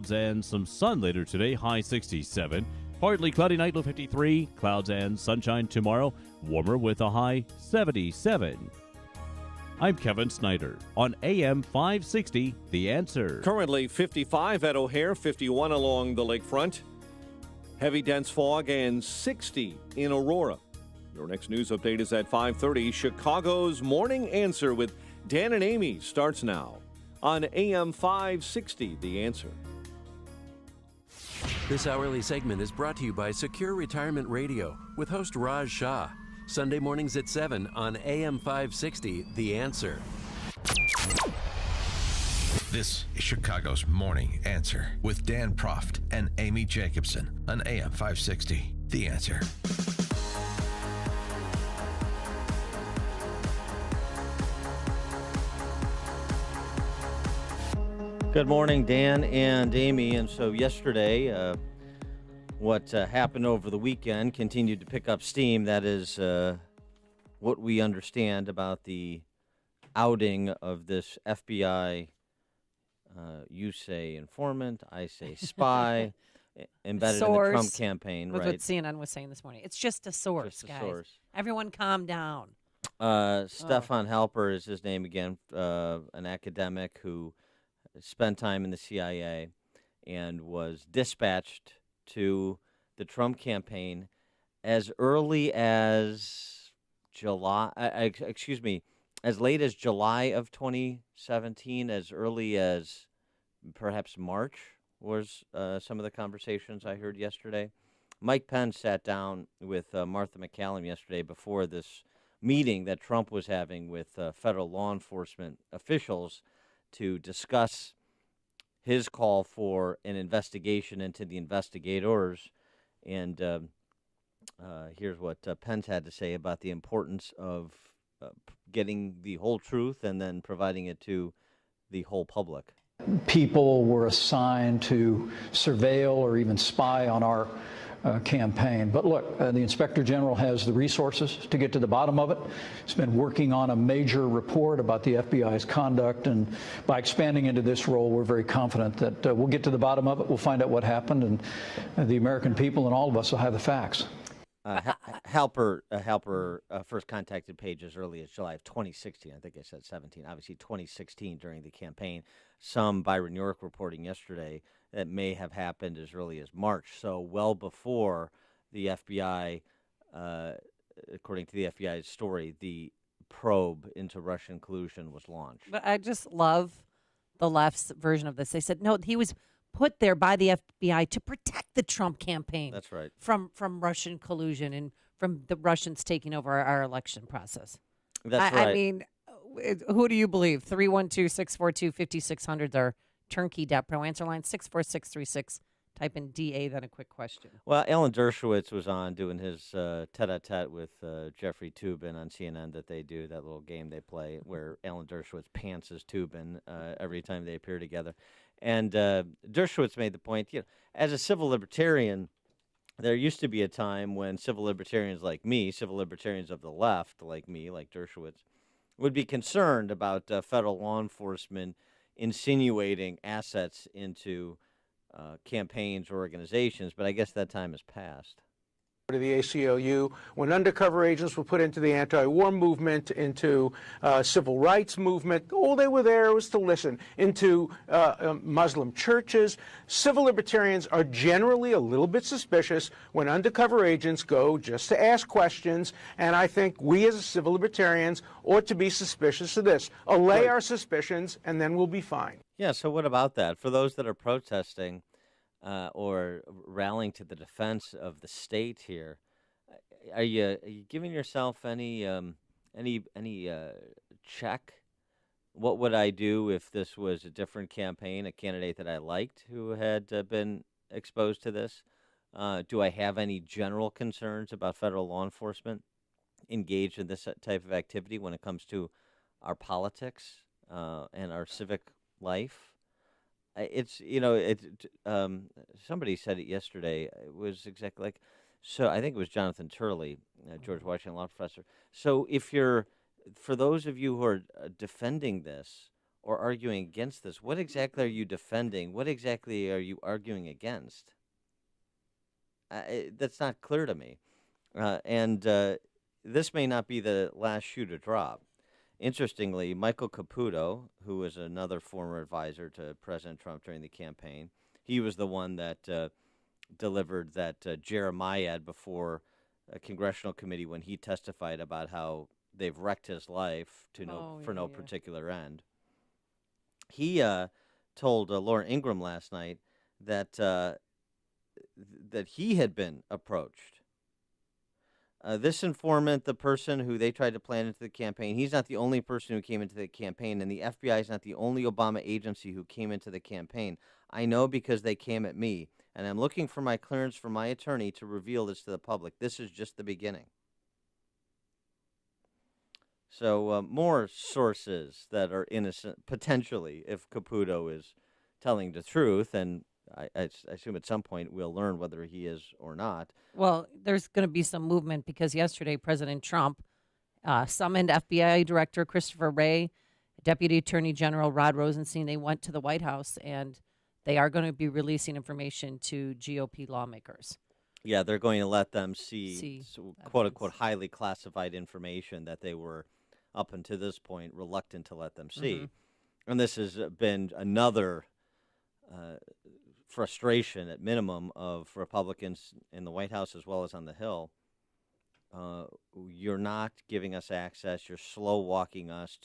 And some sun later today, high 67. Partly cloudy night, low 53. Clouds and sunshine tomorrow, warmer with a high 77. I'm Kevin Snyder on AM 560, The Answer. Currently 55 at O'Hare, 51 along the lakefront. Heavy dense fog and 60 in Aurora. Your next news update is at 5:30. Chicago's Morning Answer with Dan and Amy starts now on AM 560, The Answer. This hourly segment is brought to you by Secure Retirement Radio with host Raj Shah. Sunday mornings at 7 on AM 560, The Answer. This is Chicago's Morning Answer with Dan Proft and Amy Jacobson on AM 560, The Answer. Good morning, Dan and Amy. And so yesterday, what happened over the weekend continued to pick up steam. That is what we understand about the outing of this FBI, you say informant, I say spy, embedded source, in the Trump campaign. With right? what CNN was saying this morning. It's just a source, Just a guys. source. Everyone calm down. Stefan Halper is his name again, an academic who spent time in the CIA and was dispatched to the Trump campaign as early as as late as July of 2017, as early as perhaps March was some of the conversations I heard yesterday. Mike Pence sat down with Martha McCallum yesterday before this meeting that Trump was having with federal law enforcement officials to discuss his call for an investigation into the investigators. And here's what Pence had to say about the importance of getting the whole truth and then providing it to the whole public. People were assigned to surveil or even spy on our campaign. But look, the Inspector General has the resources to get to the bottom of it. He's been working on a major report about the FBI's conduct, and by expanding into this role, we're very confident that we'll get to the bottom of it. We'll find out what happened, and the American people and all of us will have the facts. Halper first contacted Page as early as July of 2016. I think I said 17. Obviously, 2016 during the campaign. Some Byron York reporting yesterday that may have happened as early as March. So well before the FBI, according to the FBI's story, the probe into Russian collusion was launched. But I just love the left's version of this. They said, no, he was put there by the FBI to protect the Trump campaign. That's right. From Russian collusion and from the Russians taking over our election process. That's right. I mean, who do you believe? 312-642-5600 is our turnkey DAP-Pro answer line. 64636. Type in DA, then a quick question. Well, Alan Dershowitz was on doing his tete-a-tete with Jeffrey Toobin on CNN that they do, that little game they play where Alan Dershowitz pantses Toobin every time they appear together. And Dershowitz made the point, as a civil libertarian, there used to be a time when civil libertarians like me, civil libertarians of the left like me, like Dershowitz, would be concerned about federal law enforcement insinuating assets into campaigns or organizations, but I guess that time has passed. To the ACLU, when undercover agents were put into the anti-war movement, into civil rights movement, all they were there was to listen, into Muslim churches. Civil libertarians are generally a little bit suspicious when undercover agents go just to ask questions, and I think we as civil libertarians ought to be suspicious of this. Allay our suspicions, and then we'll be fine. Yeah, so what about that? For those that are protesting or rallying to the defense of the state here, are you giving yourself any check? What would I do if this was a different campaign, a candidate that I liked who had been exposed to this? Do I have any general concerns about federal law enforcement engaged in this type of activity when it comes to our politics and our civic life? It's, somebody said it yesterday. It was exactly like, so I think it was Jonathan Turley, George Washington law professor. So for those of you who are defending this, or arguing against this. What exactly are you defending? What exactly are you arguing against? That's not clear to me. And this may not be the last shoe to drop. Interestingly, Michael Caputo, who was another former advisor to President Trump during the campaign, he was the one that delivered that Jeremiad before a congressional committee when he testified about how they've wrecked his life for no particular end. He told Laura Ingraham last night that that he had been approached. This informant, the person who they tried to plan into the campaign, he's not the only person who came into the campaign, and the FBI is not the only Obama agency who came into the campaign. I know because they came at me, and I'm looking for my clearance from my attorney to reveal this to the public. This is just the beginning. So more sources that are innocent, potentially, if Caputo is telling the truth, and I assume at some point we'll learn whether he is or not. Well, there's going to be some movement because yesterday President Trump summoned FBI Director Christopher Wray, Deputy Attorney General Rod Rosenstein. They went to the White House, and they are going to be releasing information to GOP lawmakers. Yeah, they're going to let them see quote-unquote highly classified information that they were, up until this point, reluctant to let them see. And this has been another frustration, at minimum, of Republicans in the White House as well as on the Hill. You're not giving us access. You're slow-walking us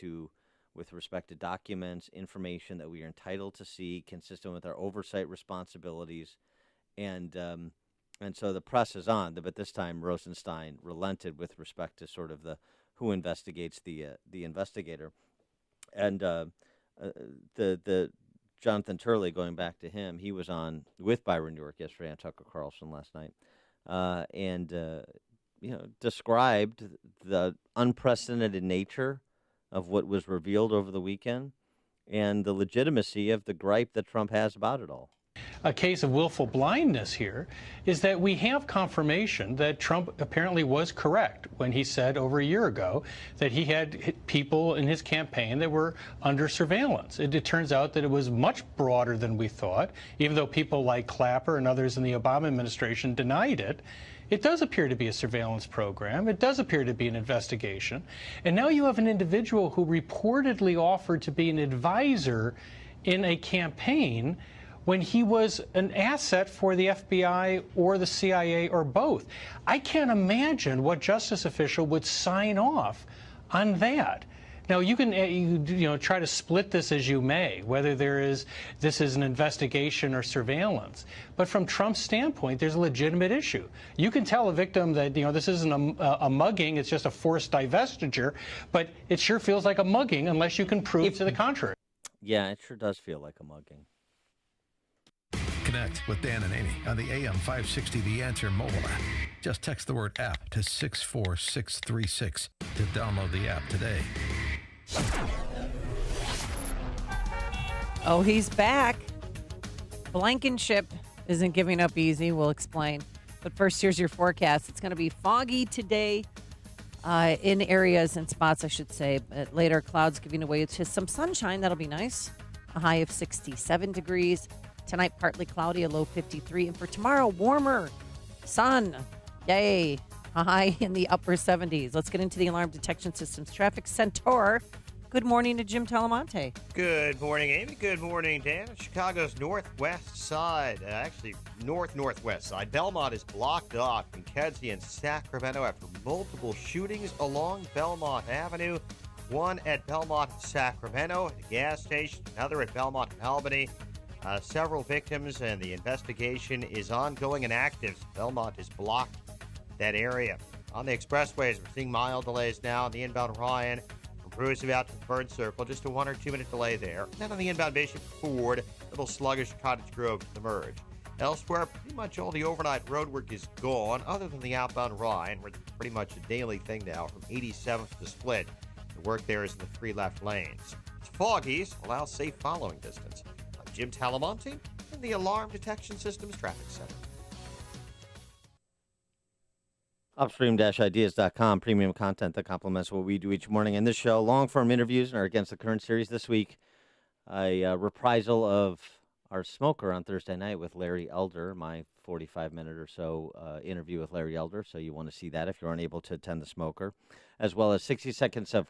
with respect to documents, information that we are entitled to see, consistent with our oversight responsibilities. And so the press is on. But this time, Rosenstein relented with respect to sort of who investigates the investigator. And the Jonathan Turley, going back to him, he was on with Byron York yesterday on Tucker Carlson last night, and described the unprecedented nature of what was revealed over the weekend and the legitimacy of the gripe that Trump has about it all. A case of willful blindness here is that we have confirmation that Trump apparently was correct when he said over a year ago that he had people in his campaign that were under surveillance. It turns out that it was much broader than we thought, even though people like Clapper and others in the Obama administration denied it. It does appear to be a surveillance program. It does appear to be an investigation. And now you have an individual who reportedly offered to be an advisor in a campaign when he was an asset for the FBI or the CIA or both. I can't imagine what justice official would sign off on that. Now, you can try to split this as you may, whether this is an investigation or surveillance. But from Trump's standpoint, there's a legitimate issue. You can tell a victim that this isn't a mugging, it's just a forced divestiture, but it sure feels like a mugging unless you can prove to the contrary. Yeah, it sure does feel like a mugging. Connect with Dan and Amy on the AM 560 The Answer mobile app. Just text the word app to 64636 to download the app today. Oh, he's back. Blankenship isn't giving up easy. We'll explain. But first, here's your forecast. It's going to be foggy today in areas and spots, I should say. But later, clouds giving away to some sunshine. That'll be nice. A high of 67 degrees. Tonight, partly cloudy, a low 53. And for tomorrow, warmer. Sun. Yay. A high in the upper 70s. Let's get into the alarm detection systems. Traffic Centaur. Good morning to Jim Talamonte. Good morning, Amy. Good morning, Dan. Chicago's northwest side, actually north-northwest side. Belmont is blocked off in Kedzie and Sacramento after multiple shootings along Belmont Avenue. One at Belmont and Sacramento at a gas station, another at Belmont and Albany. Several victims, and the investigation is ongoing and active. Belmont is blocked that area. On the expressways, we're seeing mild delays now on the inbound Ryan from Roosevelt to Burn Circle, just a 1 or 2 minute delay there. And then on the inbound Bishop Ford, a little sluggish Cottage Grove to the merge. Elsewhere, pretty much all the overnight road work is gone, other than the outbound Ryan, where it's pretty much a daily thing now from 87th to Split. The work there is in the 3 left lanes. It's foggy, so allow safe following distance. I'm Jim Talamonte in the Alarm Detection Systems Traffic Center. Upstream-ideas.com, premium content that complements what we do each morning. In this show, long-form interviews in our Against the Current series this week, a reprisal of our Smoker on Thursday night with Larry Elder, my 45-minute or so interview with Larry Elder. So you want to see that if you're unable to attend the Smoker, as well as 60 seconds of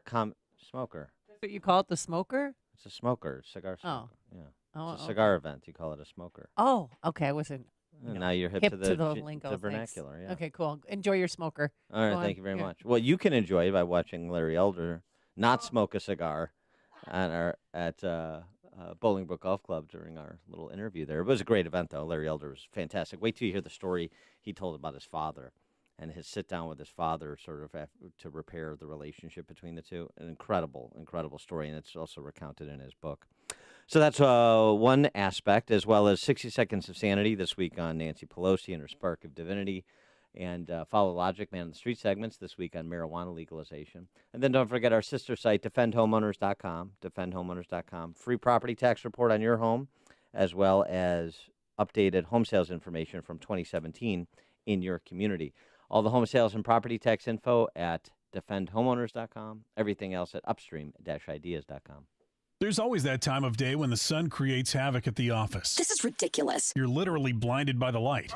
Smoker. That's what you call it, the Smoker? It's a smoker, cigar smoker. Yeah. Oh, It's a cigar event. You call it a smoker. Oh, okay. I wasn't Now you're hip to the the lingo. the thanks. vernacular. Yeah. Okay, cool. Enjoy your smoker. All right. Go Thank on. you very Yeah. much. Well, you can enjoy it by watching Larry Elder not smoke a cigar at Bolingbrook Golf Club during our little interview there. It was a great event, though. Larry Elder was fantastic. Wait till you hear the story he told about his father and his sit down with his father, sort of to repair the relationship between the two. An incredible, incredible story, and it's also recounted in his book. So that's one aspect, as well as 60 Seconds of Sanity this week on Nancy Pelosi and her spark of divinity, and Follow Logic, Man on the Street segments this week on marijuana legalization. And then don't forget our sister site, defendhomeowners.com, defendhomeowners.com. Free property tax report on your home, as well as updated home sales information from 2017 in your community. All the home sales and property tax info at defendhomeowners.com. Everything else at upstream-ideas.com. There's always that time of day when the sun creates havoc at the office. This is ridiculous. You're literally blinded by the light.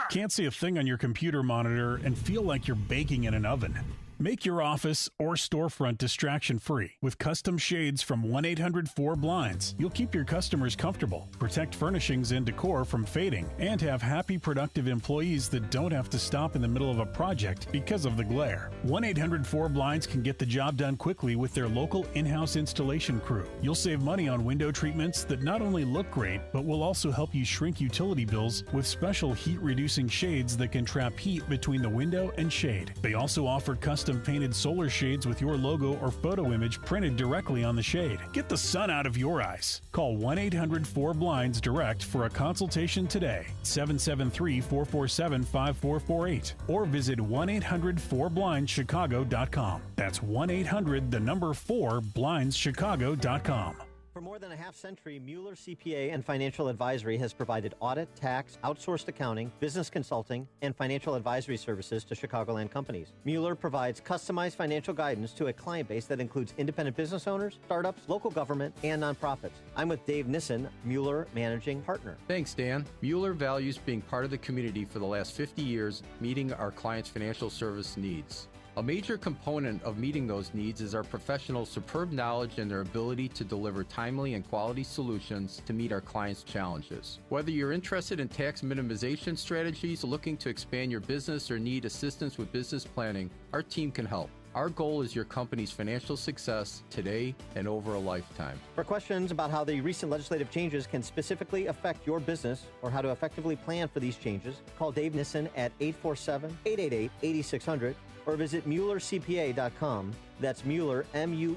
Can't see a thing on your computer monitor and feel like you're baking in an oven. Make your office or storefront distraction-free with custom shades from 1-800-4-BLINDS. You'll keep your customers comfortable, protect furnishings and decor from fading, and have happy, productive employees that don't have to stop in the middle of a project because of the glare. 1-800-4-BLINDS can get the job done quickly with their local in-house installation crew. You'll save money on window treatments that not only look great, but will also help you shrink utility bills with special heat-reducing shades that can trap heat between the window and shade. They also offer custom painted solar shades with your logo or photo image printed directly on the shade. Get the sun out of your eyes. Call 1-800-4-BLINDS direct for a consultation today, 773-447-5448, or visit 1-800-4BLINDSchicago.com. That's 1-800-4BLINDSchicago.com. For more than a half century, Mueller CPA and Financial Advisory has provided audit, tax, outsourced accounting, business consulting, and financial advisory services to Chicagoland companies. Mueller provides customized financial guidance to a client base that includes independent business owners, startups, local government, and nonprofits. I'm with Dave Nissen, Mueller Managing Partner. Thanks, Dan. Mueller values being part of the community for the last 50 years, meeting our clients' financial service needs. A major component of meeting those needs is our professionals' superb knowledge and their ability to deliver timely and quality solutions to meet our clients' challenges. Whether you're interested in tax minimization strategies, looking to expand your business, or need assistance with business planning, our team can help. Our goal is your company's financial success today and over a lifetime. For questions about how the recent legislative changes can specifically affect your business or how to effectively plan for these changes, call Dave Nissen at 847-888-8600 or visit MuellerCPA.com. That's Mueller, Mueller,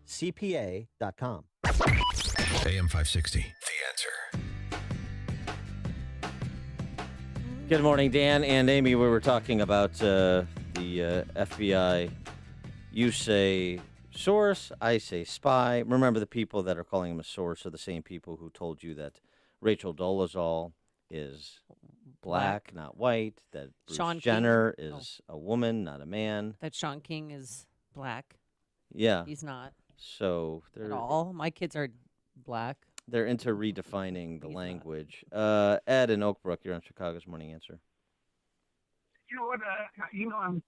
CPA.com. AM 560, The Answer. Good morning, Dan and Amy. We were talking about the FBI. You say source, I say spy. Remember, the people that are calling him a source are the same people who told you that Rachel Dolezal is black, not white, that Bruce Sean Jenner King. is a woman, not a man. That Sean King is black. Yeah. He's not. So they're At all. My kids are black. They're into redefining the language. Ed in Oak Brook, you're on Chicago's Morning Answer. You know what? I'm,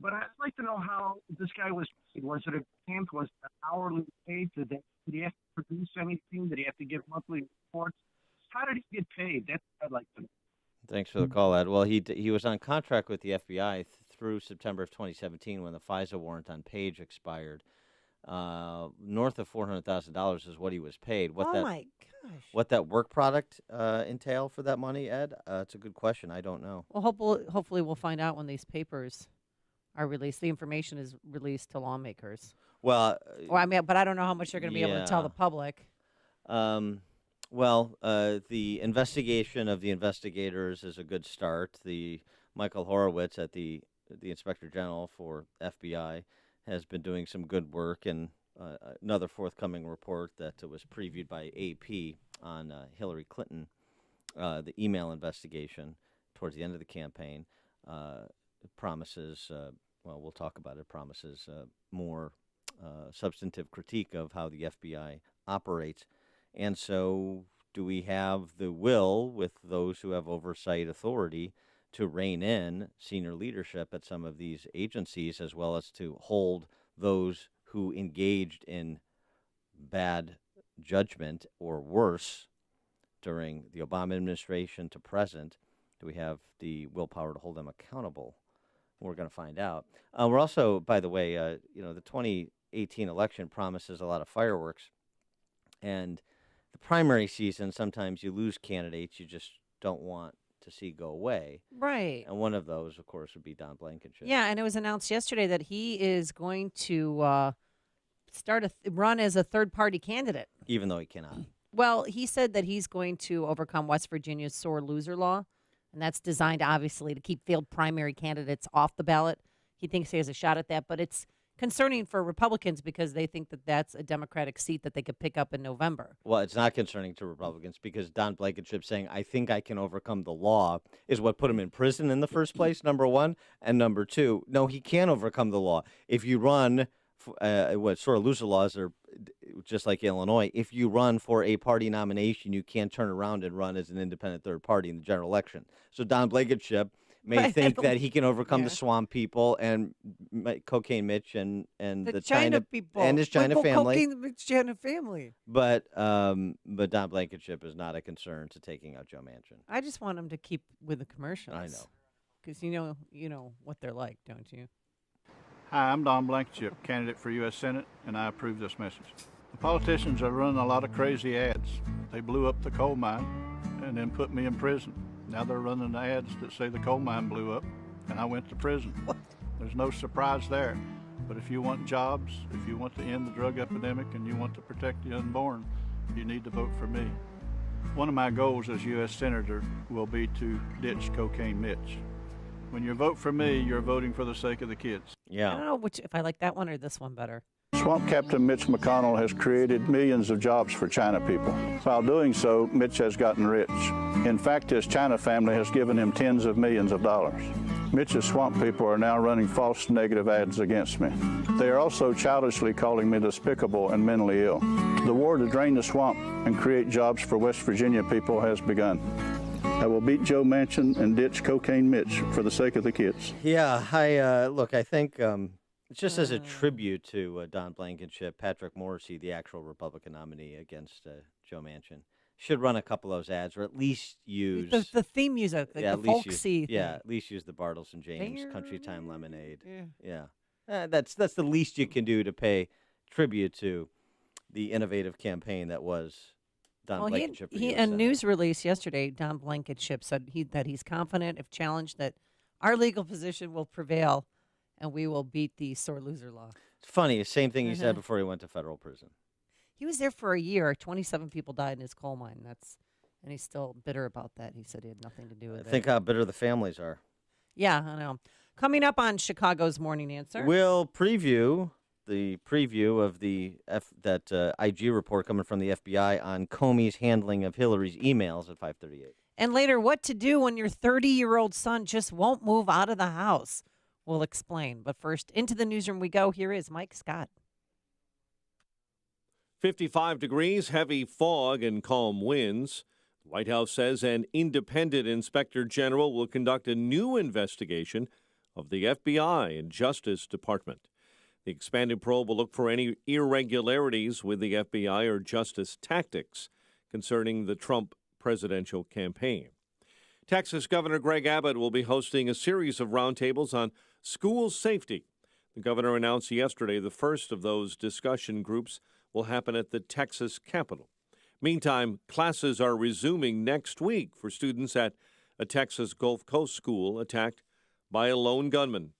but I'd like to know how this guy was paid. Was it a camp? Was it hourly paid? Did he have to produce anything? Did he have to give monthly reports? How did he get paid? That's what I'd like to know. Thanks for the call, Ed. Well, he was on contract with the FBI through September of 2017 when the FISA warrant on Page expired. North of $400,000 is what he was paid. My gosh. What that work product entail for that money, Ed? It's a good question. I don't know. Well, hopefully we'll find out when these papers are released. The information is released to lawmakers. Well, but I don't know how much they're going to be able to tell the public. The investigation of the investigators is a good start. The Michael Horowitz at the Inspector General for FBI has been doing some good work, and another forthcoming report that was previewed by AP on Hillary Clinton, the email investigation towards the end of the campaign, promises, we'll talk about it, promises more substantive critique of how the FBI operates. And so do we have the will with those who have oversight authority to rein in senior leadership at some of these agencies, as well as to hold those who engaged in bad judgment or worse during the Obama administration to present? Do we have the willpower to hold them accountable? We're going to find out. We're also, by the way, the 2018 election promises a lot of fireworks. And the primary season, sometimes you lose candidates you just don't want to see go away. Right. And one of those, of course, would be Don Blankenship. Yeah, and it was announced yesterday that he is going to run as a third-party candidate. Even though he cannot. Well, he said that he's going to overcome West Virginia's sore loser law, and that's designed, obviously, to keep failed primary candidates off the ballot. He thinks he has a shot at that, but it's concerning for Republicans because they think that that's a Democratic seat that they could pick up in November. Well, it's not concerning to Republicans because Don Blankenship saying, I think I can overcome the law is what put him in prison in the first place, number one. And number two, no, he can't overcome the law. If you run, what sort of loser laws are just like Illinois, if you run for a party nomination, you can't turn around and run as an independent third party in the general election. So Don Blankenship may think that he can overcome the swamp people and Cocaine Mitch and the China people and his China family. China family. But Don Blankenship is not a concern to taking out Joe Manchin. I just want him to keep with the commercials. I know, because you know what they're like, don't you? Hi, I'm Don Blankenship, candidate for U.S. Senate, and I approve this message. The politicians are running a lot of crazy ads. They blew up the coal mine and then put me in prison. Now they're running ads that say the coal mine blew up and I went to prison. What? There's no surprise there. But if you want jobs, if you want to end the drug epidemic, and you want to protect the unborn, you need to vote for me. One of my goals as U.S. Senator will be to ditch Cocaine Mitch. When you vote for me, you're voting for the sake of the kids. Yeah. I don't know if I like that one or this one better. Swamp Captain Mitch McConnell has created millions of jobs for China people. While doing so, Mitch has gotten rich. In fact, his China family has given him tens of millions of dollars. Mitch's swamp people are now running false negative ads against me. They are also childishly calling me despicable and mentally ill. The war to drain the swamp and create jobs for West Virginia people has begun. I will beat Joe Manchin and ditch Cocaine Mitch for the sake of the kids. Yeah, I think just as a tribute to Don Blankenship, Patrick Morrissey, the actual Republican nominee against Joe Manchin, should run a couple of those ads, or at least use the theme music, like the folksy thing. At least use the Bartles and James Country Time Lemonade. Yeah. That's the least you can do to pay tribute to the innovative campaign that was Don Blankenship. A news release yesterday, Don Blankenship said that he's confident, if challenged, that our legal position will prevail and we will beat the sore loser law. It's funny, the same thing he said before he went to federal prison. He was there for a year. 27 people died in his coal mine. And he's still bitter about that. He said he had nothing to do with it. Think how bitter the families are. Yeah, I know. Coming up on Chicago's Morning Answer. We'll preview of that IG report coming from the FBI on Comey's handling of Hillary's emails at 5:38. And later, what to do when your 30-year-old son just won't move out of the house. We'll explain. But first, into the newsroom we go. Here is Mike Scott. 55 degrees, heavy fog, and calm winds. The White House says an independent inspector general will conduct a new investigation of the FBI and Justice Department. The expanded probe will look for any irregularities with the FBI or Justice tactics concerning the Trump presidential campaign. Texas Governor Greg Abbott will be hosting a series of roundtables on school safety. The governor announced yesterday the first of those discussion groups will happen at the Texas Capitol. Meantime, classes are resuming next week for students at a Texas Gulf Coast school attacked by a lone gunman.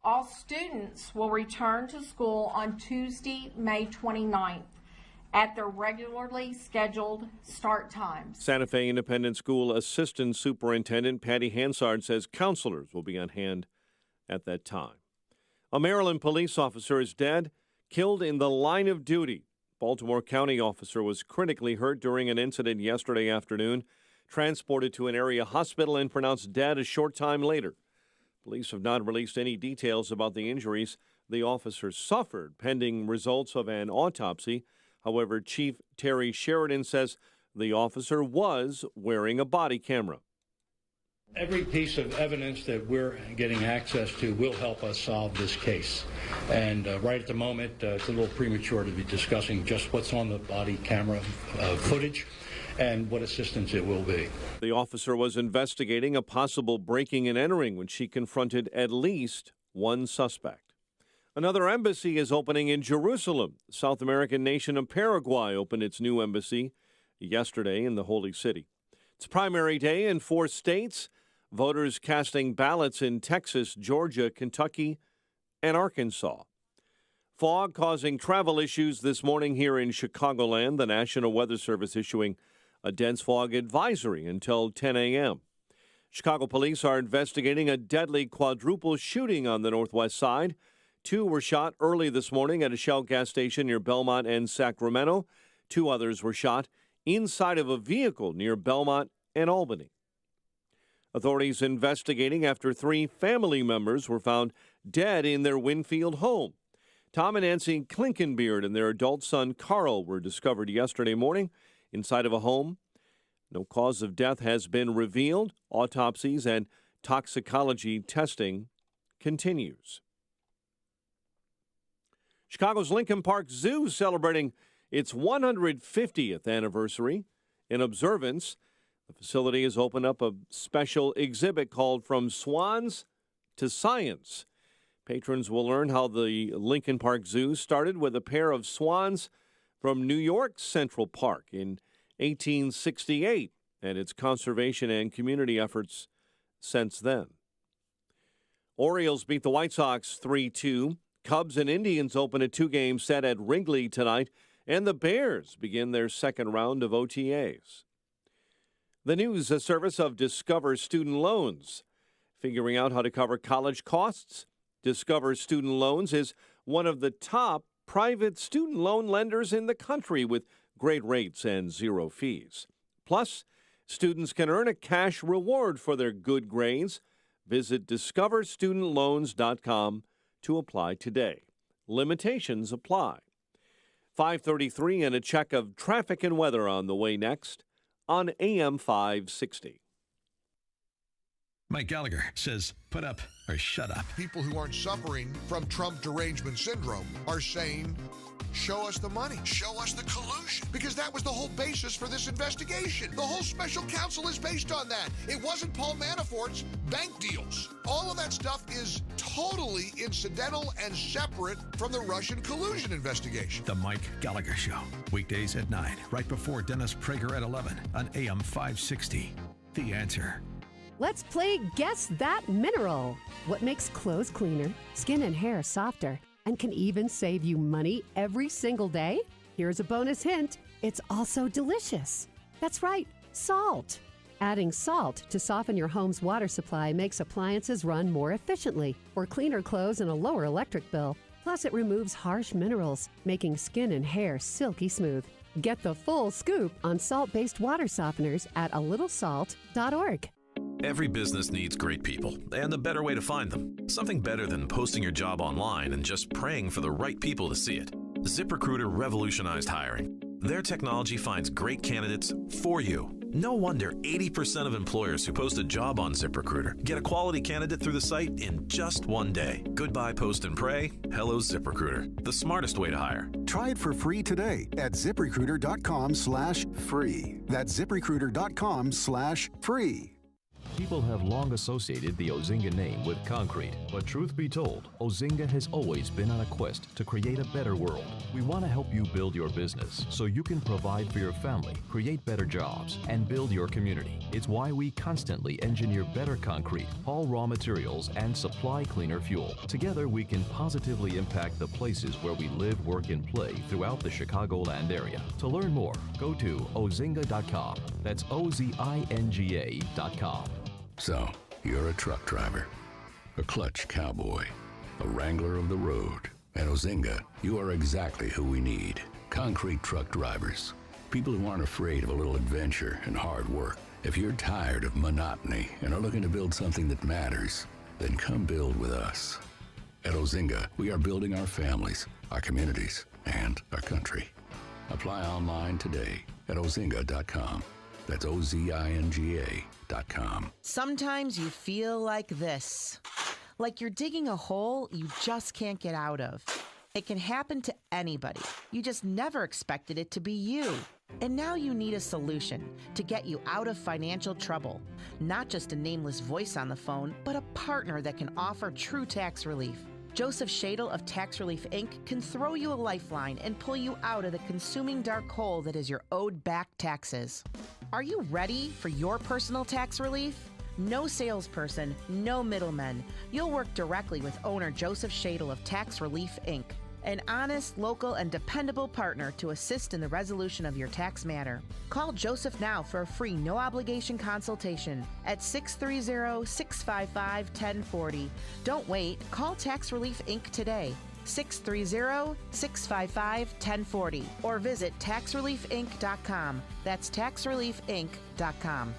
All students will return to school on Tuesday, May 29th at their regularly scheduled start times. Santa Fe Independent School Assistant Superintendent Patty Hansard says counselors will be on hand at that time. A Maryland police officer is dead, killed in the line of duty. Baltimore County officer was critically hurt during an incident yesterday afternoon, transported to an area hospital and pronounced dead a short time later. Police have not released any details about the injuries the officer suffered pending results of an autopsy. However, Chief Terry Sheridan says the officer was wearing a body camera. Every piece of evidence that we're getting access to will help us solve this case. And right at the moment, it's a little premature to be discussing just what's on the body camera footage and what assistance it will be. The officer was investigating a possible breaking and entering when she confronted at least one suspect. Another embassy is opening in Jerusalem. The South American nation of Paraguay opened its new embassy yesterday in the Holy City. It's primary day in 4 states. Voters casting ballots in Texas, Georgia, Kentucky, and Arkansas. Fog causing travel issues this morning here in Chicagoland. The National Weather Service issuing a dense fog advisory until 10 a.m. Chicago police are investigating a deadly quadruple shooting on the northwest side. 2 were shot early this morning at a Shell gas station near Belmont and Sacramento. 2 others were shot inside of a vehicle near Belmont and Albany. Authorities investigating after 3 family members were found dead in their Winfield home. Tom and Nancy Klinkenbeard and their adult son Carl were discovered yesterday morning inside of a home. No cause of death has been revealed. Autopsies and toxicology testing continues. Chicago's Lincoln Park Zoo celebrating its 150th anniversary. In observance, the facility has opened up a special exhibit called From Swans to Science. Patrons will learn how the Lincoln Park Zoo started with a pair of swans from New York's Central Park in 1868 and its conservation and community efforts since then. Orioles beat the White Sox 3-2. Cubs and Indians open a 2-game set at Wrigley tonight, and the Bears begin their second round of OTAs. The news service of Discover Student Loans. Figuring out how to cover college costs? Discover Student Loans is one of the top private student loan lenders in the country with great rates and 0 fees. Plus, students can earn a cash reward for their good grades. Visit discoverstudentloans.com to apply today. Limitations apply. 5:33 and a check of traffic and weather on the way next on AM 560. Mike Gallagher says, put up or shut up. People who aren't suffering from Trump derangement syndrome are saying, show us the money, show us the collusion, because that was the whole basis for this investigation. The whole special counsel is based on that. It wasn't Paul Manafort's bank deals. All of that stuff is totally incidental and separate from the Russian collusion investigation. The Mike Gallagher Show, weekdays at 9, right before Dennis Prager at 11 on AM 560. The Answer. Let's play Guess That Mineral. What makes clothes cleaner, skin and hair softer, and can even save you money every single day? Here's a bonus hint. It's also delicious. That's right, salt. Adding salt to soften your home's water supply makes appliances run more efficiently for cleaner clothes and a lower electric bill. Plus, it removes harsh minerals, making skin and hair silky smooth. Get the full scoop on salt-based water softeners at alittlesalt.org. Every business needs great people, and the better way to find them. Something better than posting your job online and just praying for the right people to see it. ZipRecruiter revolutionized hiring. Their technology finds great candidates for you. No wonder 80% of employers who post a job on ZipRecruiter get a quality candidate through the site in just one day. Goodbye post and pray. Hello ZipRecruiter, the smartest way to hire. Try it for free today at ZipRecruiter.com/free. That's ZipRecruiter.com/free. People have long associated the Ozinga name with concrete, but truth be told, Ozinga has always been on a quest to create a better world. We want to help you build your business so you can provide for your family, create better jobs, and build your community. It's why we constantly engineer better concrete, haul raw materials, and supply cleaner fuel. Together, we can positively impact the places where we live, work, and play throughout the Chicagoland area. To learn more, go to ozinga.com. That's OZINGA.com. So, you're a truck driver, a clutch cowboy, a wrangler of the road. At Ozinga, you are exactly who we need. Concrete truck drivers. People who aren't afraid of a little adventure and hard work. If you're tired of monotony and are looking to build something that matters, then come build with us. At Ozinga, we are building our families, our communities, and our country. Apply online today at ozinga.com. That's OZINGA.com. Sometimes you feel like this, like you're digging a hole you just can't get out of. It can happen to anybody. You just never expected it to be you. And now you need a solution to get you out of financial trouble. Not just a nameless voice on the phone, but a partner that can offer true tax relief. Joseph Shadle of Tax Relief Inc. can throw you a lifeline and pull you out of the consuming dark hole that is your owed back taxes. Are you ready for your personal tax relief? No salesperson, no middlemen. You'll work directly with owner Joseph Shadle of Tax Relief Inc., an honest, local, and dependable partner to assist in the resolution of your tax matter. Call Joseph now for a free no-obligation consultation at 630-655-1040. Don't wait. Call Tax Relief Inc. today, 630-655-1040, or visit taxreliefinc.com. That's taxreliefinc.com.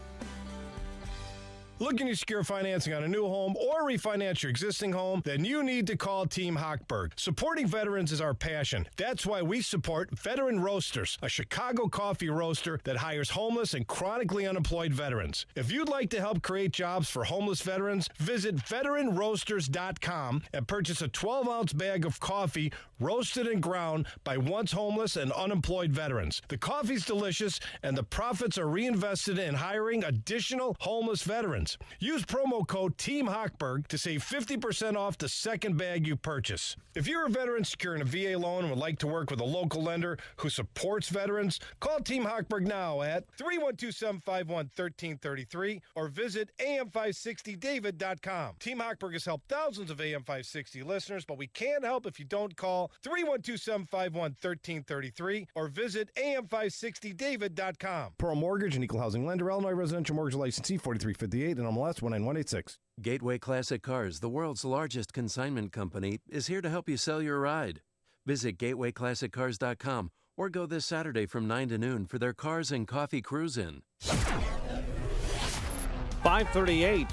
Looking to secure financing on a new home or refinance your existing home? Then you need to call Team Hochberg. Supporting veterans is our passion. That's why we support Veteran Roasters, a Chicago coffee roaster that hires homeless and chronically unemployed veterans. If you'd like to help create jobs for homeless veterans, visit veteranroasters.com and purchase a 12-ounce bag of coffee roasted and ground by once homeless and unemployed veterans. The coffee's delicious, and the profits are reinvested in hiring additional homeless veterans. Use promo code Team Hochberg to save 50% off the second bag you purchase. If you're a veteran securing a VA loan and would like to work with a local lender who supports veterans, call Team Hochberg now at 312-751-1333 or visit am560david.com. Team Hochberg has helped thousands of AM560 listeners, but we can't help if you don't call 312-751-1333 or visit am560david.com. Pearl Mortgage and Equal Housing Lender, Illinois Residential Mortgage Licensee 4358 and MLS 19186. Gateway Classic Cars, the world's largest consignment company, is here to help you sell your ride. Visit gatewayclassiccars.com or go this Saturday from 9 to noon for their Cars and Coffee Cruise-In. 5:38.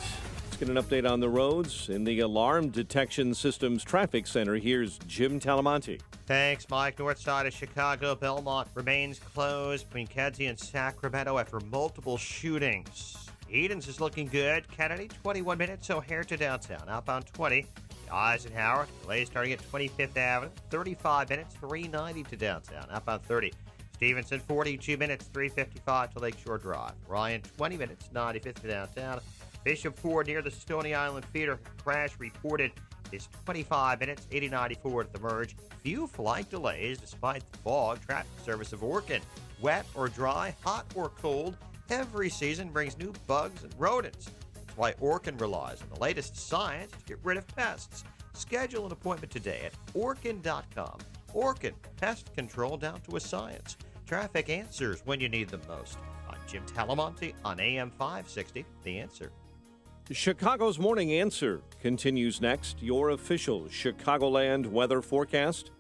Let's get an update on the roads. In the Alarm Detection Systems Traffic Center, here's Jim Talamonte. Thanks, Mike. North side of Chicago, Belmont remains closed between Kedzie and Sacramento after multiple shootings. Edens is looking good. Kennedy, 21 minutes. O'Hare to downtown. Outbound 20. Eisenhower, delays starting at 25th Avenue. 35 minutes, 390 to downtown. Outbound 30. Stevenson, 42 minutes, 355 to Lakeshore Drive. Ryan, 20 minutes, 95th to downtown. Bishop Ford near the Stony Island Feeder. Crash reported is 25 minutes, 8094 at the merge. Few flight delays despite the fog. Traffic service of Orkin. Wet or dry, hot or cold, every season brings new bugs and rodents. That's why Orkin relies on the latest science to get rid of pests. Schedule an appointment today at Orkin.com. Orkin, pest control down to a science. Traffic answers when you need them most. I'm Jim Talamonte on AM 560, The Answer. Chicago's Morning Answer continues next. Your official Chicagoland weather forecast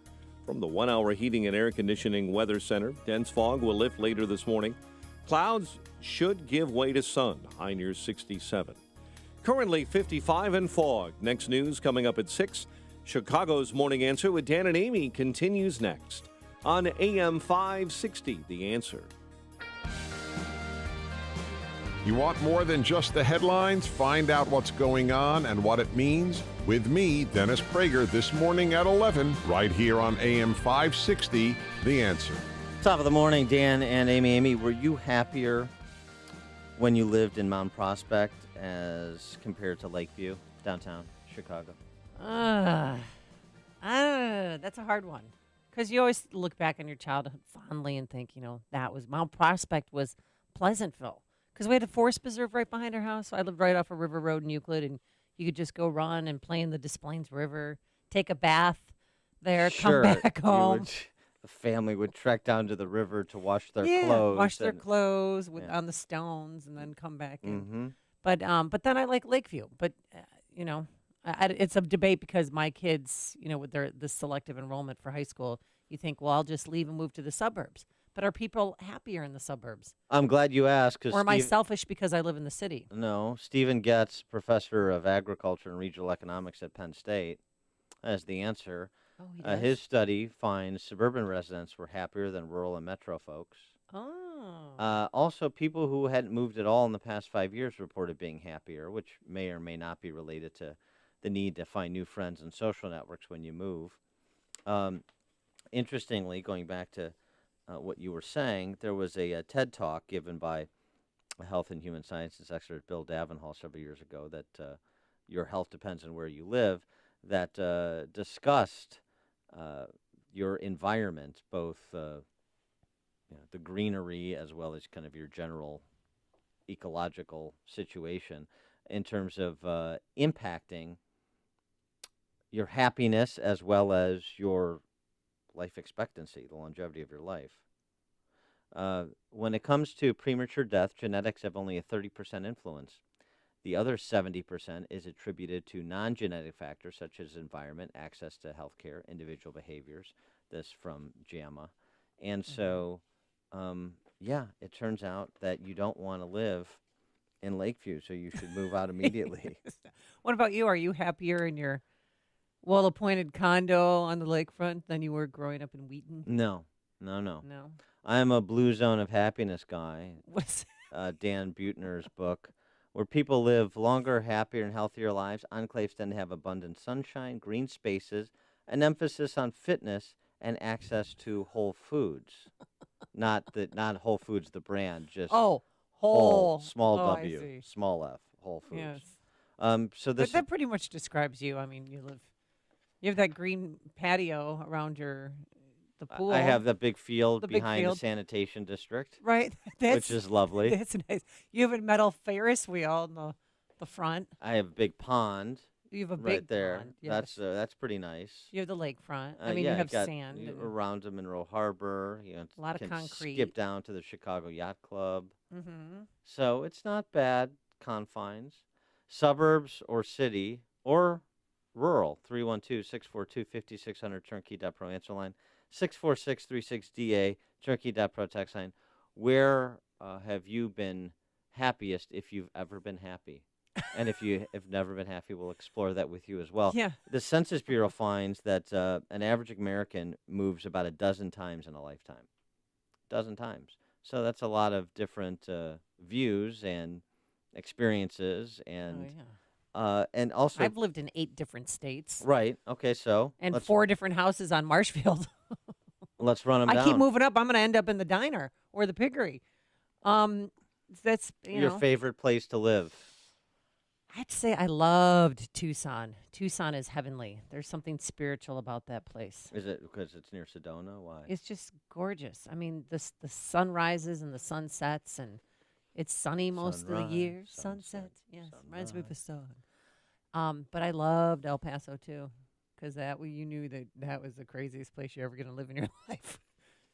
from the 1 Hour Heating and Air Conditioning Weather Center. Dense fog will lift later this morning. Clouds should give way to sun, high near 67. Currently 55 and fog. Next news coming up at 6. Chicago's Morning Answer with Dan and Amy continues next on AM 560, The Answer. You want more than just the headlines? Find out what's going on and what it means with me, Dennis Prager, this morning at 11, right here on AM 560, The Answer. Top of the morning, Dan and Amy. Amy, were you happier when you lived in Mount Prospect as compared to Lakeview, downtown Chicago? That's a hard one. Because you always look back on your childhood fondly and think, that was Mount Prospect was Pleasantville. Because we had a forest preserve right behind our house. So I lived right off of River Road in Euclid, and you could just go run and play in the Des Plaines River, take a bath there, Sure. come back home. The family would trek down to the river to wash their Yeah, clothes. wash their clothes on the stones and then come back in. Mm-hmm. But then I like Lakeview. But, it's a debate because my kids, with the selective enrollment for high school, you think, well, I'll just leave and move to the suburbs. But are people happier in the suburbs? I'm glad you asked. Or am I selfish because I live in the city? No. Stephen Getz, professor of agriculture and regional economics at Penn State, as the answer. Oh, he does? His study finds suburban residents were happier than rural and metro folks. Oh. Also, people who hadn't moved at all in the past 5 years reported being happier, which may or may not be related to the need to find new friends and social networks when you move. Interestingly, going back to what you were saying, there was a TED Talk given by a health and human sciences expert, Bill Davenhall, several years ago, that your health depends on where you live, that discussed your environment, both the greenery as well as kind of your general ecological situation in terms of impacting your happiness as well as your life expectancy, the longevity of your life. When it comes to premature death, genetics have only a 30% influence. The other 70% is attributed to non-genetic factors such as environment, access to health care, individual behaviors. This from JAMA. And so, it turns out that you don't want to live in Lakeview, so you should move out immediately. What about you? Are you happier in your well-appointed condo on the lakefront than you were growing up in Wheaton? No. No? I'm a Blue Zone of Happiness guy. What's Dan Buettner's book, where people live longer, happier, and healthier lives. Enclaves tend to have abundant sunshine, green spaces, an emphasis on fitness, and access to Whole Foods. Not Whole Foods, the brand, just whole. small Oh, I W, see. small F, Whole Foods. Yes. So this But that pretty much describes you. I mean, you have that green patio around the pool. I have the big field The big behind field. the sanitation district, Right. which is lovely. That's nice. You have a metal Ferris wheel in the front. I have a big pond. You have a right big there. pond, yes. That's pretty nice. You have the lakefront. I mean, yeah, you have got sand. and around the Monroe Harbor. You know, A lot of can concrete. Skip down to the Chicago Yacht Club. Mhm. So it's not bad confines. Suburbs or city or rural. 312-642-5600 turnkey.pro answer line. 64636DA turnkey.pro text line. Where have you been happiest if you've ever been happy? And if you have never been happy, we'll explore that with you as well. Yeah. The Census Bureau finds that an average American moves about a dozen times in a lifetime. Dozen times. So that's a lot of different views and experiences and also I've lived in 8 different states. Right. Okay, so And let's 4 different houses on Marshfield. let's run them down. I keep moving up. I'm going to end up in the diner or the piggery. That's Your favorite place to live. I'd say I loved Tucson. Tucson is heavenly. There's something spiritual about that place. Is it because it's near Sedona? Why? It's just gorgeous. I mean, the sun rises and the sun sets, and it's sunny most of the year. Sunset, yes, reminds me of a song. But I loved El Paso too, because you knew that was the craziest place you're ever going to live in your life.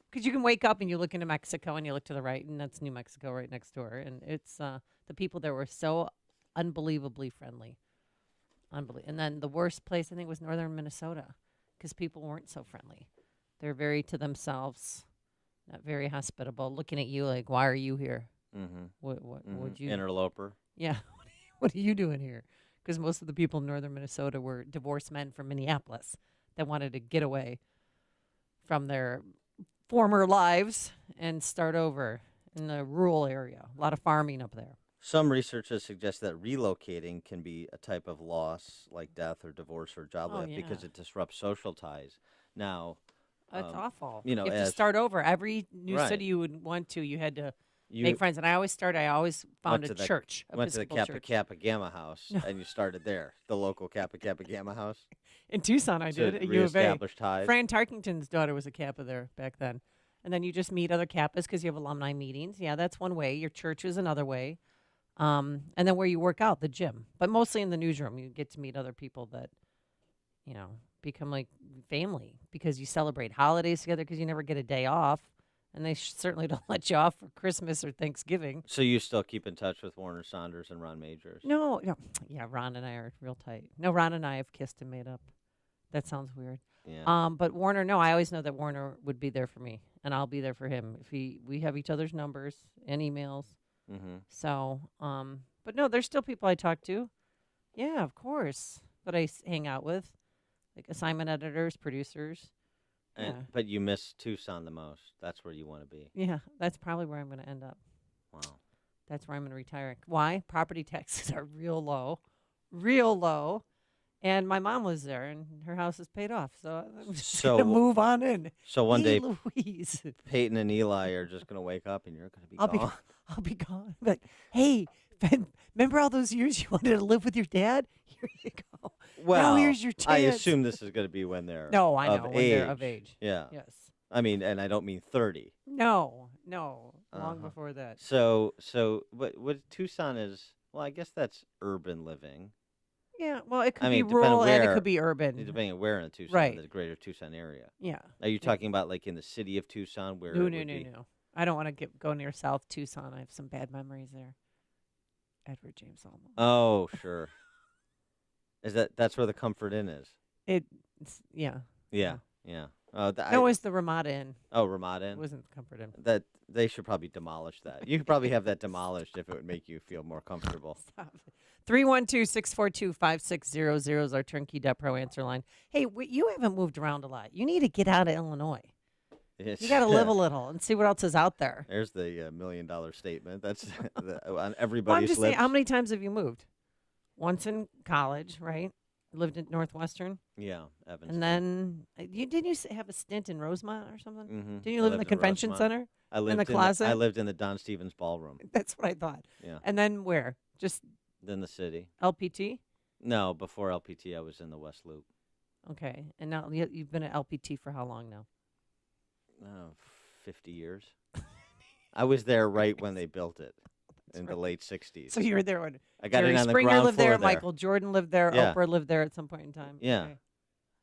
Because you can wake up and you look into Mexico and you look to the right, and that's New Mexico right next door. And it's the people there were so unbelievably friendly. And then the worst place, I think, was northern Minnesota, because people weren't so friendly. They're very to themselves, not very hospitable, looking at you like, why are you here? Mm-hmm. What would you... Interloper. Yeah. What are you doing here? Because most of the people in northern Minnesota were divorced men from Minneapolis that wanted to get away from their former lives and start over in the rural area. A lot of farming up there. Some researchers suggest that relocating can be a type of loss, like death or divorce or job loss, because it disrupts social ties. Now, that's awful. You know, you have to start over. Every new Right. city you would want to, you had to You make friends. And I always found a went to church. Went to the Episcopal Kappa church. Kappa Gamma house, and you started there, the local Kappa Kappa Gamma house. In Tucson, I To did. At U of A. reestablish ties. Fran Tarkington's daughter was a Kappa there back then. And then you just meet other Kappas because you have alumni meetings. Yeah, that's one way. Your church is another way. And then where you work out, the gym. But mostly in the newsroom, you get to meet other people that, become like family, because you celebrate holidays together because you never get a day off. And they certainly don't let you off for Christmas or Thanksgiving. So you still keep in touch with Warner Saunders and Ron Majors? No. Yeah, Ron and I are real tight. No, Ron and I have kissed and made up. That sounds weird. Yeah. But Warner, no, I always know that Warner would be there for me, and I'll be there for him. We have each other's numbers and emails. Mm-hmm. So, but no, there's still people I talk to. Yeah, of course, that I hang out with. like assignment editors, producers. But you miss Tucson the most. That's where you want to be. Yeah, that's probably where I'm going to end up. Wow. That's where I'm going to retire. Why? Property taxes are real low. And my mom lives there, and her house is paid off. So I'm just going to move on in. So one day, Louise. Peyton and Eli are just going to wake up, and you're going to be gone. I'll be gone. But hey, remember all those years you wanted to live with your dad? Here you go. Well, now here's your chance. I assume this is going to be when they're No, I know, of when age. they're of age. Yeah. Yes. I mean, and I don't mean 30. No, long before that. So what Tucson is? Well, I guess that's urban living. Yeah, well, it could I mean, be rural and it where- could be urban. Depending on where in Tucson, Right. the greater Tucson area. Yeah. Are you talking about like in the city of Tucson where? No. it would be- I don't want to go near South Tucson. I have some bad memories there. Edward James Olmos. Oh, sure. That's where the Comfort Inn is? Yeah. Yeah. No, it was the Ramada Inn. Oh, Ramada Inn? It wasn't the Comfort Inn. That they should probably demolish that. You could probably have that demolished if it would make you feel more comfortable. 312-642-5600 is our Turnkey Debt Pro answer line. Hey, you haven't moved around a lot. You need to get out of Illinois. You got to live a little and see what else is out there. There's the $1 million statement. That's on Well, I'm everybody's just lips. saying, how many times have you moved? Once in college, right? Lived at Northwestern. Yeah, Evanston. And then, didn't you have a stint in Rosemont or something? Mm-hmm. Didn't you live in the convention center? I lived in the closet? I lived in the Don Stevens Ballroom. That's what I thought. Yeah. And then where? Just Then the city. LPT? No, before LPT, I was in the West Loop. Okay. And now you've been at LPT for how long now? 50 years. I was there right when they built it in the late 60s. So you were there when I got Jerry in on the Springer ground lived floor there, Michael Jordan lived there, Yeah. Oprah lived there at some point in time. Yeah. Okay.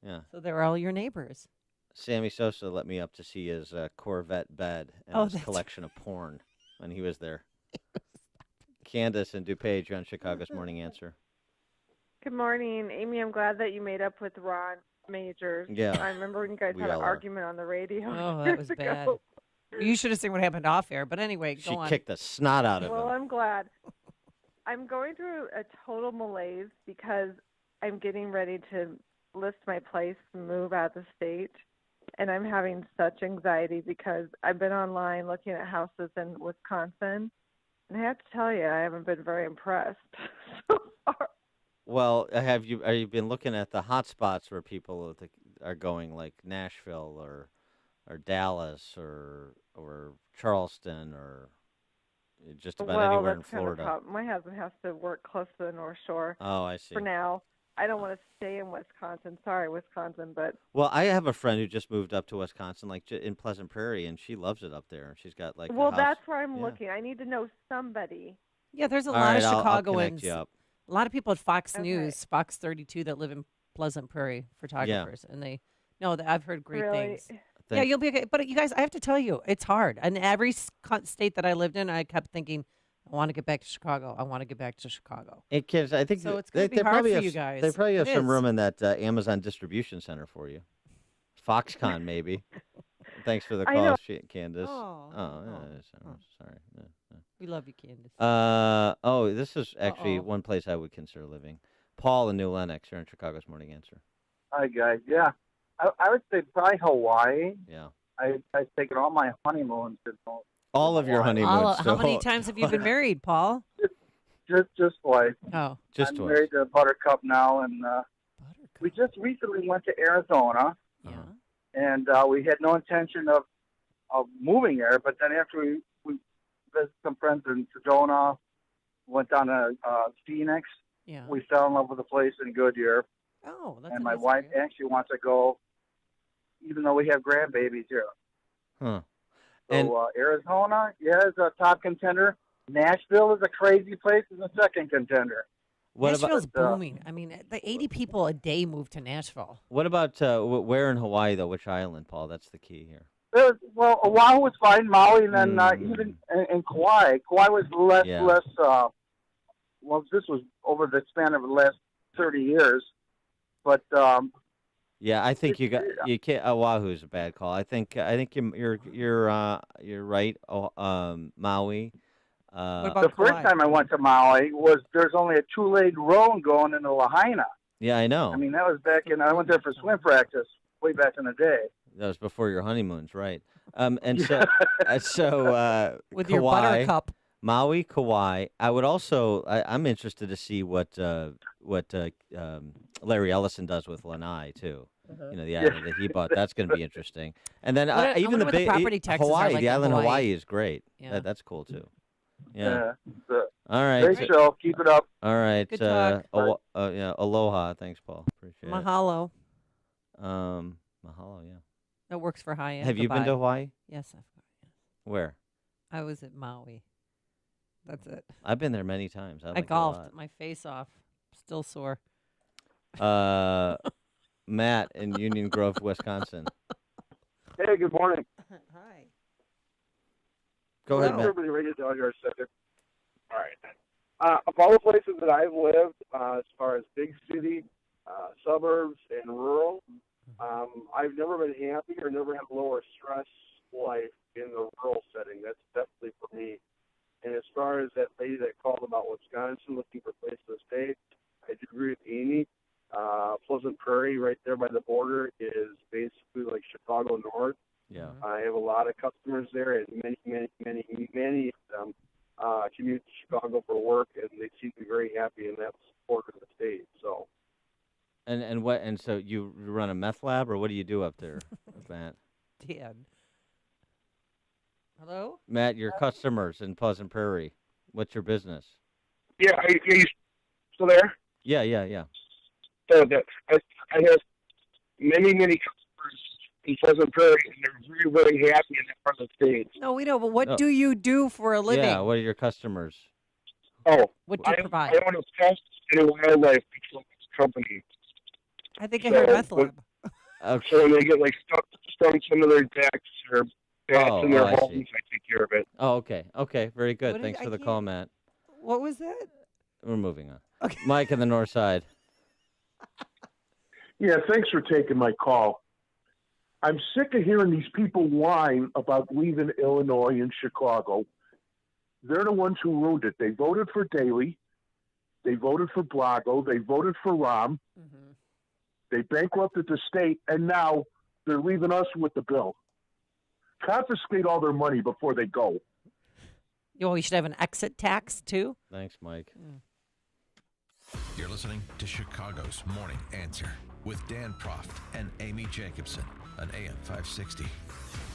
Yeah. So they were all your neighbors. Sammy Sosa let me up to see his Corvette bed and Oh, his that's collection of porn when he was there. Candace and DuPage, you're on Chicago's Morning Answer. Good morning, Amy. I'm glad that you made up with Ron Majors. Yeah. I remember when you guys We had an all are. argument on the radio. Oh, that years was ago. bad. You should have seen what happened off air. But anyway, She go on. kicked the snot out of Well, him. I'm glad. I'm going through a total malaise because I'm getting ready to list my place and move out of the state. And I'm having such anxiety because I've been online looking at houses in Wisconsin. And I have to tell you, I haven't been very impressed so far. Well, have you been looking at the hot spots where people are going, like Nashville or Dallas or Charleston or just about well, anywhere in that's kind of the Florida? problem. My husband has to work close to the North Shore. Oh, I see. For now, I don't want to stay in Wisconsin. Sorry, Wisconsin, but Well, I have a friend who just moved up to Wisconsin, like in Pleasant Prairie, and she loves it up there. And she's got like a well, house. that's where I'm Yeah. looking. I need to know somebody. Yeah, there's a All lot right, of I'll connect Chicagoans. you up. A lot of people at Fox Okay. News, Fox 32, that live in Pleasant Prairie, photographers, and I've heard great Really? things. Yeah, you'll be okay. But you guys, I have to tell you, it's hard. And every state that I lived in, I kept thinking, I want to get back to Chicago. I want to get back to Chicago. It kids, I think So it's they, gonna be they hard probably for have, you guys. They probably have It some is. room in that Amazon distribution center for you. Foxconn, maybe. Thanks for the I call, know. Candace. Oh, Sorry. We love you, Candace. This is actually Uh-oh. one place I would consider living. Paul in New Lenox, you're in Chicago's Morning Answer. Hi, guys. Yeah, I would say probably Hawaii. Yeah. I've taken all my honeymoons to All of your honeymoons. How many times have you been married, Paul? just twice. Oh, Just I'm twice. married to Buttercup now, and we just recently went to Arizona. Yeah. And we had no intention of moving there, but then after we visited some friends in Sedona, went down to Phoenix. Yeah. We fell in love with the place in Goodyear. Oh, that's and my nice of wife you. actually wants to go, even though we have grandbabies here. Huh. So Arizona, yeah, is a top contender. Nashville is a crazy place, is a second contender. Nashville's booming. I mean, the 80 people a day move to Nashville. What about where in Hawaii, though? Which island, Paul? That's the key here. Well, Oahu was fine, Maui, and then even in Kauai. Kauai was less. Well, this was over the span of the last 30 years, but Yeah, I think you can't. Oahu's a bad call. I think you're right. Maui. the first time I went to Maui there's only a 2-lane road going into Lahaina. Yeah, I know. I mean, that was back in. I went there for swim practice way back in the day. That was before your honeymoons, right? And so, With Kauai, your buttercup. Maui, Kauai. I would also. I'm interested to see what Larry Ellison does with Lanai too. You know, the island that he bought. That's going to be interesting. And then I even wonder what the property taxes are Hawaii, like the in island of Hawaii. Hawaii is great. Yeah. That's cool too. Yeah. So, All right. great show. Keep it up. All right. Good talk. Yeah. Aloha. Thanks, Paul. Appreciate Mahalo. it. Mahalo. Yeah. That works for Hyatt. Have you been to Goodbye. Hawaii? Yes, I've Where? I was at Maui. That's it. I've been there many times. I, like it a golfed lot. my face off. Still sore. Matt in Union Grove, Wisconsin. Hey, good morning. Hi. Go ahead, Hello. Matt. Everybody radio down here a second. All right. Of all the places that I've lived, as far as big city, suburbs, and rural, I've never been happy or never had lower stress life in the rural setting. That's definitely for me. And as far as that lady that called about Wisconsin looking for a place to stay, I do agree with Amy. Pleasant Prairie, right there by the border, is basically like Chicago North. Yeah. I have a lot of customers there, and many of them commute to Chicago for work, and they seem to be very happy in that support of the state. So, And so you run a meth lab, or what do you do up there, Matt? Dan. Hello? Matt, your customers in Pleasant Prairie. What's your business? yeah, are you still there? Yeah. So I have many customers in Pleasant Prairie, and they're very, very happy in that part of the state. No, we know, but what No. do you do for a living? Yeah. What are your customers? Oh, What do you I provide? own a pest and a wildlife control company. I think I heard meth when- lab. Okay. So when they get like stumps under their decks or bats in their I see. homes, I take care of it. Oh, okay. Okay. Very good. What did- Thanks I for the can't- call, Matt. What was that? We're moving on. Okay. Mike in the North Side. Yeah, thanks for taking my call. I'm sick of hearing these people whine about leaving Illinois and Chicago. They're the ones who ruined it. They voted for Daley. They voted for Blago. They voted for Rahm. They bankrupted the state, and now they're leaving us with the bill. Confiscate all their money before they go. You should have an exit tax, too. Thanks, Mike. You're listening to Chicago's Morning Answer with Dan Proft and Amy Jacobson on AM 560.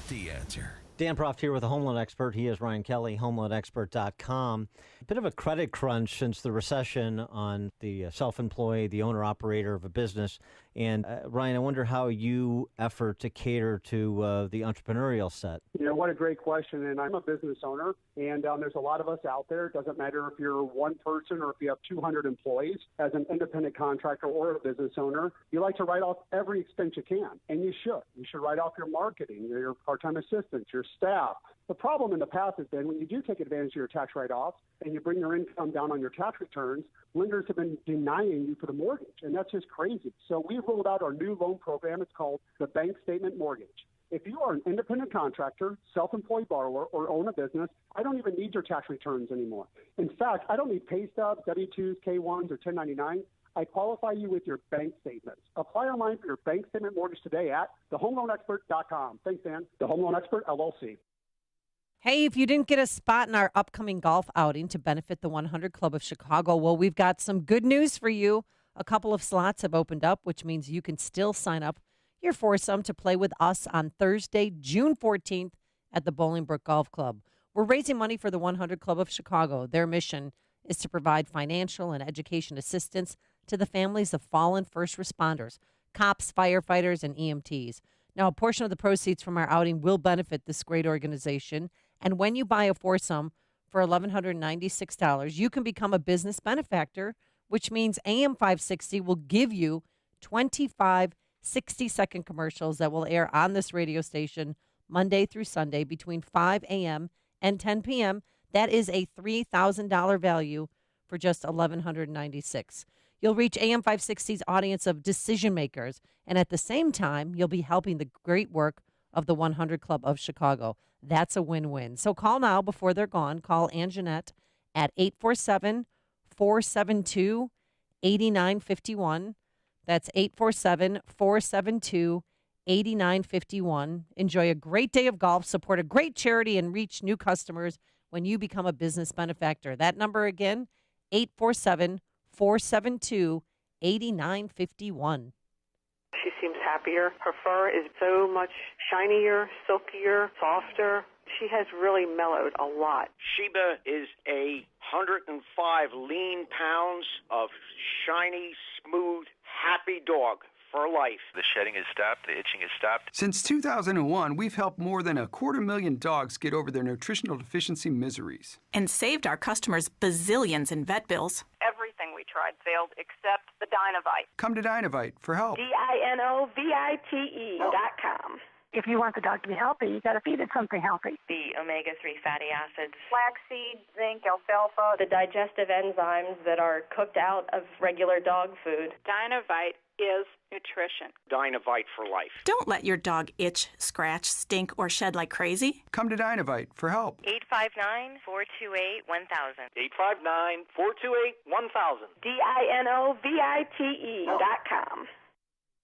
The Answer. Dan Proft here with a home loan expert. He is Ryan Kelly, homeloanexpert.com. A bit of a credit crunch since the recession on the self-employed, the owner-operator of a business. And Ryan, I wonder how you effort to cater to the entrepreneurial set. You know, what a great question. And I'm a business owner, and there's a lot of us out there. It doesn't matter if you're one person or if you have 200 employees. As an independent contractor or a business owner, you like to write off every expense you can, and you should. You should write off your marketing, your part-time assistants, your staff. The problem in the past has been when you do take advantage of your tax write-offs and you bring your income down on your tax returns, lenders have been denying you for the mortgage, and that's just crazy. So we rolled out our new loan program. It's called the Bank Statement Mortgage. If you are an independent contractor, self-employed borrower, or own a business, I don't even need your tax returns anymore. In fact, I don't need pay stubs, W-2s, K-1s, or 1099s. I qualify you with your bank statements. Apply online for your bank statement mortgage today at thehomeloanexpert.com. Thanks, Dan. The Home Loan Expert, LLC. Hey, if you didn't get a spot in our upcoming golf outing to benefit the 100 Club of Chicago, well, we've got some good news for you. A couple of slots have opened up, which means you can still sign up your foursome to play with us on Thursday, June 14th at the Bolingbrook Golf Club. We're raising money for the 100 Club of Chicago. Their mission is to provide financial and education assistance to the families of fallen first responders, cops, firefighters, and EMTs. Now, a portion of the proceeds from our outing will benefit this great organization. And when you buy a foursome for $1,196, you can become a business benefactor, which means AM 560 will give you 25 60-second commercials that will air on this radio station Monday through Sunday between 5 a.m. and 10 p.m. That is a $3,000 value for just $1,196. You'll reach AM 560's audience of decision makers, and at the same time, you'll be helping the great work of the 100 Club of Chicago. That's a win-win. So call now before they're gone. Call Anjanette at 847-472-8951. That's 847-472-8951. Enjoy a great day of golf, support a great charity, and reach new customers when you become a business benefactor. That number again, 847-472-8951. She seems happier. Her fur is so much shinier, silkier, softer. She has really mellowed a lot. Sheba is 105 lean pounds of shiny, smooth, happy dog for life. The shedding has stopped. The itching has stopped. Since 2001, we've helped more than 250,000 dogs get over their nutritional deficiency miseries. And saved our customers bazillions in vet bills. Everything we tried failed except the Dynovite. Come to Dynovite for help. DINOVITE.com. If you want the dog to be healthy, you got to feed it something healthy. The omega-3 fatty acids, flaxseed, zinc, alfalfa, the digestive enzymes that are cooked out of regular dog food. Dynovite is nutrition. Dynovite for life. Don't let your dog itch, scratch, stink, or shed like crazy. Come to Dynovite for help. 859-428-1000. 859-428-1000. DINOVITE.com.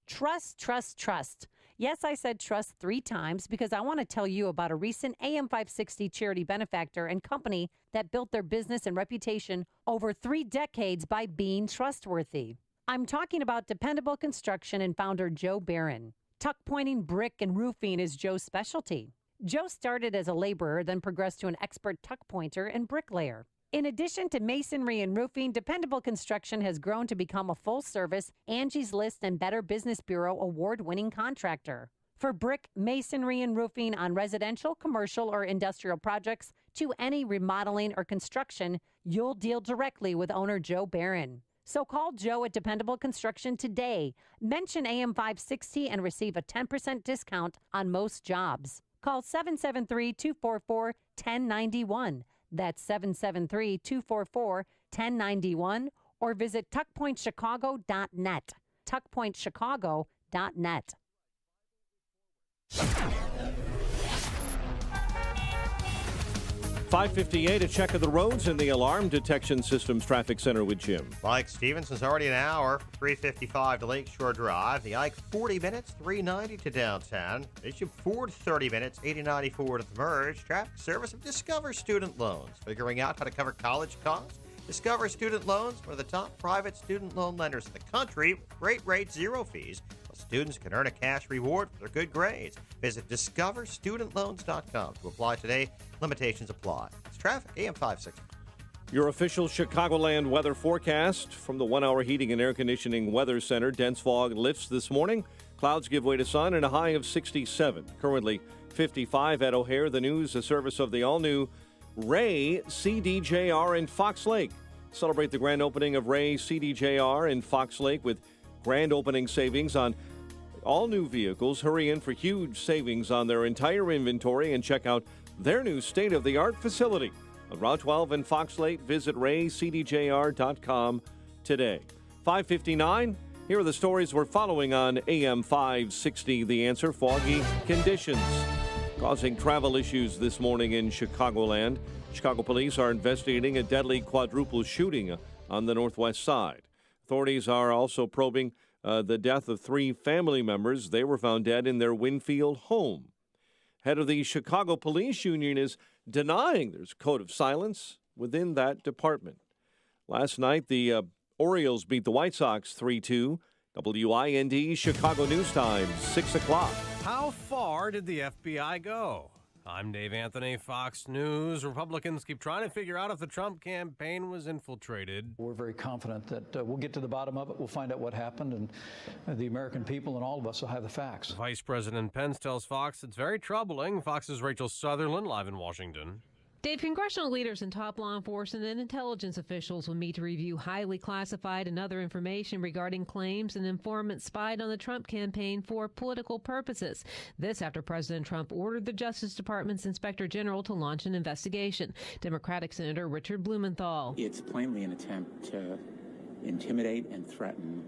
Trust, trust, trust. Yes, I said trust 3 times because I want to tell you about a recent AM 560 charity benefactor and company that built their business and reputation over 3 decades by being trustworthy. I'm talking about Dependable Construction and founder Joe Barron. Tuck pointing, brick, and roofing is Joe's specialty. Joe started as a laborer, then progressed to an expert tuck pointer and bricklayer. In addition to masonry and roofing, Dependable Construction has grown to become a full-service Angie's List and Better Business Bureau award-winning contractor. For brick, masonry, and roofing on residential, commercial, or industrial projects to any remodeling or construction, you'll deal directly with owner Joe Barron. So call Joe at Dependable Construction today. Mention AM 560 and receive a 10% discount on most jobs. Call 773-244-1091. That's 773-244-1091 or visit tuckpointchicago.net. tuckpointchicago.net. 5:58, a check of the roads in the Alarm Detection Systems Traffic Center with Jim. Mike Stevenson's already an hour, 355 to Lakeshore Drive. The Ike, 40 minutes, 390 to downtown. Issue Ford, 30 minutes, 8094 to the Merge. Traffic service of Discover Student Loans. Figuring out how to cover college costs? Discover Student Loans, one of the top private student loan lenders in the country, with great rates, 0 fees. Students can earn a cash reward for their good grades. Visit discoverstudentloans.com to apply today. Limitations apply. It's traffic, AM 560. Your official Chicagoland weather forecast from the 1-hour heating and air conditioning weather center. Dense fog lifts this morning. Clouds give way to sun and a high of 67. Currently 55 at O'Hare. The news, a service of the all-new Ray CDJR in Fox Lake. Celebrate the grand opening of Ray CDJR in Fox Lake with grand opening savings on all new vehicles. Hurry in for huge savings on their entire inventory and check out their new state-of-the-art facility. On Route 12 in Fox Lake, visit raycdjr.com today. 5:59, here are the stories we're following on AM 560. The Answer: foggy conditions causing travel issues this morning in Chicagoland. Chicago police are investigating a deadly quadruple shooting on the northwest side. Authorities are also probing the death of 3 family members. They were found dead in their Winfield home. Head of the Chicago Police Union is denying there's a code of silence within that department. Last night, the Orioles beat the White Sox 3-2. WIND Chicago News Time, 6 o'clock. How far did the FBI go? I'm Dave Anthony, Fox News. Republicans keep trying to figure out if the Trump campaign was infiltrated. We're very confident that we'll get to the bottom of it. We'll find out what happened, and the American people and all of us will have the facts. Vice President Pence tells Fox it's very troubling. Fox's Rachel Sutherland live in Washington. Dave, congressional leaders and top law enforcement and intelligence officials will meet to review highly classified and other information regarding claims an informant spied on the Trump campaign for political purposes. This after President Trump ordered the Justice Department's Inspector General to launch an investigation. Democratic Senator Richard Blumenthal. It's plainly an attempt to intimidate and threaten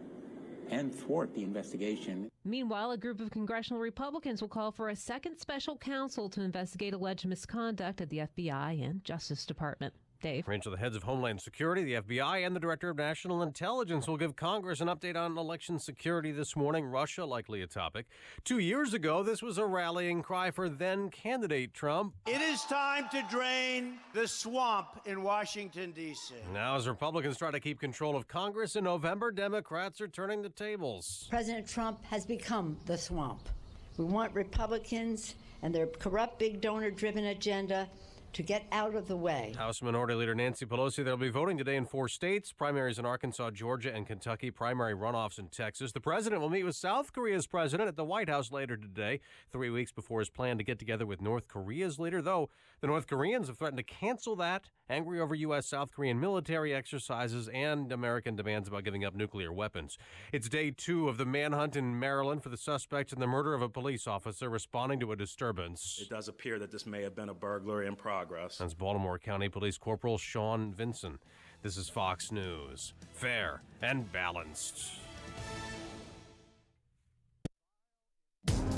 and thwart the investigation. Meanwhile, a group of congressional Republicans will call for a second special counsel to investigate alleged misconduct at the FBI and Justice Department. Dave. Range of the heads of Homeland Security, the FBI, and the Director of National Intelligence will give Congress an update on election security this morning. Russia likely a topic. 2 years ago, this was a rallying cry for then-candidate Trump. It is time to drain the swamp in Washington, D.C. Now, as Republicans try to keep control of Congress in November, Democrats are turning the tables. President Trump has become the swamp. We want Republicans and their corrupt, big donor-driven agenda to get out of the way. House Minority Leader Nancy Pelosi, they'll be voting today in 4 states, primaries in Arkansas, Georgia, and Kentucky, primary runoffs in Texas. The president will meet with South Korea's president at the White House later today, 3 weeks before his plan to get together with North Korea's leader, though the North Koreans have threatened to cancel that, angry over U.S.-South Korean military exercises and American demands about giving up nuclear weapons. It's day 2 of the manhunt in Maryland for the suspect in the murder of a police officer responding to a disturbance. It does appear that this may have been a burglary in progress. That's Baltimore County Police Corporal Sean Vinson. This is Fox News. Fair and balanced.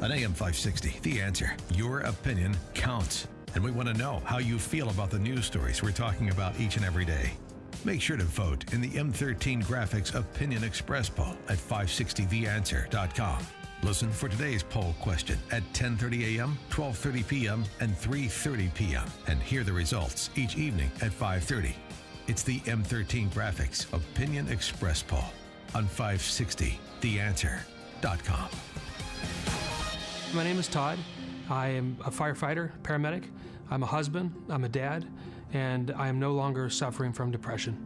On AM 560, The Answer. Your opinion counts. And we want to know how you feel about the news stories we're talking about each and every day. Make sure to vote in the M13 Graphics Opinion Express poll at 560theanswer.com. Listen for today's poll question at 10:30 a.m., 12:30 p.m., and 3:30 p.m. and hear the results each evening at 5:30. It's the M13 Graphics Opinion Express poll on 560theanswer.com. My name is Todd. I am a firefighter, paramedic. I'm a husband, I'm a dad, and I am no longer suffering from depression.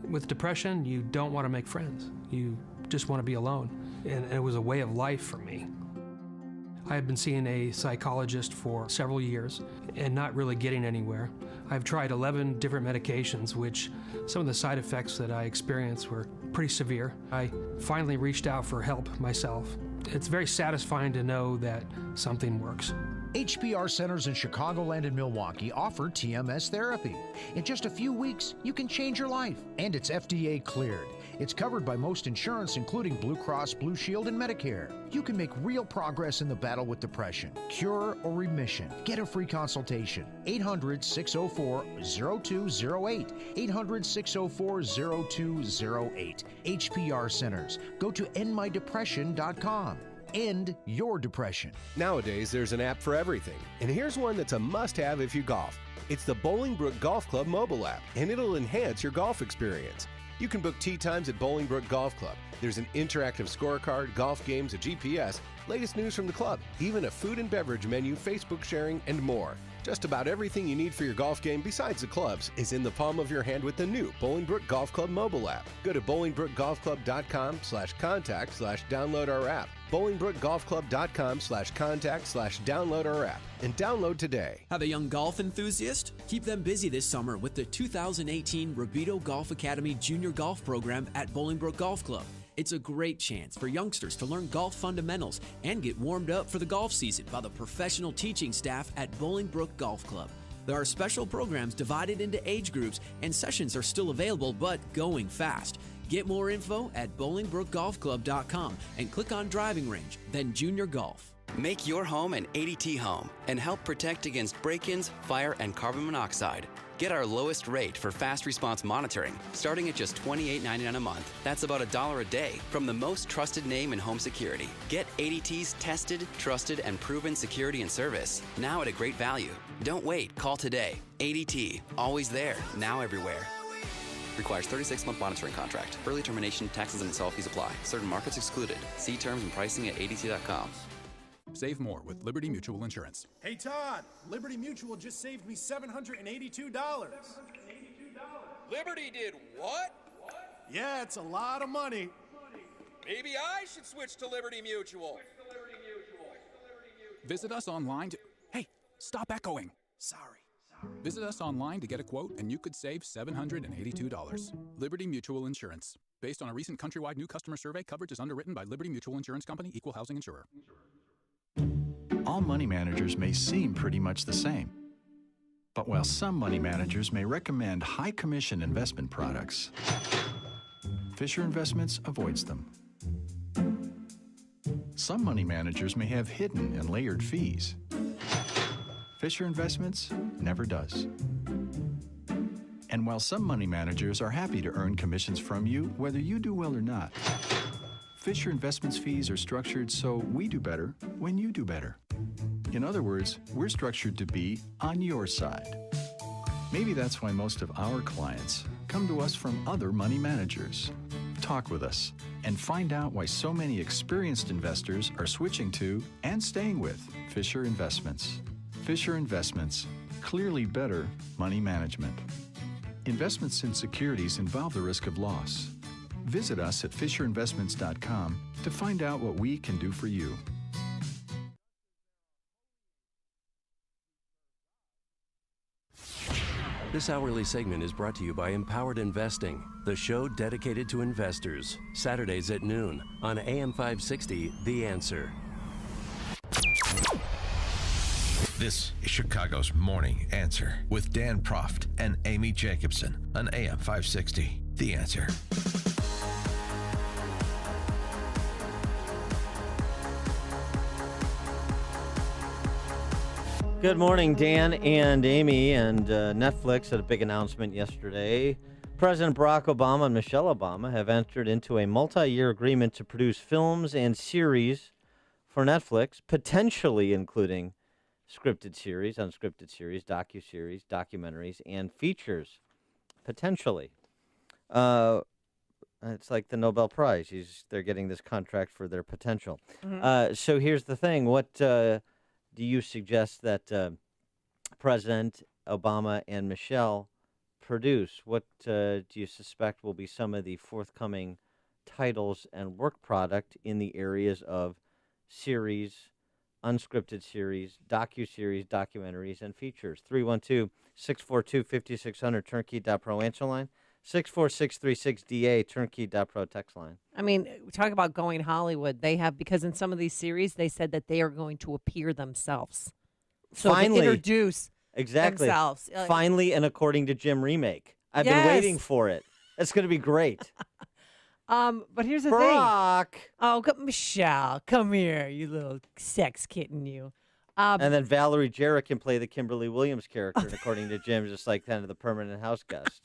With depression, you don't want to make friends. You just want to be alone. And it was a way of life for me. I have been seeing a psychologist for several years and not really getting anywhere. I've tried 11 different medications, which some of the side effects that I experienced were pretty severe. I finally reached out for help myself. It's very satisfying to know that something works. HPR centers in Chicagoland and Milwaukee offer TMS therapy. In just a few weeks, you can change your life, and it's FDA cleared. It's covered by most insurance, including Blue Cross, Blue Shield, and Medicare. You can make real progress in the battle with depression, cure or remission. Get a free consultation. 800-604-0208. 800-604-0208. HPR Centers. Go to endmydepression.com. End your depression. Nowadays, there's an app for everything, and here's one that's a must-have if you golf. It's the Bolingbrook Golf Club mobile app, and it'll enhance your golf experience. You can book tee times at Bolingbrook Golf Club. There's an interactive scorecard, golf games, a GPS, latest news from the club, even a food and beverage menu, Facebook sharing, and more. Just about everything you need for your golf game besides the clubs is in the palm of your hand with the new Bolingbrook Golf Club mobile app. Go to bolingbrookgolfclub.com/contact/download our app. bolingbrookgolfclub.com/contact/download our app and download today. Have a young golf enthusiast? Keep them busy this summer with the 2018 Robito Golf Academy Junior Golf Program at Bolingbrook Golf Club. It's a great chance for youngsters to learn golf fundamentals and get warmed up for the golf season by the professional teaching staff at Bolingbrook Golf Club. There are special programs divided into age groups, and sessions are still available but going fast. Get more info at bolingbrookgolfclub.com and click on driving range, then junior golf. Make your home an ADT home and help protect against break-ins, fire, and carbon monoxide. Get our lowest rate for fast response monitoring, starting at just $28.99 a month. That's about $1 a day from the most trusted name in home security. Get ADT's tested, trusted, and proven security and service, now at a great value. Don't wait, call today. ADT, always there, now everywhere. Requires 36-month monitoring contract. Early termination, taxes, and install fees apply. Certain markets excluded. See terms and pricing at ADT.com. Save more with Liberty Mutual Insurance. Hey, Todd, Liberty Mutual just saved me $782. Liberty did what? Yeah, it's a lot of money. Maybe I should switch to Liberty Mutual. Visit us online to... Hey, stop echoing. Sorry. Visit us online to get a quote, and you could save $782. Liberty Mutual Insurance. Based on a recent countrywide new customer survey, coverage is underwritten by Liberty Mutual Insurance Company, Equal Housing Insurer. All money managers may seem pretty much the same. But while some money managers may recommend high commission investment products, Fisher Investments avoids them. Some money managers may have hidden and layered fees. Fisher Investments never does. And while some money managers are happy to earn commissions from you, whether you do well or not, Fisher Investments fees are structured so we do better when you do better. In other words, we're structured to be on your side. Maybe that's why most of our clients come to us from other money managers. Talk with us and find out why so many experienced investors are switching to and staying with Fisher Investments. Fisher Investments, clearly better money management. Investments in securities involve the risk of loss. Visit us at FisherInvestments.com to find out what we can do for you. This hourly segment is brought to you by Empowered Investing, the show dedicated to investors. Saturdays at noon on AM 560, The Answer. This is Chicago's Morning Answer with Dan Proft and Amy Jacobson on AM 560. The Answer. Good morning, Dan and Amy. And Netflix had a big announcement yesterday. President Barack Obama and Michelle Obama have entered into a multi-year agreement to produce films and series for Netflix, potentially including scripted series, unscripted series, docuseries, documentaries, and features. Potentially. It's like the Nobel Prize. They're getting this contract for their potential. Mm-hmm. So here's the thing. What do you suggest that President Obama and Michelle produce? What do you suspect will be some of the forthcoming titles and work product in the areas of series, unscripted series, docuseries, documentaries, and features? 312-642-5600, turnkey.pro answer line. 64636DA, turnkey.pro text line. I mean, talk about going Hollywood. They have, because in some of these series, they said that they are going to appear themselves. So Finally. they introduce themselves. Finally, and according to Jim remake. I've been waiting for it. It's going to be great. But here's the Barack. thing. Oh, Michelle, come here, you little sex kitten, you. And then Valerie Jarrett can play the Kimberly Williams character, and according to Jim, just like kind of the permanent house guest.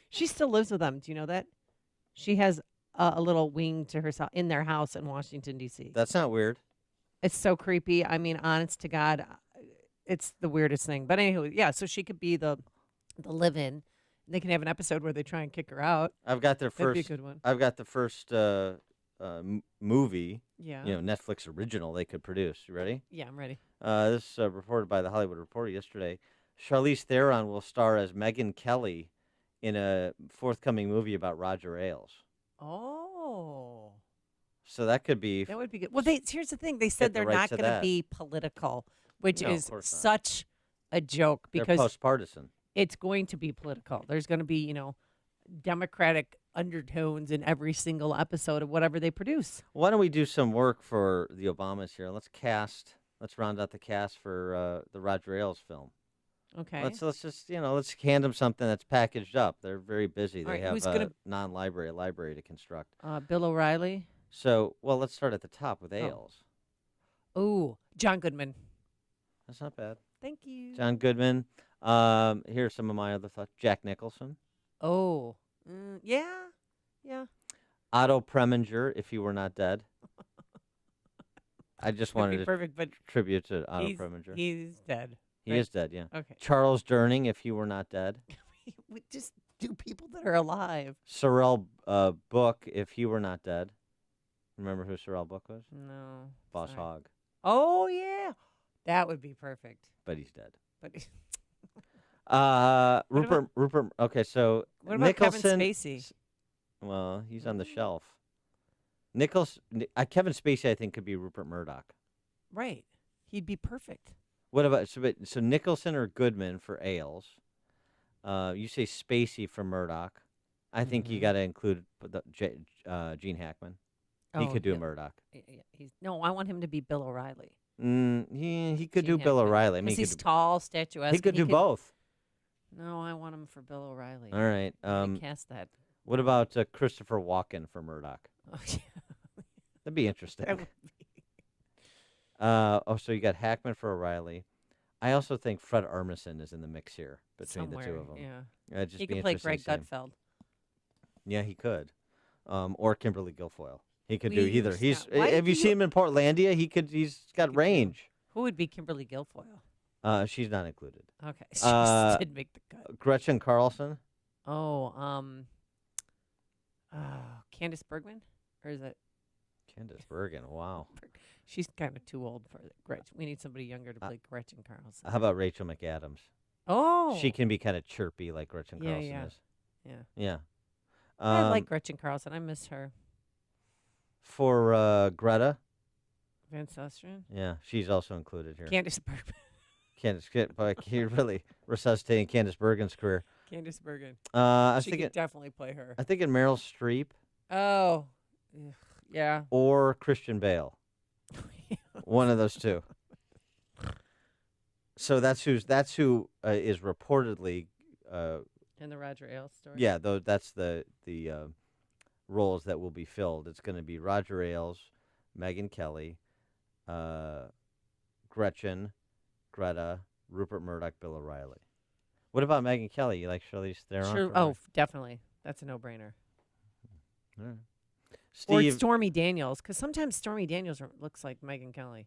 She still lives with them. Do you know that? She has a little wing to herself in their house in Washington, D.C. That's not weird. It's so creepy. I mean, honest to God, it's the weirdest thing. But anyway, yeah, so she could be the live-in. They can have an episode where they try and kick her out. I've got their That'd first. be a good one. I've got the first movie. Yeah. Netflix original they could produce. You ready? Yeah, I'm ready. This reported by the Hollywood Reporter yesterday. Charlize Theron will star as Megyn Kelly in a forthcoming movie about Roger Ailes. Oh. So that could be. That would be good. Well, here's the thing. They said they're not going to be political, which is such a joke because they're post-partisan. It's going to be political. There's going to be, Democratic undertones in every single episode of whatever they produce. Why don't we do some work for the Obamas here? Let's round out the cast for the Roger Ailes film. Okay. Let's just let's hand them something that's packaged up. They're very busy. They have a library to construct. Bill O'Reilly. So, let's start at the top with Ailes. Oh, John Goodman. That's not bad. Thank you. John Goodman. Here's some of my other thoughts. Jack Nicholson. Oh, yeah. Otto Preminger, If He Were Not Dead. I just wanted to tribute to Otto Preminger. He's dead. He is dead, yeah. Okay. Charles Durning, If He Were Not Dead. We just do people that are alive. Sorrel Book, If He Were Not Dead. Remember who Sorrel Book was? No. Boss Hogg. Oh, yeah. That would be perfect. But he's dead. Rupert. Okay, so what about Nicholson, Kevin Spacey? Well, he's on the shelf. Kevin Spacey, I think, could be Rupert Murdoch. Right. He'd be perfect. What about so Nicholson or Goodman for Ailes? You say Spacey for Murdoch. I think you got to include Gene Hackman. He could do Murdoch. No, I want him to be Bill O'Reilly. He could do Bill O'Reilly. I mean, he's tall, statuesque. He could do both. No, I want him for Bill O'Reilly. All right. Cast that. What about Christopher Walken for Murdoch? Oh, yeah. That'd be interesting. That would be. So you got Hackman for O'Reilly. I also think Fred Armisen is in the mix here between the two Somewhere, of them. yeah. It'd just He be could play interesting Greg to see him. Gutfeld. Yeah, he could. Or Kimberly Guilfoyle. He could do We either. used He's. that. Why Have do you seen him in Portlandia? He's got range. Who would be Kimberly Guilfoyle? She's not included. Okay, she just did make the cut. Gretchen Carlson. Oh, Candace Bergman? Or is it? Candace Bergen. Wow. She's kind of too old for Gretchen. We need somebody younger to play Gretchen Carlson. How about Rachel McAdams? Oh. She can be kind of chirpy like Gretchen Yeah, Carlson yeah. is. Yeah. Yeah. I like Gretchen Carlson. I miss her. For Greta. Van Susteren? Yeah, she's also included here. Candace Bergman. Candace, you're really resuscitating Candace Bergen's career. Candace Bergen. I was She thinking could definitely play her. I'm thinking Meryl Streep Oh. Ugh, yeah. or Christian Bale. One of those two. So that's who is reportedly. In the Roger Ailes story. Yeah, though that's the roles that will be filled. It's going to be Roger Ailes, Megyn Kelly, Gretchen, Greta, Rupert Murdoch, Bill O'Reilly. What about Megyn Kelly? You like Charlize Theron? Sure. Oh, definitely. That's a no-brainer. All right. Or Steve. Stormy Daniels, because sometimes Stormy Daniels looks like Megyn Kelly.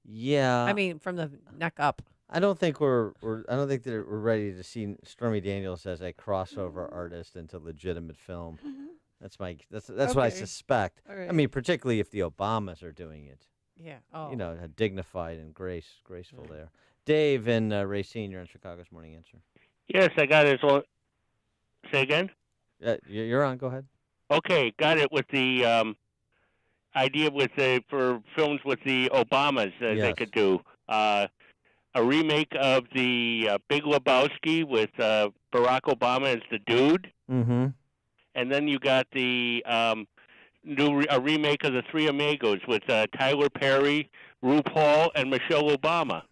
Yeah. I mean, from the neck up. I don't think I don't think that we're ready to see Stormy Daniels as a crossover artist into legitimate film. That's what I Okay. suspect. All I right. mean, particularly if the Obamas are doing it. Yeah. Oh. You know, dignified and graceful there. Dave in Racine, you're on Chicago's Morning Answer. Yes, I got it. Say again? You're on. Go ahead. Okay, got it with the idea for films with the Obamas they Yes. could do. A remake of the Big Lebowski with Barack Obama as the dude. Mm-hmm. And then you got the a remake of the Three Amigos with Tyler Perry, RuPaul, and Michelle Obama.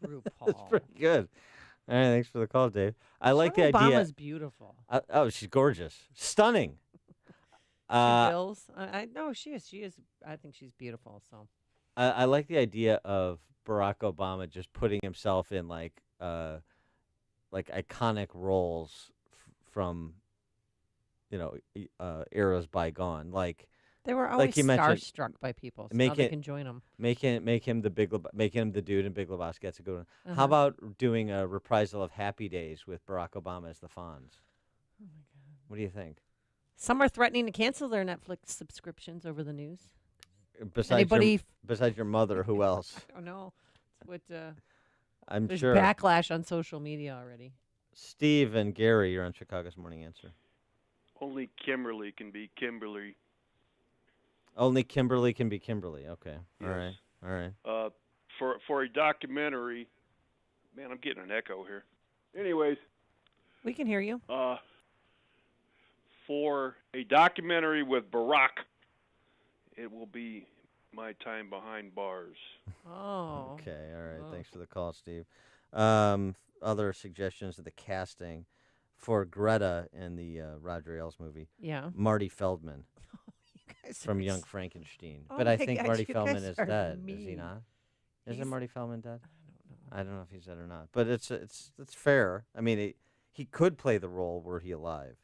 That's pretty good. All right, thanks for the call, Dave. I like the idea. Obama's beautiful. Oh, she's gorgeous, stunning. Bills. I no, she is. She is. I think she's beautiful. So. I like the idea of Barack Obama just putting himself in like iconic roles from, eras bygone. Like They were always like you mentioned, starstruck by people, so now they can join them. Making him making him the dude in Big Lebowski. That's a good one. Uh-huh. How about doing a reprisal of Happy Days with Barack Obama as the Fonz? Oh my God! What do you think? Some are threatening to cancel their Netflix subscriptions over the news. Besides your mother, who else? I don't know. It's what I'm there's sure. backlash on social media already. Steve and Gary, you're on Chicago's Morning Answer. Only Kimberly can be Kimberly. Only Kimberly can be Kimberly. Okay. Yes. All right. For a documentary, man, I'm getting an echo here. Anyways, we can hear you. For a documentary with Barack, it will be My Time Behind Bars. Oh. Okay. All right. Thanks for the call, Steve. Other suggestions of the casting for Greta in the Roger Ailes movie. Yeah. Marty Feldman. guys From are Young s- Frankenstein. Oh but I my think God, Marty you Feldman guys is are dead. Is he mean. not? Isn't He's- Marty Feldman dead? I don't know if he's dead or not. But it's fair. I mean, he could play the role were he alive,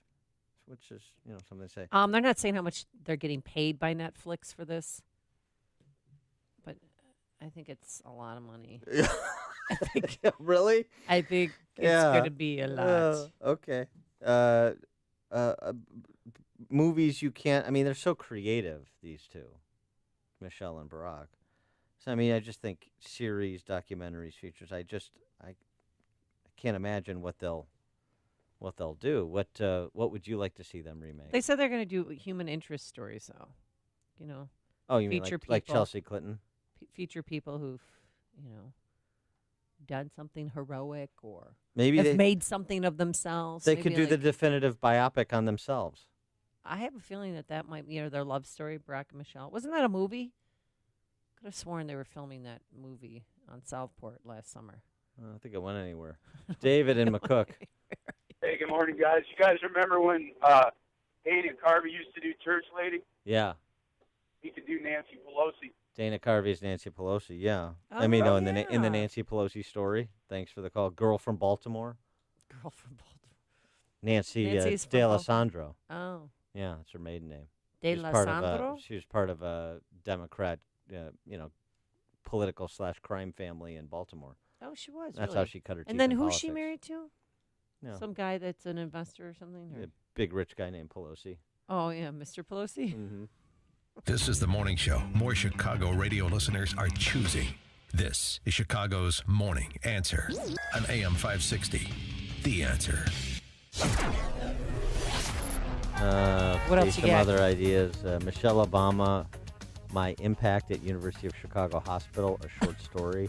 which is something to say. They're not saying how much they're getting paid by Netflix for this, but I think it's a lot of money. I think really. I think it's going to be a lot. Okay. Movies you can't. I mean, they're so creative. These two, Michelle and Barack. So I mean, I just think series, documentaries, features. I can't imagine what they'll do. What would you like to see them remake? They said they're going to do human interest stories, though. Oh, you mean feature like people, Chelsea Clinton? Feature people who've, done something heroic or Maybe have they made something of themselves. They Maybe could do the like- definitive biopic on themselves. I have a feeling that might be their love story, Barack and Michelle. Wasn't that a movie? Could have sworn they were filming that movie on Southport last summer. I don't think it went anywhere. David and McCook. Hey, good morning, guys. You guys remember when Hayden Carvey used to do Church Lady? Yeah. He could do Nancy Pelosi. Dana Carvey's Nancy Pelosi. Yeah. Oh, I mean, no, in the yeah. Nancy Pelosi story. Thanks for the call. Girl from Baltimore. Girl from Baltimore. Nancy Nancy's from D'Alessandro. Oh. Yeah, that's her maiden name. D'Alessandro? She was part of a Democrat, political / crime family in Baltimore. Oh, she was. That's really? how she cut her teeth. And then in who's politics. she married to? No. Some guy that's an investor or something? Or? A big rich guy named Pelosi. Oh, yeah, Mr. Pelosi. Mm-hmm. This is the morning show more Chicago radio listeners are choosing. This is Chicago's Morning Answer on AM 560. The Answer. What else you some got? other ideas. Michelle Obama, My Impact at University of Chicago Hospital, a short story.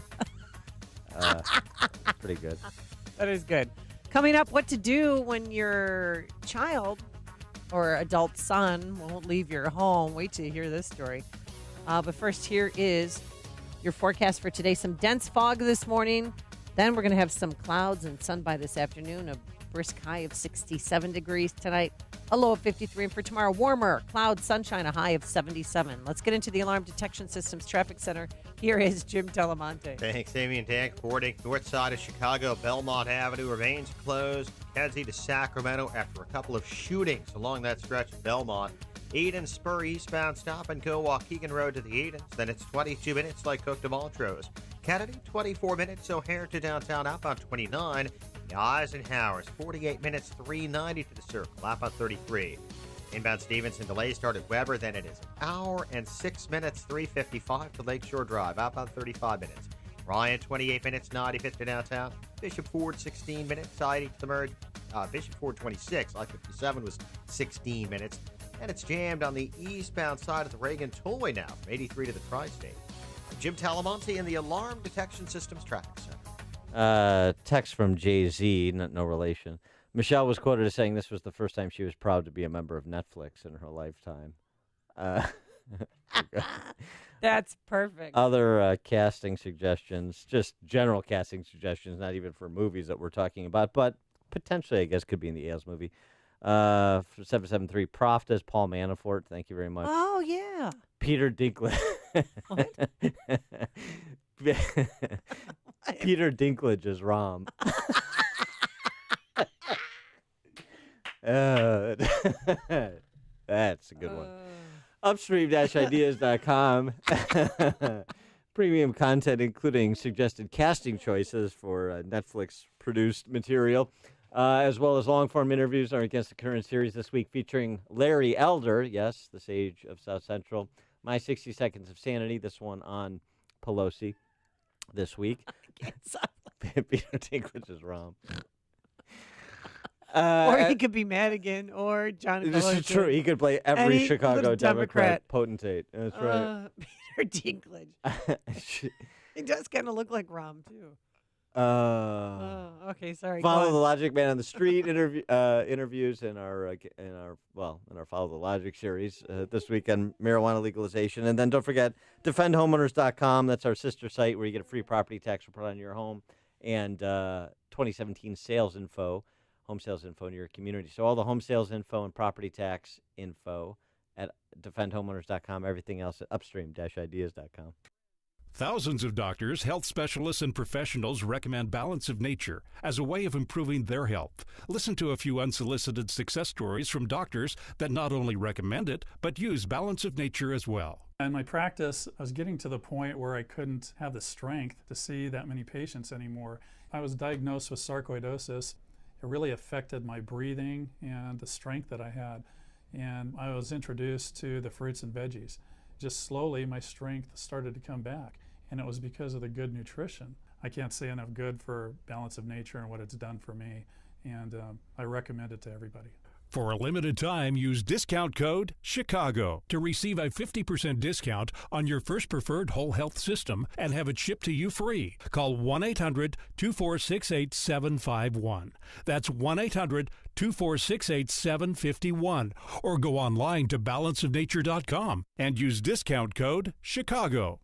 Pretty good. That is good. Coming up, what to do when your child or adult son won't leave your home. Wait till you hear this story. But first, here is your forecast for today. Some dense fog this morning. Then we're going to have some clouds and sun by this afternoon. A brisk high of 67 degrees tonight. A low of 53. And for tomorrow, warmer. Clouds, sunshine, a high of 77. Let's get into the Alarm Detection Systems Traffic Center. Here is Jim Telemonte. Thanks, Amy and Dan. Coordinating north side of Chicago, Belmont Avenue remains closed. Kedzie to Sacramento after a couple of shootings along that stretch of Belmont. Eden Spur eastbound stop and go Waukegan Road to the Edens. Then it's 22 minutes like Cook to Montrose. Kennedy, 24 minutes O'Hare to downtown outbound 29. Eisenhower's 48 minutes 390 to the Circle outbound 33. Inbound Stevenson delay started Weber, then it is an hour and 6 minutes 355 to Lakeshore Drive outbound 35 minutes. Ryan 28 minutes 95 to downtown. Bishop Ford 16 minutes I-80 to the merge. Bishop Ford 26 I-57 was 16 minutes. And it's jammed on the eastbound side of the Reagan Tollway now from 83 to the Tri-State. Jim Talamonte in the Alarm Detection Systems Traffic Center. Text from Jay-Z, no relation. Michelle was quoted as saying this was the first time she was proud to be a member of Netflix in her lifetime. That's perfect. Other casting suggestions, just general casting suggestions, not even for movies that we're talking about, but potentially, I guess, could be in the Ailes movie. 773 Proft as Paul Manafort. Thank you very much. Oh, yeah. Peter Dinklage. Peter Dinklage is Rom. That's a good one. Upstream-ideas.com. Premium content, including suggested casting choices for Netflix-produced material, as well as long-form interviews are Against the Current series this week featuring Larry Elder, yes, the sage of South Central. My 60 Seconds of Sanity, this one on Pelosi this week. Peter Dinklage is Rom. Or he could be Madigan or John This Pelosi. is true. He could play every Any Chicago little Democrat potentate. That's right. Peter Dinklage. He does kind of look like Rom, too. Okay, sorry. Follow go the on. Logic Man on the Street interviews in our Follow the Logic series this week on marijuana legalization, and then don't forget defendhomeowners.com. That's our sister site where you get a free property tax report on your home and 2017 sales info, home sales info in your community. So all the home sales info and property tax info at defendhomeowners.com. Everything else at upstream-ideas.com. Thousands of doctors, health specialists, and professionals recommend Balance of Nature as a way of improving their health. Listen to a few unsolicited success stories from doctors that not only recommend it, but use Balance of Nature as well. In my practice, I was getting to the point where I couldn't have the strength to see that many patients anymore. I was diagnosed with sarcoidosis. It really affected my breathing and the strength that I had. And I was introduced to the fruits and veggies. Just slowly, my strength started to come back. And it was because of the good nutrition. I can't say enough good for Balance of Nature and what it's done for me. And I recommend it to everybody. For a limited time, use discount code CHICAGO to receive a 50% discount on your first preferred whole health system and have it shipped to you free. Call 1-800-246-8751. That's 1-800-246-8751. Or go online to balanceofnature.com and use discount code CHICAGO.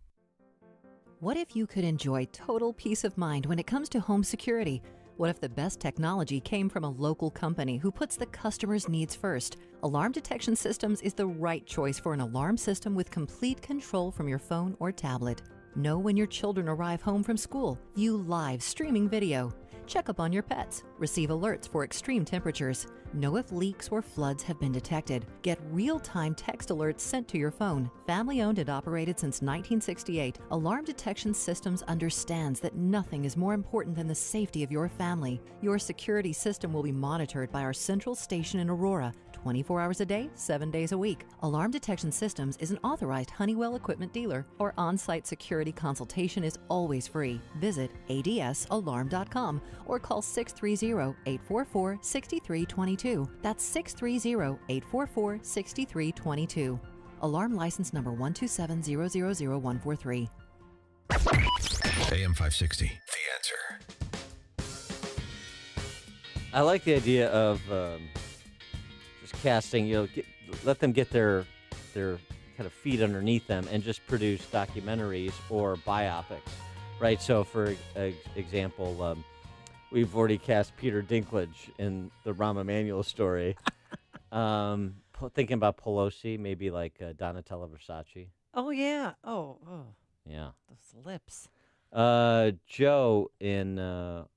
What if you could enjoy total peace of mind when it comes to home security? What if the best technology came from a local company who puts the customer's needs first? Alarm Detection Systems is the right choice for an alarm system with complete control from your phone or tablet. Know when your children arrive home from school. View live streaming video. Check up on your pets. Receive alerts for extreme temperatures. Know if leaks or floods have been detected. Get real-time text alerts sent to your phone. Family-owned and operated since 1968, Alarm Detection Systems understands that nothing is more important than the safety of your family. Your security system will be monitored by our central station in Aurora, 24 hours a day, 7 days a week. Alarm Detection Systems is an authorized Honeywell equipment dealer. Our on-site security consultation is always free. Visit adsalarm.com or call 630-844-6322. That's 630-844-6322. Alarm license number 127000143. AM 560, The Answer. I like the idea of just casting, let them get their kind of feet underneath them and just produce documentaries or biopics, right? So, for example, we've already cast Peter Dinklage in the Rahm Emanuel story. Thinking about Pelosi, maybe like Donatella Versace. Oh, yeah. Oh. Yeah. Those lips. Joe in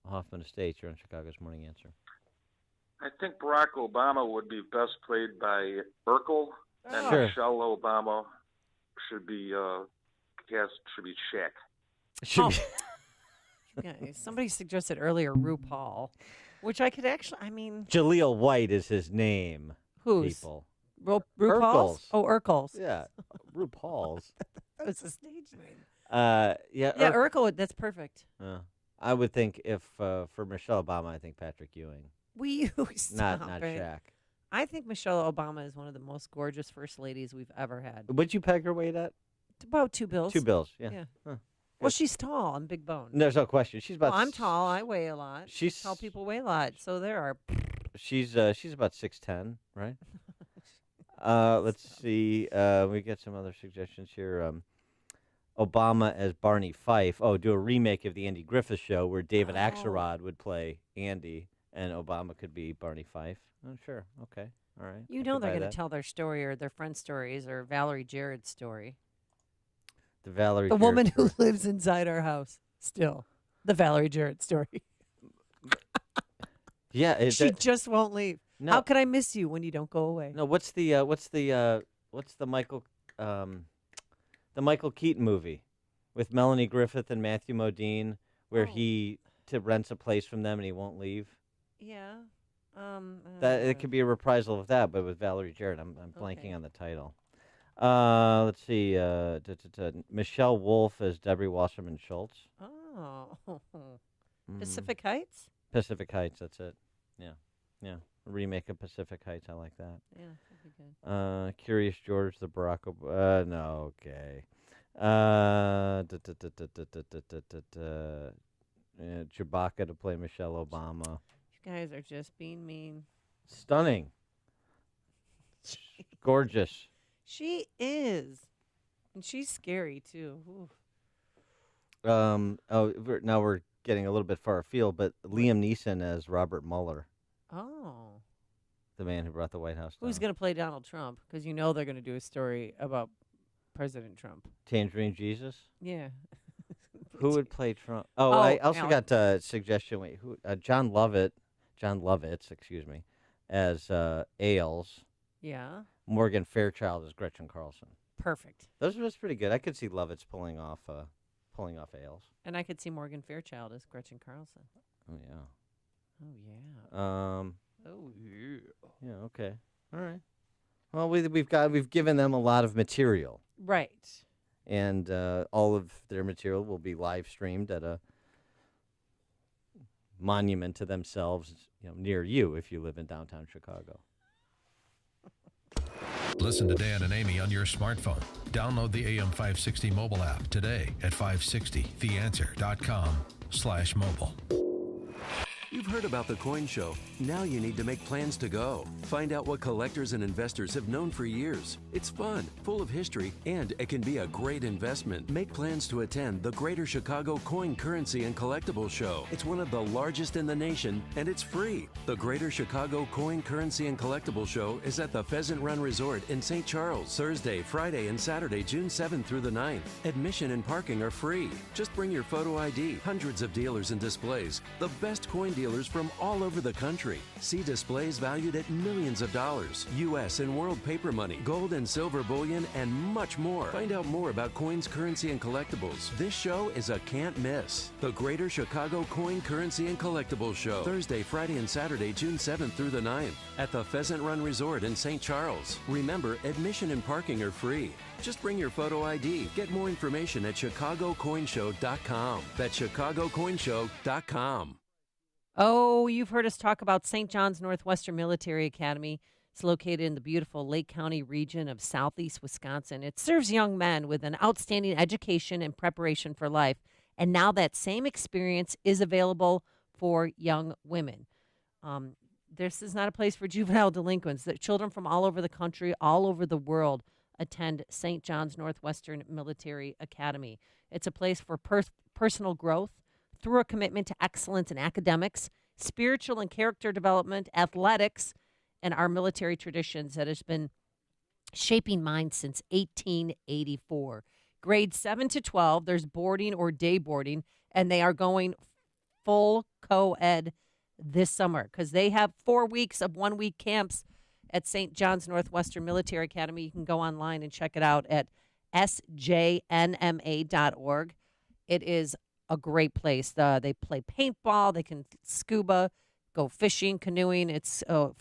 Hoffman Estates, you're on Chicago's Morning Answer. I think Barack Obama would be best played by Urkel, and Sure. Michelle Obama should be Shaq. Yeah, somebody suggested earlier RuPaul, which I could actually, Jaleel White is his name. Who's? People. RuPaul's? Urkel's. Oh, Urkel's. Yeah, RuPaul's. That was a stage name. Yeah, Urkel, that's perfect. I would think if for Michelle Obama, I think Patrick Ewing. Stop not it. Shaq. I think Michelle Obama is one of the most gorgeous first ladies we've ever had. Would you peg her weight at? About 2 bills. 2 bills, yeah. Huh. Well, she's tall. I'm big bone. There's no question. She's about. Well, I'm tall. I weigh a lot. Tall people weigh a lot. So there are. She's about 6'10", right? Let's see. We get some other suggestions here. Obama as Barney Fife. Oh, do a remake of the Andy Griffith Show where David Axelrod would play Andy and Obama could be Barney Fife. Oh, sure. Okay. All right. You know they're going to tell their story or their friend's stories or Valerie Jarrett's story. The woman who lives inside our house still. The Valerie Jarrett story. Yeah, she just won't leave. No. How can I miss you when you don't go away? No, what's the Michael Keaton movie with Melanie Griffith and Matthew Modine where he rents a place from them and he won't leave? Yeah. That it could be a reprisal of that, but with Valerie Jarrett. I'm blanking on the title. Let's see. Michelle Wolf as Debbie Wasserman Schultz. Oh. Pacific Heights? Pacific Heights, that's it. Yeah. A remake of Pacific Heights, I like that. Yeah, that'd be good. Curious George, the Barack Obama. No, okay. Chewbacca to play Michelle Obama. You guys are just being mean. Stunning. Gorgeous. She is. And she's scary, too. Ooh. Now we're getting a little bit far afield, but Liam Neeson as Robert Mueller. Oh. The man who brought the White House down. Who's going to play Donald Trump? Because you know they're going to do a story about President Trump. Tangerine Jesus? Yeah. Who would play Trump? I also got a suggestion. Wait, who? John Lovitz, excuse me, as Ailes. Yeah. Morgan Fairchild as Gretchen Carlson. Perfect. Those were pretty good. I could see Lovitz pulling off Ailes. And I could see Morgan Fairchild as Gretchen Carlson. Oh yeah. Oh yeah. Oh yeah. Yeah. Okay. All right. Well, we've given them a lot of material. Right. And all of their material will be live streamed at a monument to themselves, near you if you live in downtown Chicago. Listen to Dan and Amy on your smartphone. Download the AM 560 mobile app today at 560theanswer.com/mobile. You've heard about the Coin Show. Now you need to make plans to go. Find out what collectors and investors have known for years. It's fun, full of history, and it can be a great investment. Make plans to attend the Greater Chicago Coin, Currency, and Collectibles Show. It's one of the largest in the nation, and it's free. The Greater Chicago Coin, Currency, and Collectibles Show is at the Pheasant Run Resort in St. Charles, Thursday, Friday, and Saturday, June 7th through the 9th. Admission and parking are free. Just bring your photo ID. Hundreds of dealers and displays. The best coin dealers from all over the country. See displays valued at millions of dollars. U.S. and world paper money, gold and silver bullion, and much more. Find out more about coins, currency, and collectibles. This show is a can't miss. The Greater Chicago Coin, Currency, and Collectibles Show. Thursday, Friday, and Saturday, June 7th through the 9th at the Pheasant Run Resort in St. Charles. Remember, admission and parking are free. Just bring your photo ID. Get more information at chicagocoinshow.com. That's chicagocoinshow.com. Oh, you've heard us talk about St. John's Northwestern Military Academy. It's located in the beautiful Lake County region of southeast Wisconsin. It serves young men with an outstanding education and preparation for life. And now that same experience is available for young women. This is not a place for juvenile delinquents. The children from all over the country, all over the world, attend St. John's Northwestern Military Academy. It's a place for personal growth through a commitment to excellence in academics, spiritual and character development, athletics, and our military traditions that has been shaping minds since 1884. Grades 7 to 12, there's boarding or day boarding, and they are going full co-ed this summer because they have 4 weeks of 1 week camps at St. John's Northwestern Military Academy. You can go online and check it out at sjnma.org. It is a great place. They play paintball. They can scuba, go fishing, canoeing. It's 4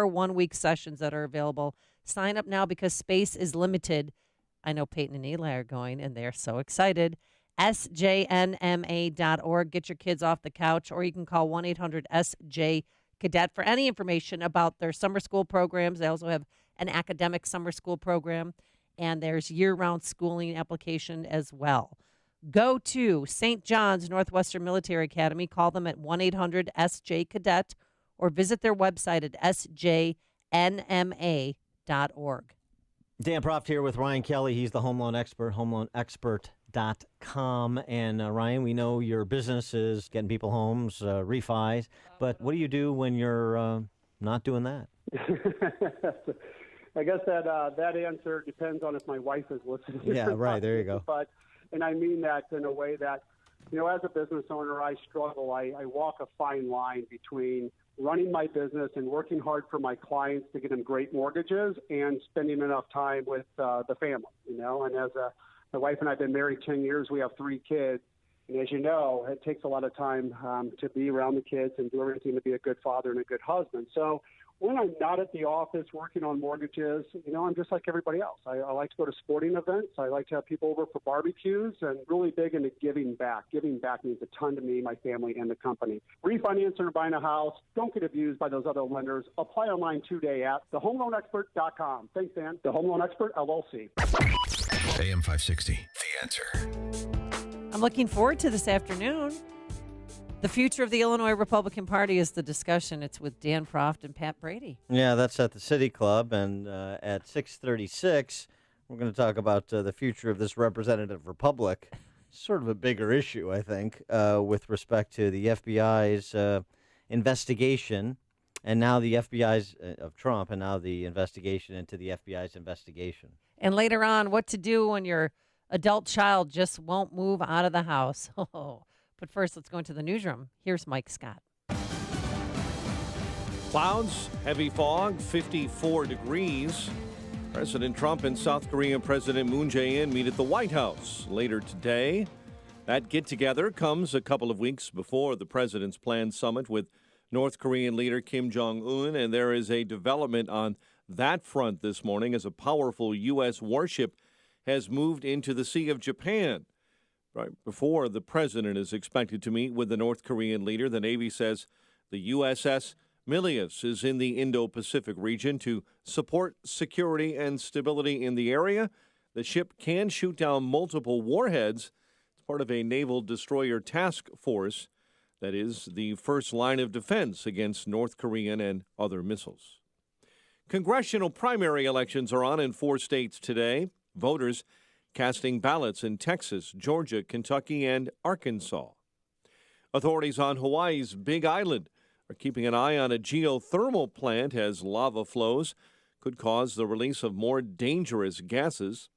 1-week sessions that are available. Sign up now because space is limited. I know Peyton and Eli are going, and they're so excited. sjnma.org. Get your kids off the couch, or you can call 1-800-SJ-CADET for any information about their summer school programs. They also have an academic summer school program, and there's year-round schooling application as well. Go to St. John's Northwestern Military Academy. Call them at 1-800-SJ-CADET or visit their website at sjnma.org. Dan Proft here with Ryan Kelly. He's the home loan expert, homeloanexpert.com. And Ryan, we know your business is getting people homes, refis, but what do you do when you're not doing that? I guess that answer depends on if my wife is listening. Yeah, right. There you go. And I mean that in a way that, as a business owner, I struggle. I walk a fine line between running my business and working hard for my clients to get them great mortgages and spending enough time with the family, And as my wife and I have been married 10 years, we have 3 kids. And as you know, it takes a lot of time to be around the kids and do everything to be a good father and a good husband. So when I'm not at the office working on mortgages, I'm just like everybody else. I like to go to sporting events. I like to have people over for barbecues and really big into giving back. Giving back means a ton to me, my family, and the company. Refinancing or buying a house, don't get abused by those other lenders. Apply online today at thehomeloanexpert.com. Thanks, Dan. The Home Loan Expert, LLC. AM 560, The Answer. I'm looking forward to this afternoon. The future of the Illinois Republican Party is the discussion. It's with Dan Proft and Pat Brady. Yeah, that's at the City Club. And at 6:36, we're going to talk about the future of this representative republic. Sort of a bigger issue, I think, with respect to the FBI's investigation, and now the FBI's of Trump, and now the investigation into the FBI's investigation. And later on, what to do when your adult child just won't move out of the house. But first, let's go into the newsroom. Here's Mike Scott. Clouds, heavy fog, 54 degrees. President Trump and South Korean President Moon Jae-in meet at the White House later today. That get-together comes a couple of weeks before the president's planned summit with North Korean leader Kim Jong-un, and there is a development on that front this morning as a powerful U.S. warship has moved into the Sea of Japan. Right before the president is expected to meet with the North Korean leader, the Navy says the USS Milius is in the Indo-Pacific region to support security and stability in the area. The ship can shoot down multiple warheads. It's part of a naval destroyer task force. That is the first line of defense against North Korean and other missiles. Congressional primary elections are on in 4 states today. Voters casting ballots in Texas, Georgia, Kentucky, and Arkansas. Authorities on Hawaii's Big Island are keeping an eye on a geothermal plant as lava flows could cause the release of more dangerous gases.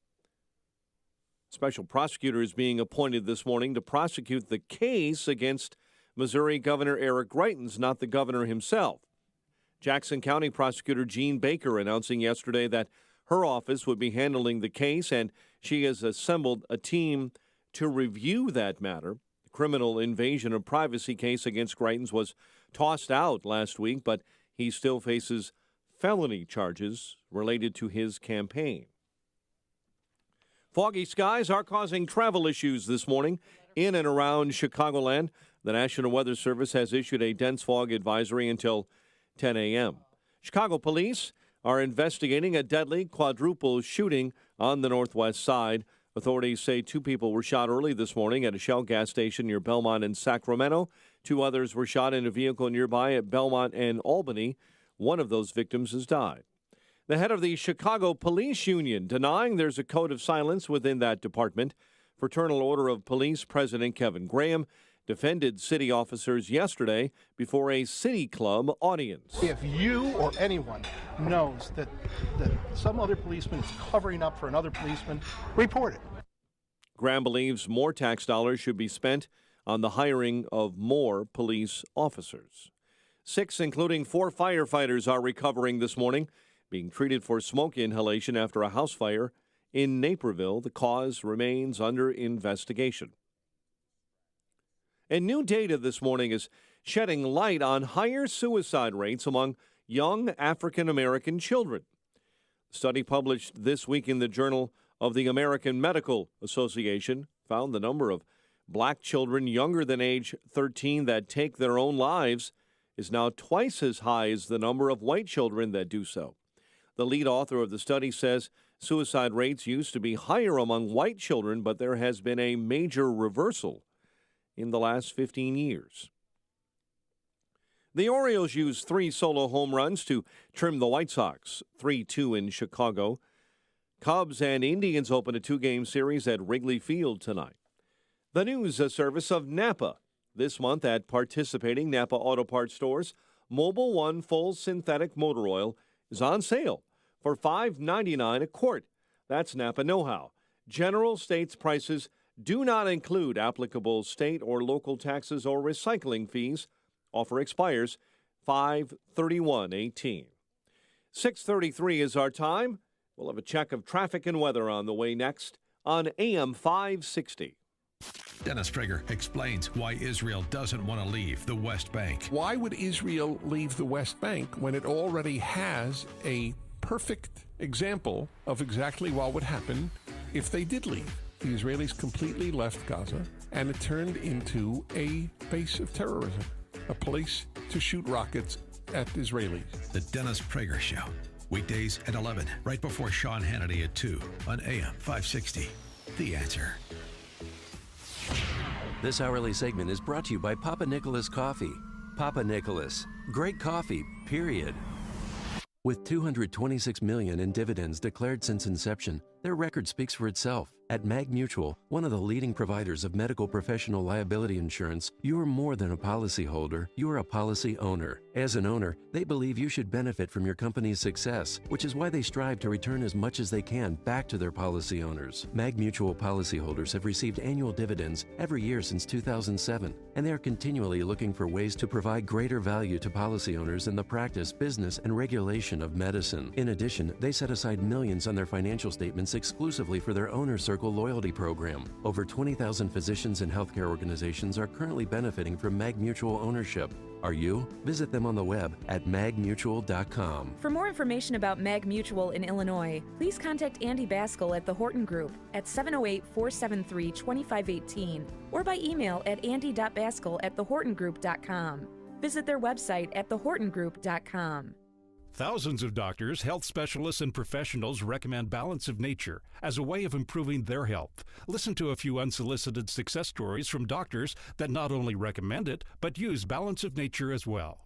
Special prosecutor is being appointed this morning to prosecute the case against Missouri Governor Eric Greitens, not the governor himself. Jackson County Prosecutor Jean Baker announcing yesterday that her office would be handling the case, and she has assembled a team to review that matter. The criminal invasion of privacy case against Greitens was tossed out last week, but he still faces felony charges related to his campaign. Foggy skies are causing travel issues this morning in and around Chicagoland. The National Weather Service has issued a dense fog advisory until 10 a.m. Chicago police are investigating a deadly quadruple shooting on the northwest side. Authorities say 2 people were shot early this morning at a Shell gas station near Belmont and Sacramento. 2 others were shot in a vehicle nearby at Belmont and Albany. One of those victims has died. The head of the Chicago Police Union denying there's a code of silence within that department. Fraternal Order of Police President Kevin Graham defended city officers yesterday before a City Club audience. If you or anyone knows that some other policeman is covering up for another policeman, report it. Graham believes more tax dollars should be spent on the hiring of more police officers. 6, including 4 firefighters, are recovering this morning, being treated for smoke inhalation after a house fire in Naperville. The cause remains under investigation. And new data this morning is shedding light on higher suicide rates among young African American children. A study published this week in the Journal of the American Medical Association found the number of black children younger than age 13 that take their own lives is now twice as high as the number of white children that do so. The lead author of the study says suicide rates used to be higher among white children, but there has been a major reversal in the last 15 years. The Orioles used 3 solo home runs to trim the White Sox, 3-2 in Chicago. Cubs and Indians open a 2-game series at Wrigley Field tonight. The news service of Napa. This month at participating Napa Auto Parts stores, Mobil 1 full synthetic motor oil is on sale for $5.99 a quart. That's Napa know-how. General States prices do not include applicable state or local taxes or recycling fees. Offer expires 5/31/18. 6:33 is our time. We'll have a check of traffic and weather on the way next on AM 560. Dennis Prager explains why Israel doesn't want to leave the West Bank. Why would Israel leave the West Bank when it already has a perfect example of exactly what would happen if they did leave? The Israelis completely left Gaza, and it turned into a base of terrorism, a place to shoot rockets at Israelis. The Dennis Prager Show, weekdays at 11, right before Sean Hannity at 2 on AM 560. The Answer. This hourly segment is brought to you by Papa Nicholas Coffee. Papa Nicholas, great coffee, period. With $226 million in dividends declared since inception, their record speaks for itself. At MagMutual, one of the leading providers of medical professional liability insurance, you're more than a policyholder, you're a policy owner. As an owner, they believe you should benefit from your company's success, which is why they strive to return as much as they can back to their policy owners. MagMutual policyholders have received annual dividends every year since 2007, and they are continually looking for ways to provide greater value to policy owners in the practice, business, and regulation of medicine. In addition, they set aside millions on their financial statements exclusively for their Owner Circle loyalty program. Over 20,000 physicians and healthcare organizations are currently benefiting from MagMutual ownership. Are you? Visit them on the web at magmutual.com. For more information about MagMutual in Illinois, please contact Andy Baskell at the Horton Group at 708-473-2518 or by email at andy.baskell@thehortongroup.com. Visit their website at thehortongroup.com. Thousands of doctors, health specialists, and professionals recommend Balance of Nature as a way of improving their health. Listen to a few unsolicited success stories from doctors that not only recommend it, but use Balance of Nature as well.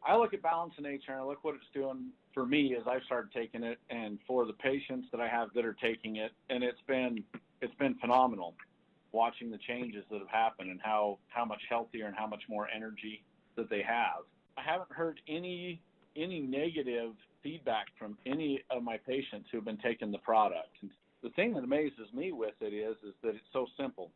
I look at Balance of Nature and I look what it's doing for me as I've started taking it, and for the patients that I have that are taking it, and it's been phenomenal watching the changes that have happened and how much healthier and how much more energy that they have. I haven't heard any negative feedback from any of my patients who've been taking the product. And the thing that amazes me with it is that it's so simple.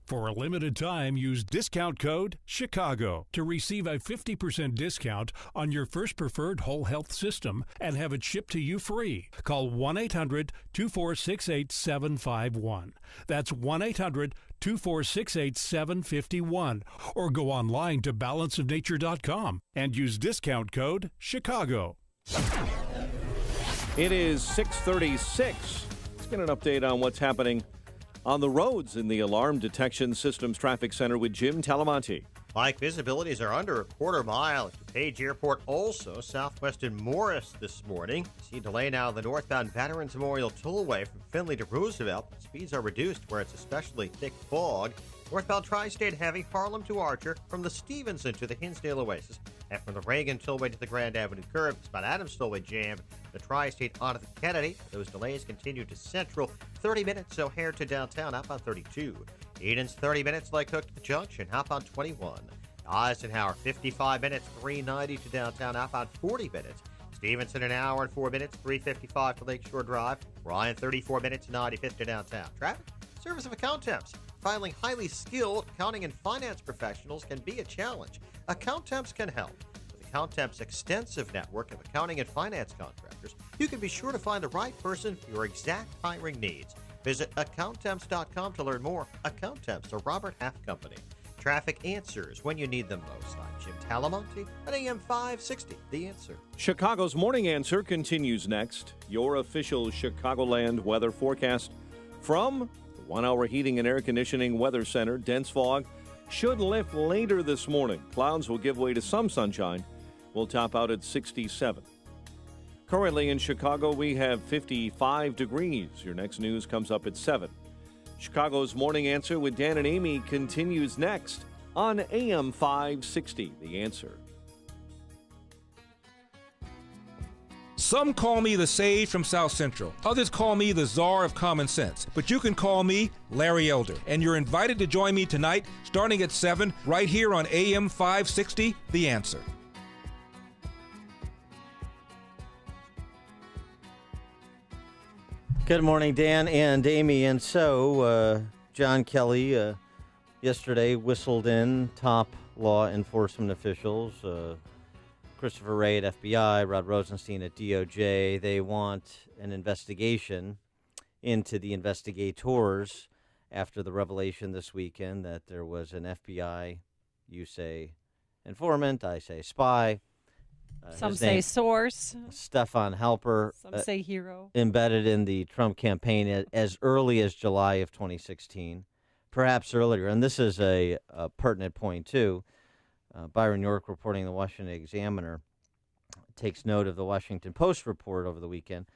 For a limited time, use discount code CHICAGO to receive a 50% discount on your first preferred whole health system and have it shipped to you free. Call 1-800-246-8751. That's 1-800-246-8751. Or go online to balanceofnature.com and use discount code CHICAGO. It is 6:36. Let's get an update on what's happening on the roads in the Alarm Detection Systems Traffic Center with Jim Talamonte. Bike visibilities are under a quarter mile at DuPage Airport. Also, southwest in Morris this morning. See delay now the northbound Veterans Memorial Tollway from Findlay to Roosevelt. Speeds are reduced where it's especially thick fog. Northbound Tri-State heavy, Harlem to Archer, from the Stevenson to the Hinsdale Oasis, and from the Reagan Tollway to the Grand Avenue curve. It's about Adams Tollway jammed. The Tri-State onto the Kennedy. Those delays continue to Central. 30 minutes O'Hare to downtown, outbound 32. Eden's 30 minutes Lake Hook to the Junction, outbound 21. Eisenhower 55 minutes, 390 to downtown, outbound 40 minutes. Stevenson an hour and 4 minutes, 355 to Lakeshore Drive. Ryan 34 minutes, 95 to downtown. Traffic, service of account temps. Finding highly skilled accounting and finance professionals can be a challenge. Account Temps can help. With Account Temps' extensive network of accounting and finance contractors, you can be sure to find the right person for your exact hiring needs. Visit AccountTemps.com to learn more. Account Temps, a Robert Half company. Traffic answers when you need them most. I'm Jim Talamonte at AM 560, The Answer. Chicago's Morning Answer continues next. Your official Chicagoland weather forecast from the 1 Hour Heating and Air Conditioning Weather Center. Dense fog should lift later this morning. Clouds will give way to some sunshine. We'll top out at 67. Currently in Chicago, we have 55 degrees. Your next news comes up at 7. Chicago's Morning Answer with Dan and Amy continues next on AM 560, The Answer. Some call me the sage from South Central. Others call me the czar of common sense. But you can call me Larry Elder. And you're invited to join me tonight, starting at 7, right here on AM 560, The Answer. Good morning, Dan and Amy. And so, John Kelly yesterday whistled in top law enforcement officials, Christopher Wray at FBI, Rod Rosenstein at DOJ. They want an investigation into the investigators after the revelation this weekend that there was an FBI, you say informant, I say spy. Some say source. Stefan Halper. Some say hero. Embedded in the Trump campaign as early as July of 2016, perhaps earlier. And this is a pertinent point, too. Byron York, reporting in the Washington Examiner, takes note of the Washington Post report over the weekend.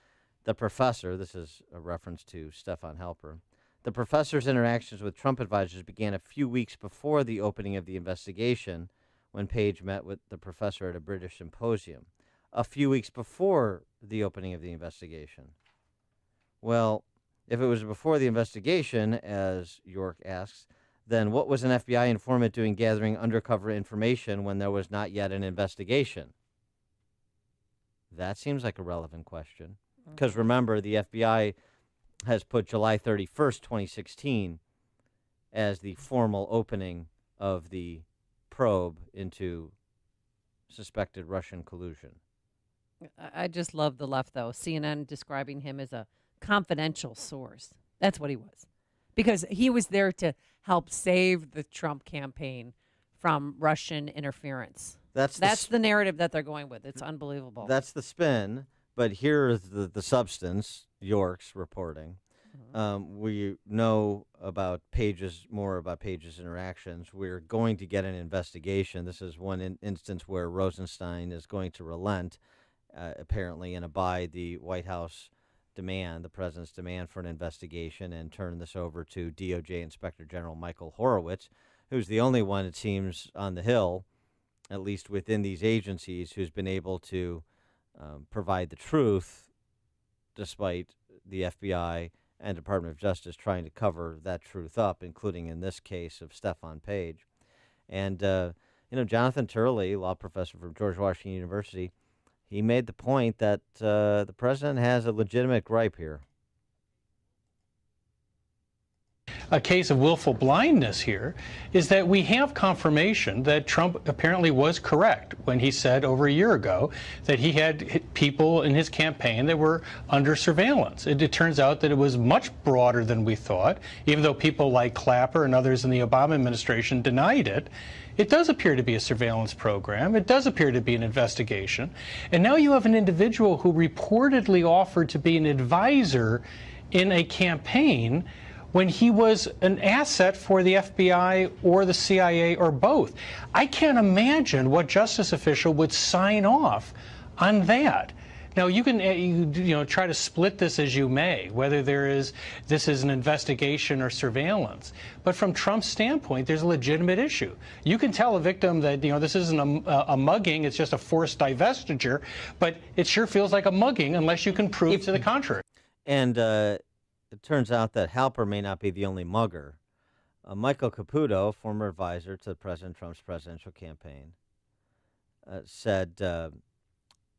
The professor, this is a reference to Stefan Halper, the professor's interactions with Trump advisors began a few weeks before the opening of the investigation, when Page met with the professor at a British symposium. A few weeks before the opening of the investigation. Well, if it was before the investigation, as York asks, then what was an FBI informant doing gathering undercover information when there was not yet an investigation? That seems like a relevant question. Because remember, the FBI has put July 31st, 2016 as the formal opening of the probe into suspected Russian collusion. I just love the left, though. CNN describing him as a confidential source. That's what he was. Because he was there to help save the Trump campaign from Russian interference. That's the narrative that they're going with. It's unbelievable. That's the spin, but here's the substance, York's reporting. We know about more about Page's interactions. We're going to get an investigation. This is one instance where Rosenstein is going to relent apparently, and abide the White House demand, the president's demand for an investigation, and turn this over to DOJ Inspector General Michael Horowitz, who's the only one, it seems, on the Hill, at least within these agencies, who's been able to provide the truth, despite the FBI and Department of Justice trying to cover that truth up, including in this case of Stefan Page. And, Jonathan Turley, law professor from George Washington University, he made the point that the president has a legitimate gripe here. A case of willful blindness here is that we have confirmation that Trump apparently was correct when he said over a year ago that he had people in his campaign that were under surveillance. It turns out that it was much broader than we thought, even though people like Clapper and others in the Obama administration denied it. It does appear to be a surveillance program. It does appear to be an investigation. And now you have an individual who reportedly offered to be an advisor in a campaign when he was an asset for the FBI or the CIA or both. I can't imagine what justice official would sign off on that. Now, you can try to split this as you may, whether this is an investigation or surveillance. But from Trump's standpoint, there's a legitimate issue. You can tell a victim that this isn't a mugging, it's just a forced divestiture, but it sure feels like a mugging unless you can prove to the contrary. And it turns out that Halper may not be the only mugger. Michael Caputo, former advisor to President Trump's presidential campaign, said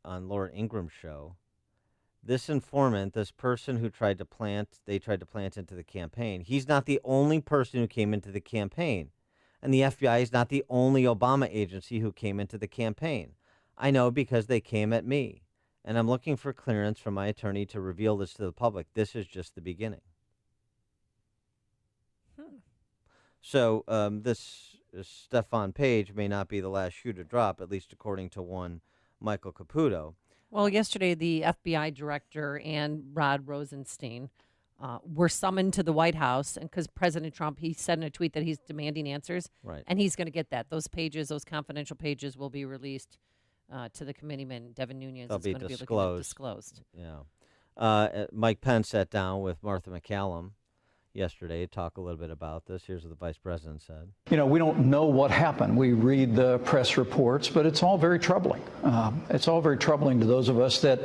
on Laura Ingram's show, this informant, this person who tried to plant into the campaign, he's not the only person who came into the campaign. And the FBI is not the only Obama agency who came into the campaign. I know because they came at me. And I'm looking for clearance from my attorney to reveal this to the public. This is just the beginning. So this Stefan Page may not be the last shoe to drop, at least according to one Michael Caputo. Well, yesterday the FBI director and Rod Rosenstein were summoned to the White House, and because President Trump, he said in a tweet that he's demanding answers, right? And he's going to get that. Those pages, those confidential pages, will be released to the committeeman, Devin Nunes. They'll be disclosed. Yeah. Mike Pence sat down with Martha McCallum yesterday to talk a little bit about this. Here's what the vice president said. We don't know what happened. We read the press reports, but it's all very troubling. It's all very troubling to those of us that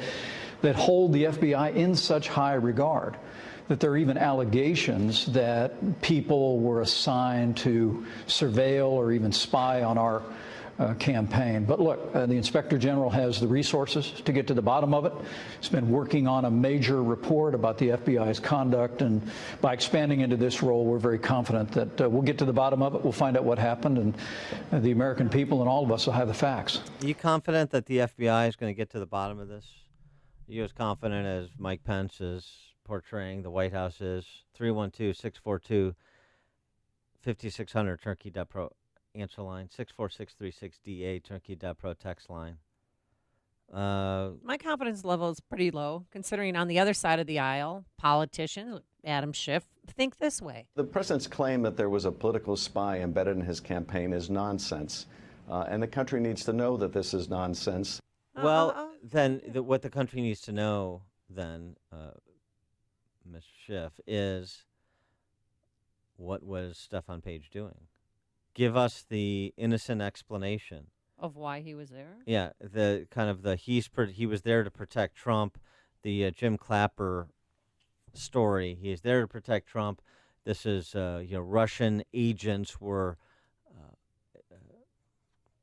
hold the FBI in such high regard, that there are even allegations that people were assigned to surveil or even spy on our campaign. But look, the Inspector General has the resources to get to the bottom of it. He's been working on a major report about the FBI's conduct, and by expanding into this role, we're very confident that we'll get to the bottom of it. We'll find out what happened, and the American people and all of us will have the facts. Are you confident that the FBI is going to get to the bottom of this? Are you as confident as Mike Pence is portraying the White House is? 312-642-5600, Turnkey.pro. Answer line, 64636DA, Turnkey.pro text line. My confidence level is pretty low, considering on the other side of the aisle, politicians, Adam Schiff, think this way. The president's claim that there was a political spy embedded in his campaign is nonsense, and the country needs to know that this is nonsense. Well, then what the country needs to know, then, Ms. Schiff, is what was Stefan Page doing? Give us the innocent explanation of why he was there. Yeah, he was there to protect Trump. The Jim Clapper story. He is there to protect Trump. This is Russian agents were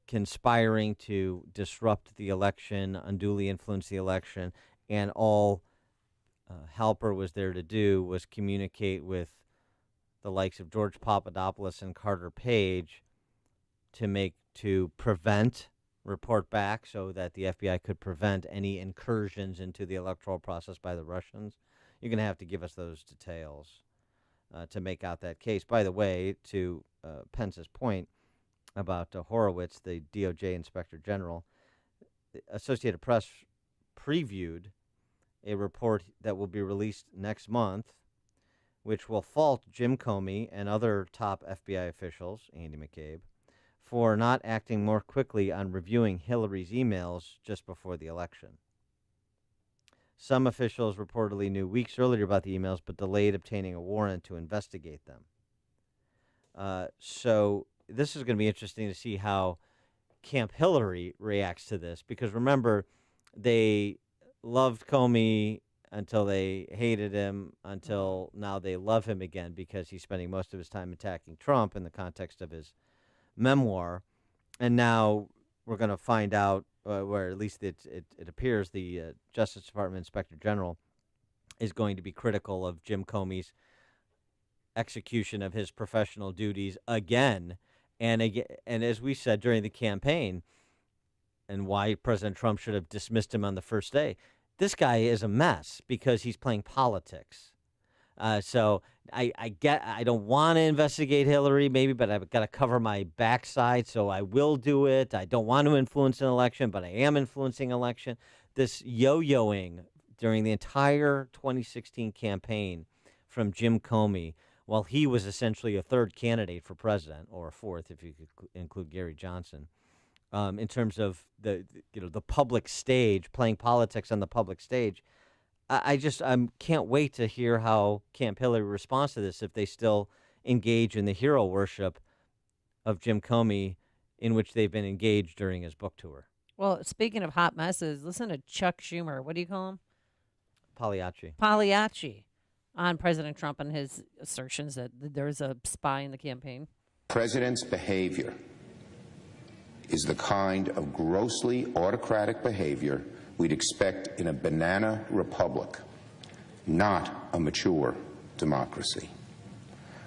conspiring to disrupt the election, unduly influence the election, and all Halper was there to do was communicate with the likes of George Papadopoulos and Carter Page to report back so that the FBI could prevent any incursions into the electoral process by the Russians. You're going to have to give us those details to make out that case. By the way, to Pence's point about Horowitz, the DOJ Inspector General, the Associated Press previewed a report that will be released next month, which will fault Jim Comey and other top FBI officials, Andy McCabe, for not acting more quickly on reviewing Hillary's emails just before the election. Some officials reportedly knew weeks earlier about the emails but delayed obtaining a warrant to investigate them. So this is going to be interesting to see how Camp Hillary reacts to this, because remember, they loved Comey until they hated him, until now they love him again because he's spending most of his time attacking Trump in the context of his memoir. And now we're going to find out, where at least it appears the Justice Department Inspector General is going to be critical of Jim Comey's execution of his professional duties again. And as we said during the campaign, and why President Trump should have dismissed him on the first day, this guy is a mess because he's playing politics. So I don't want to investigate Hillary, maybe, but I've got to cover my backside, so I will do it. I don't want to influence an election, but I am influencing election. This yo-yoing during the entire 2016 campaign from Jim Comey, while he was essentially a third candidate for president, or a fourth if you could include Gary Johnson, in terms of the public stage, playing politics on the public stage. I can't wait to hear how Camp Hillary responds to this, if they still engage in the hero worship of Jim Comey, in which they've been engaged during his book tour. Well, speaking of hot messes, listen to Chuck Schumer. What do you call him? Pagliacci. On President Trump and his assertions that there's a spy in the campaign. President's behavior is the kind of grossly autocratic behavior we'd expect in a banana republic, not a mature democracy.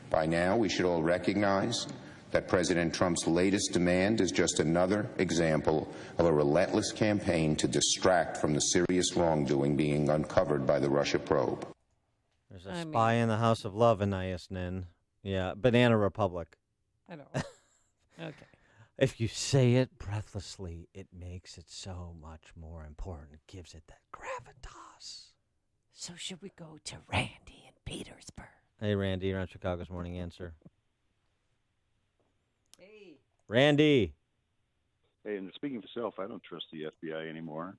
By now, we should all recognize that President Trump's latest demand is just another example of a relentless campaign to distract from the serious wrongdoing being uncovered by the Russia probe. There's a spy in the House of Love, Anais Nin. Yeah, Banana Republic. I know. Okay. If you say it breathlessly, it makes it so much more important. It gives it that gravitas. So should we go to Randy in Petersburg? Hey, Randy, you're on Chicago's Morning Answer. Hey. Randy. Hey, and speaking for self, I don't trust the FBI anymore.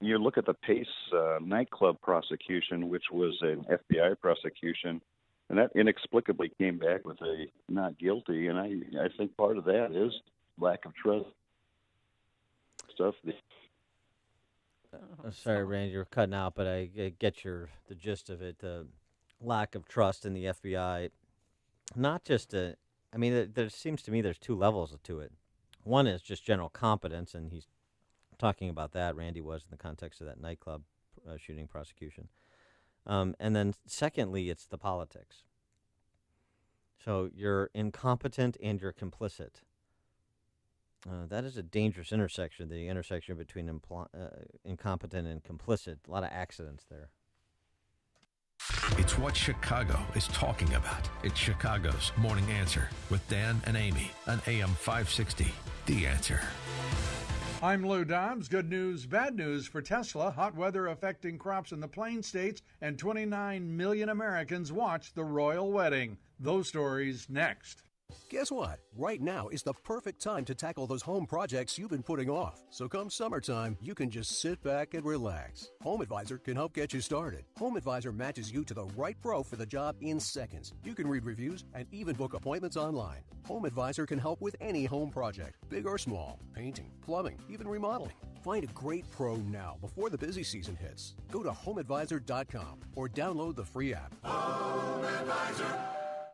You look at the Pace nightclub prosecution, which was an FBI prosecution, and that inexplicably came back with a not guilty. And I think part of that is lack of trust. Stuff. Sorry, Randy, you're cutting out, but I get the gist of it. The lack of trust in the FBI. Not just there seems to me there's two levels to it. One is just general competence, and he's talking about that. Randy was in the context of that nightclub shooting prosecution. And then secondly, it's the politics. So you're incompetent and you're complicit. That is a dangerous intersection, the intersection between incompetent and complicit. A lot of accidents there. It's what Chicago is talking about. It's Chicago's Morning Answer with Dan and Amy on AM 560. The Answer. I'm Lou Dobbs. Good news, bad news for Tesla. Hot weather affecting crops in the Plain States, and 29 million Americans watched the royal wedding. Those stories next. Guess what? Right now is the perfect time to tackle those home projects you've been putting off. So come summertime, you can just sit back and relax. Home Advisor can help get you started. Home Advisor matches you to the right pro for the job in seconds. You can read reviews and even book appointments online. Home Advisor can help with any home project, big or small, painting, plumbing, even remodeling. Find a great pro now before the busy season hits. Go to homeadvisor.com or download the free app. Home Advisor.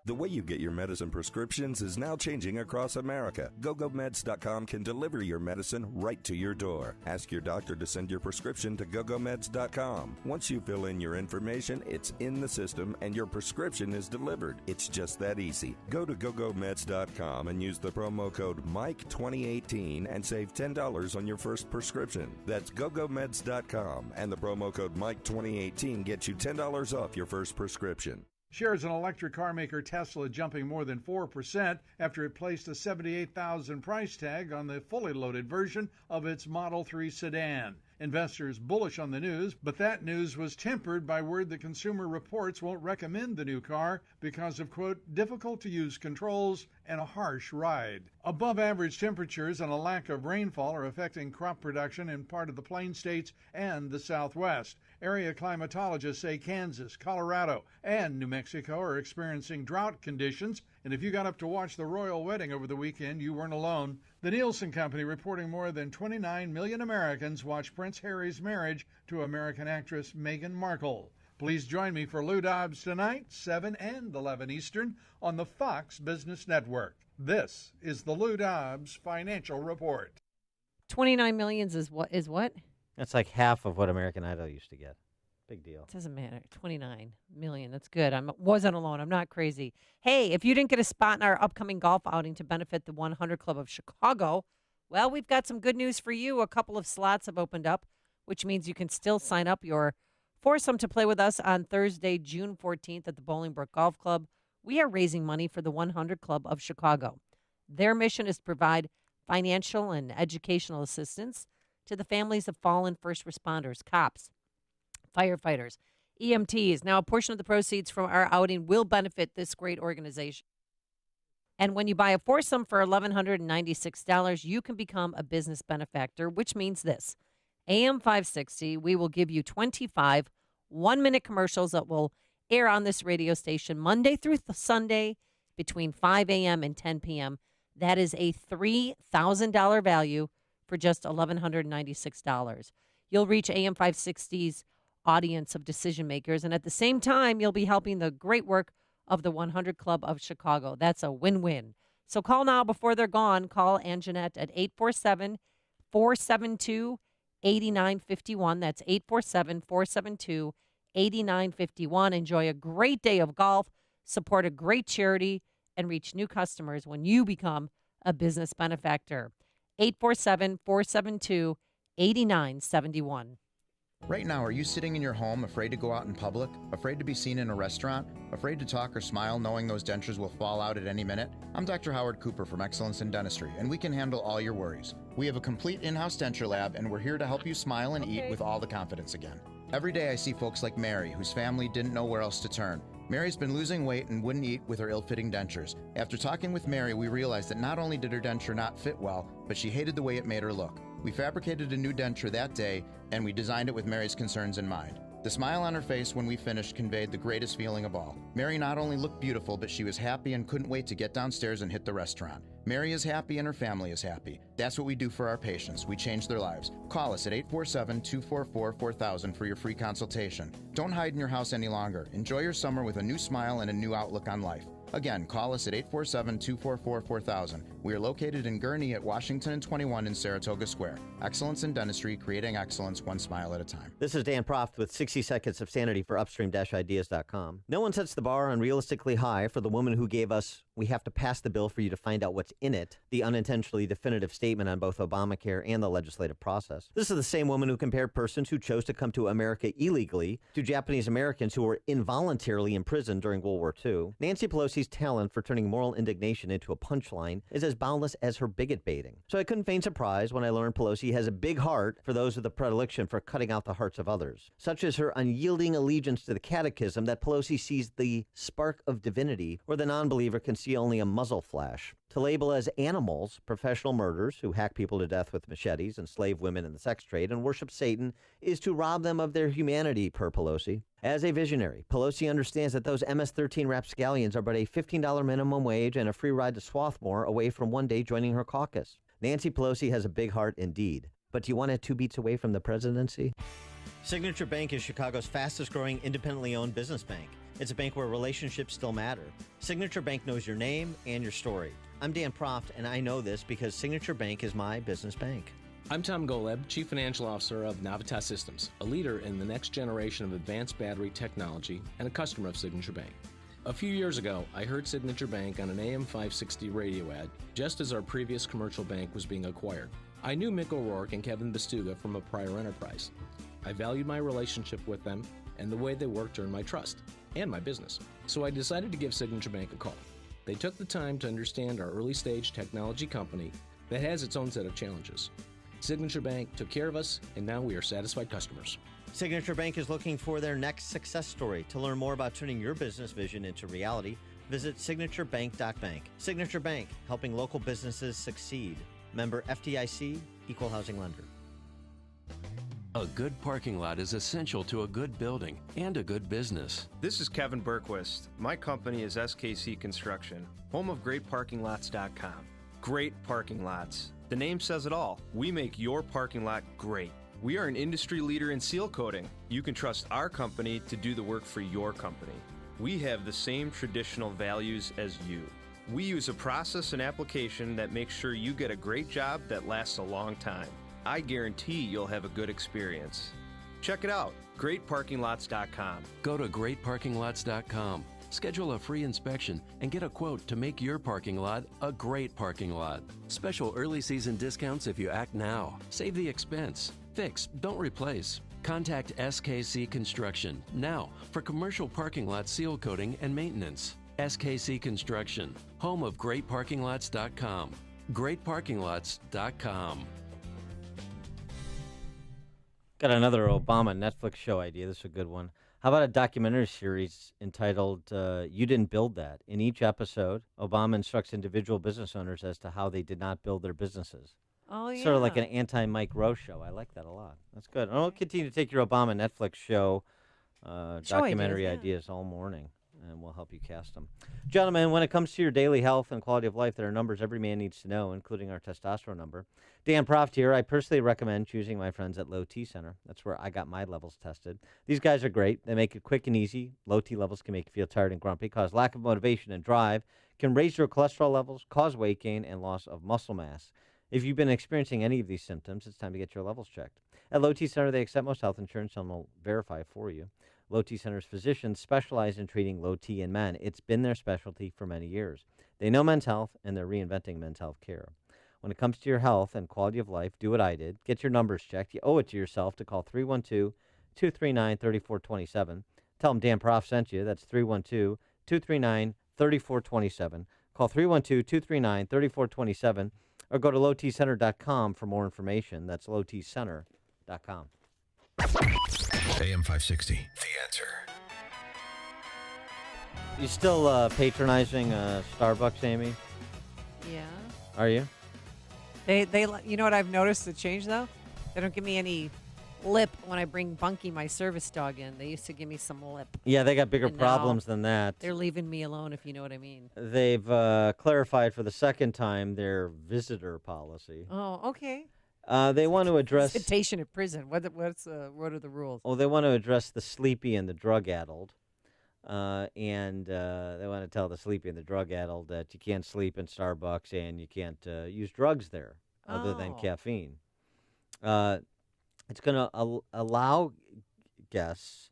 The way you get your medicine prescriptions is now changing across America. GoGoMeds.com can deliver your medicine right to your door. Ask your doctor to send your prescription to GoGoMeds.com. Once you fill in your information, it's in the system and your prescription is delivered. It's just that easy. Go to GoGoMeds.com and use the promo code MIKE2018 and save $10 on your first prescription. That's GoGoMeds.com, and the promo code MIKE2018 gets you $10 off your first prescription. Shares in electric car maker Tesla jumping more than 4% after it placed a $78,000 price tag on the fully loaded version of its Model 3 sedan. Investors bullish on the news, but that news was tempered by word that Consumer Reports won't recommend the new car because of, quote, difficult-to-use controls and a harsh ride. Above-average temperatures and a lack of rainfall are affecting crop production in part of the Plain States and the Southwest. Area climatologists say Kansas, Colorado, and New Mexico are experiencing drought conditions, and if you got up to watch the royal wedding over the weekend, you weren't alone. The Nielsen Company reporting more than 29 million Americans watched Prince Harry's marriage to American actress Meghan Markle. Please join me for Lou Dobbs tonight, 7 and 11 Eastern, on the Fox Business Network. This is the Lou Dobbs Financial Report. 29 million is what? That's like half of what American Idol used to get. Big deal. Doesn't matter. 29 million. That's good. I wasn't alone. I'm not crazy. Hey, if you didn't get a spot in our upcoming golf outing to benefit the 100 Club of Chicago, well, we've got some good news for you. A couple of slots have opened up, which means you can still sign up your foursome to play with us on Thursday, June 14th at the Bolingbrook Golf Club. We are raising money for the 100 Club of Chicago. Their mission is to provide financial and educational assistance to the families of fallen first responders, cops, firefighters, EMTs. Now, a portion of the proceeds from our outing will benefit this great organization. And when you buy a foursome for $1,196, you can become a business benefactor, which means this. AM 560, we will give you 25 one-minute commercials that will air on this radio station Monday through Sunday between 5 a.m. and 10 p.m. That is a $3,000 value for just $1,196. You'll reach AM 560's audience of decision makers, and at the same time, you'll be helping the great work of the 100 Club of Chicago. That's a win-win. So call now before they're gone. Call Ann Jeanette at 847-472-8951. That's 847-472-8951. Enjoy a great day of golf, support a great charity, and reach new customers when you become a business benefactor. 847-472-8971. Right now, are you sitting in your home afraid to go out in public? Afraid to be seen in a restaurant? Afraid to talk or smile knowing those dentures will fall out at any minute? I'm Dr. Howard Cooper from Excellence in Dentistry, and we can handle all your worries. We have a complete in-house denture lab, and we're here to help you smile and eat with all the confidence again. Every day I see folks like Mary, whose family didn't know where else to turn. Mary's been losing weight and wouldn't eat with her ill-fitting dentures. After talking with Mary, we realized that not only did her denture not fit well, but she hated the way it made her look. We fabricated a new denture that day, and we designed it with Mary's concerns in mind. The smile on her face when we finished conveyed the greatest feeling of all. Mary not only looked beautiful, but she was happy and couldn't wait to get downstairs and hit the restaurant. Mary is happy and her family is happy. That's what we do for our patients. We change their lives. Call us at 847-244-4000 for your free consultation. Don't hide in your house any longer. Enjoy your summer with a new smile and a new outlook on life. Again, call us at 847-244-4000. We are located in Gurnee at Washington and 21 in Saratoga Square. Excellence in dentistry, creating excellence one smile at a time. This is Dan Proft with 60 Seconds of Sanity for Upstream-Ideas.com. No one sets the bar unrealistically high for the woman who gave us "we have to pass the bill for you to find out what's in it," the unintentionally definitive statement on both Obamacare and the legislative process. This is the same woman who compared persons who chose to come to America illegally to Japanese Americans who were involuntarily imprisoned during World War II. Nancy Pelosi's talent for turning moral indignation into a punchline is as boundless as her bigot baiting. So I couldn't feign surprise when I learned Pelosi has a big heart for those with a predilection for cutting out the hearts of others. Such is her unyielding allegiance to the catechism that Pelosi sees the spark of divinity where the non-believer can see only a muzzle flash. To label as animals professional murderers who hack people to death with machetes, enslave women in the sex trade, and worship Satan is to rob them of their humanity, per Pelosi. As a visionary, Pelosi understands that those MS-13 rapscallions are but a $15 minimum wage and a free ride to Swarthmore away from one day joining her caucus. Nancy Pelosi has a big heart indeed. But do you want it 2 beats away from the presidency? Signature Bank is Chicago's fastest-growing independently owned business bank. It's a bank where relationships still matter. Signature Bank knows your name and your story. I'm Dan Proft, and I know this because Signature Bank is my business bank. I'm Tom Goleb, Chief Financial Officer of Navitas Systems, a leader in the next generation of advanced battery technology and a customer of Signature Bank. A few years ago, I heard Signature Bank on an AM 560 radio ad just as our previous commercial bank was being acquired. I knew Mick O'Rourke and Kevin Bastuga from a prior enterprise. I valued my relationship with them and the way they worked earned my trust and my business. So I decided to give Signature Bank a call. They took the time to understand our early-stage technology company that has its own set of challenges. Signature Bank took care of us, and now we are satisfied customers. Signature Bank is looking for their next success story. To learn more about turning your business vision into reality, visit signaturebank.bank. Signature Bank, helping local businesses succeed. Member FDIC, Equal Housing Lender. A good parking lot is essential to a good building and a good business. This is Kevin Berquist. My company is SKC Construction, home of GreatParkingLots.com. Great parking lots. The name says it all. We make your parking lot great. We are an industry leader in seal coating. You can trust our company to do the work for your company. We have the same traditional values as you. We use a process and application that makes sure you get a great job that lasts a long time. I guarantee you'll have a good experience. Check it out, GreatParkingLots.com. Go to GreatParkingLots.com. Schedule a free inspection and get a quote to make your parking lot a great parking lot. Special early season discounts if you act now. Save the expense. Fix, don't replace. Contact SKC Construction now for commercial parking lot seal coating and maintenance. SKC Construction, home of GreatParkingLots.com. GreatParkingLots.com. Got another Obama Netflix show idea. This is a good one. How about a documentary series entitled You Didn't Build That? In each episode, Obama instructs individual business owners as to how they did not build their businesses. Oh, yeah. Sort of like an anti-Mike Rowe show. I like that a lot. That's good. And I'll continue to take your Obama Netflix show documentary ideas all morning, and we'll help you cast them. Gentlemen, when it comes to your daily health and quality of life, there are numbers every man needs to know, including our testosterone number. Dan Proft here. I personally recommend choosing my friends at Low T Center. That's where I got my levels tested. These guys are great. They make it quick and easy. Low T levels can make you feel tired and grumpy, cause lack of motivation and drive, can raise your cholesterol levels, cause weight gain, and loss of muscle mass. If you've been experiencing any of these symptoms, it's time to get your levels checked. At Low T Center, they accept most health insurance and will verify for you. Low T Center's physicians specialize in treating low T in men. It's been their specialty for many years. They know men's health, and they're reinventing men's health care. When it comes to your health and quality of life, do what I did. Get your numbers checked. You owe it to yourself to call 312-239-3427. Tell them Dan Proft sent you. That's 312-239-3427. Call 312-239-3427 or go to lowtcenter.com for more information. That's lowtcenter.com. AM 560, The Answer. You still patronizing Starbucks, Amy? Yeah. Are you? They you know what I've noticed the change though? They don't give me any lip when I bring Bunky, my service dog, in. They used to give me some lip. Yeah, they got bigger And problems now than that. They're leaving me alone, if you know what I mean. They've clarified for the second time their visitor policy. Oh, okay. They want to address Visitation at prison. What are the rules? Well, they want to address the sleepy and the drug-addled. And they want to tell the sleepy and the drug-addled that you can't sleep in Starbucks and you can't use drugs there other than caffeine. It's going to allow guests,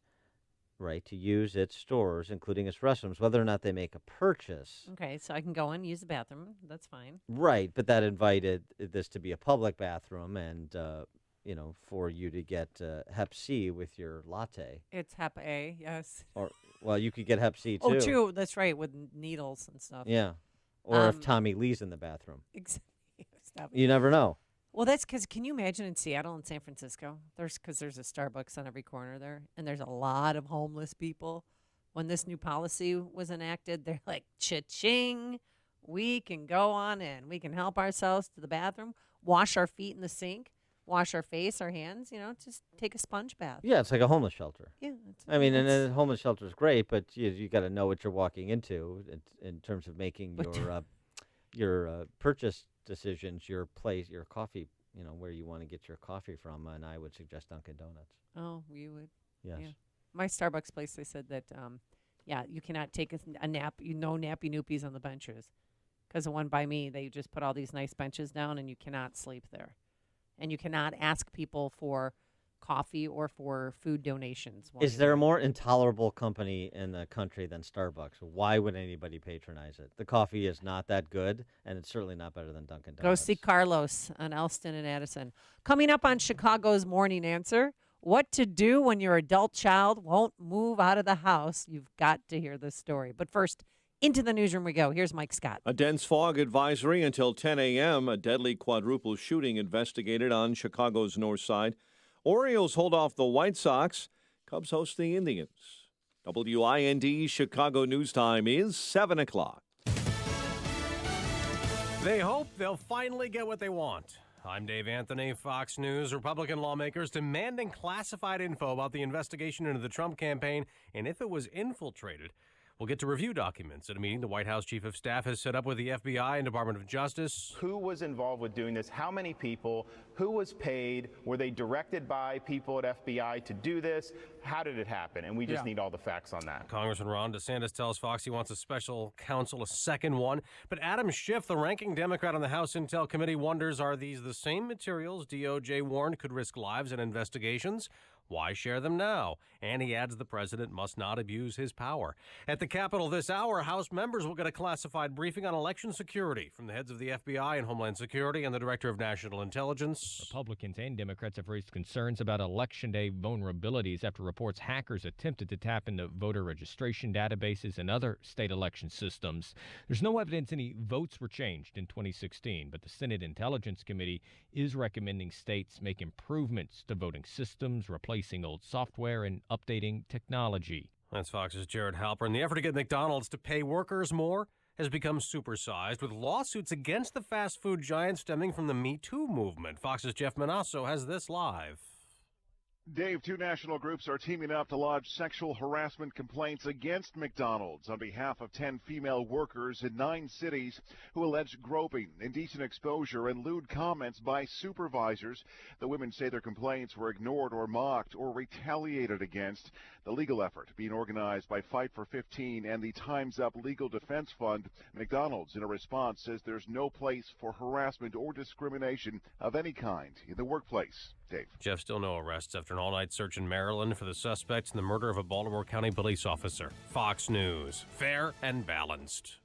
right, to use its stores, including its restrooms, whether or not they make a purchase. Okay, so I can go in, use the bathroom. That's fine. Right, but that invited this to be a public bathroom and, for you to get Hep C with your latte. It's Hep A, yes. Or, well, you could get Hep C, too. Oh, true. That's right, with needles and stuff. Yeah. Or if Tommy Lee's in the bathroom. Stop. You never know. Well, that's because, can you imagine in Seattle and San Francisco? Because there's a Starbucks on every corner there, and there's a lot of homeless people. When this new policy was enacted, they're like, cha-ching, we can go on in. We can help ourselves to the bathroom, wash our feet in the sink, wash our face, our hands, just take a sponge bath. Yeah, it's like a homeless shelter. Yeah. And a homeless shelter is great, but you got to know what you're walking into in terms of making your purchase decisions, your place, your coffee, where you want to get your coffee from, and I would suggest Dunkin' Donuts. Oh, you would? Yes. Yeah. My Starbucks place, they said that, you cannot take a nap, no nappy noopies on the benches. Because the one by me, they just put all these nice benches down, and you cannot sleep there. And you cannot ask people for coffee or for food donations. Is there a more intolerable company in the country than Starbucks? Why would anybody patronize it? The coffee is not that good, and it's certainly not better than Dunkin' Donuts. Go see Carlos on Elston and Addison. Coming up on Chicago's Morning Answer, what to do when your adult child won't move out of the house. You've got to hear this story. But first, Into the newsroom we go. Here's Mike Scott. A dense fog advisory until 10 a.m. A deadly quadruple shooting investigated on Chicago's north side. Orioles hold off the White Sox. Cubs host the Indians. WIND Chicago News Time is 7 o'clock. They hope they'll finally get what they want. I'm Dave Anthony, Fox News. Republican lawmakers demanding classified info about the investigation into the Trump campaign and if it was infiltrated. We'll get to review documents at a meeting the White House Chief of Staff has set up with the FBI and Department of Justice. Who was involved with doing this? How many people? Who was paid? Were they directed by people at FBI to do this? How did it happen? And we just need all the facts on that. Congressman Ron DeSantis tells Fox he wants a special counsel, a second one. But Adam Schiff, the ranking Democrat on the House Intel Committee, wonders, are these the same materials DOJ warned could risk lives in investigations? Why share them now? And he adds the president must not abuse his power. At the Capitol this hour, House members will get a classified briefing on election security from the heads of the FBI and Homeland Security and the Director of National Intelligence. Republicans and Democrats have raised concerns about Election Day vulnerabilities after reports hackers attempted to tap into voter registration databases and other state election systems. There's no evidence any votes were changed in 2016, but the Senate Intelligence Committee is recommending states make improvements to voting systems, replacing old software and updating technology. That's Fox's Jared Halpern. The effort to get McDonald's to pay workers more has become supersized, with lawsuits against the fast food giant stemming from the Me Too movement. Fox's Jeff Manasso has this live. Dave, two national groups are teaming up to lodge sexual harassment complaints against McDonald's on behalf of 10 female workers in 9 cities who allege groping, indecent exposure, and lewd comments by supervisors. The women say their complaints were ignored or mocked or retaliated against. The legal effort being organized by Fight for 15 and the Time's Up Legal Defense Fund. McDonald's, in a response, says there's no place for harassment or discrimination of any kind in the workplace. Dave. Jeff, still no arrests after an all-night search in Maryland for the suspects in the murder of a Baltimore County police officer. Fox News. Fair and balanced.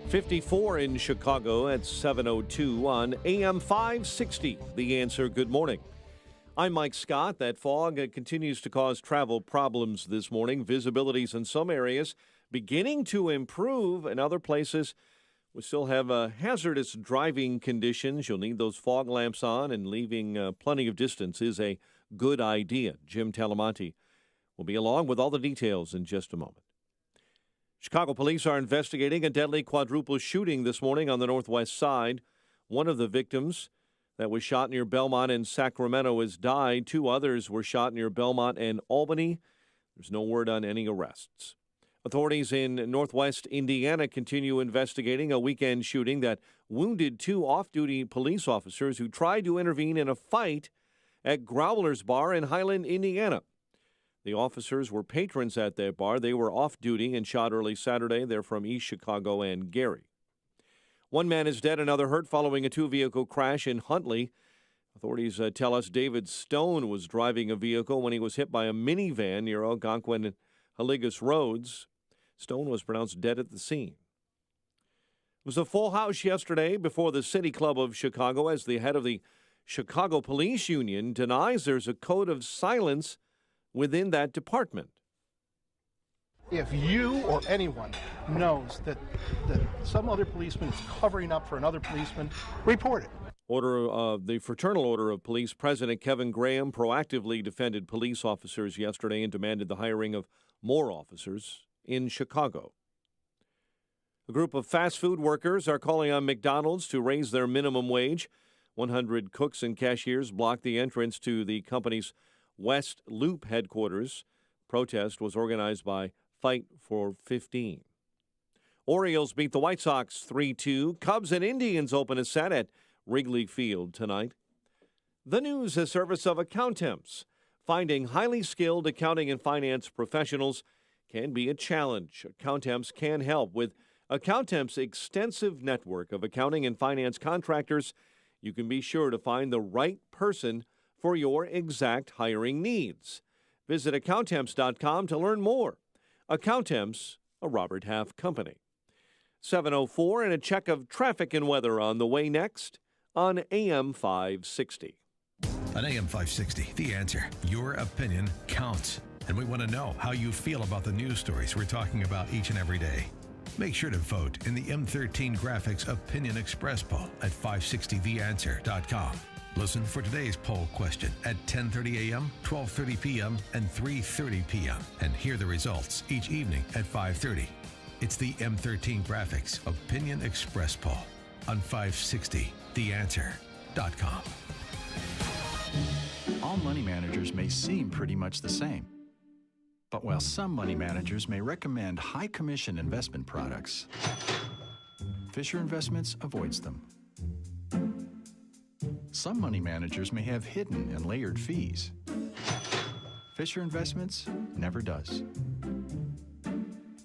54 in Chicago at 7:02 on AM 560. The Answer. Good morning. I'm Mike Scott. That fog continues to cause travel problems this morning. Visibilities in some areas beginning to improve. In other places, we still have hazardous driving conditions. You'll need those fog lamps on, and leaving plenty of distance is a good idea. Jim Talamonte will be along with all the details in just a moment. Chicago police are investigating a deadly quadruple shooting this morning on the northwest side. One of the victims that was shot near Belmont and Sacramento has died. 2 others were shot near Belmont and Albany. There's no word on any arrests. Authorities in northwest Indiana continue investigating a weekend shooting that wounded 2 off-duty police officers who tried to intervene in a fight at Growler's Bar in Highland, Indiana. The officers were patrons at that bar. They were off-duty and shot early Saturday. They're from East Chicago and Gary. 1 man is dead, another hurt following a 2-vehicle crash in Huntley. Authorities tell us David Stone was driving a vehicle when he was hit by a minivan near Algonquin and Haligas Roads. Stone was pronounced dead at the scene. It was a full house yesterday before the City Club of Chicago as the head of the Chicago Police Union denies there's a code of silence within that department. If you or anyone knows that some other policeman is covering up for another policeman, report it. The Fraternal Order of Police President Kevin Graham proactively defended police officers yesterday and demanded the hiring of more officers in Chicago. A group of fast food workers are calling on McDonald's to raise their minimum wage. 100 cooks and cashiers blocked the entrance to the company's West Loop headquarters. Protest was organized by Fight for 15. Orioles beat the White Sox 3-2. Cubs and Indians open a set at Wrigley Field tonight. The news, a service of Accountemps. Finding highly skilled accounting and finance professionals can be a challenge. Accountemps can help. With Accountemps' extensive network of accounting and finance contractors, you can be sure to find the right person for your exact hiring needs. Visit Accountemps.com to learn more. Accountemps, a Robert Half company. 7:04 and a check of traffic and weather on the way next on AM 560. On AM 560, The Answer. Your opinion counts. And we want to know how you feel about the news stories we're talking about each and every day. Make sure to vote in the M13 Graphics Opinion Express poll at 560theanswer.com. Listen for today's poll question at 10:30 a.m., 12:30 p.m., and 3:30 p.m. and hear the results each evening at 5:30. It's the M13 Graphics Opinion Express poll on 560theanswer.com. All money managers may seem pretty much the same. But while some money managers may recommend high commission investment products, Fisher Investments avoids them. Some money managers may have hidden and layered fees. Fisher Investments never does.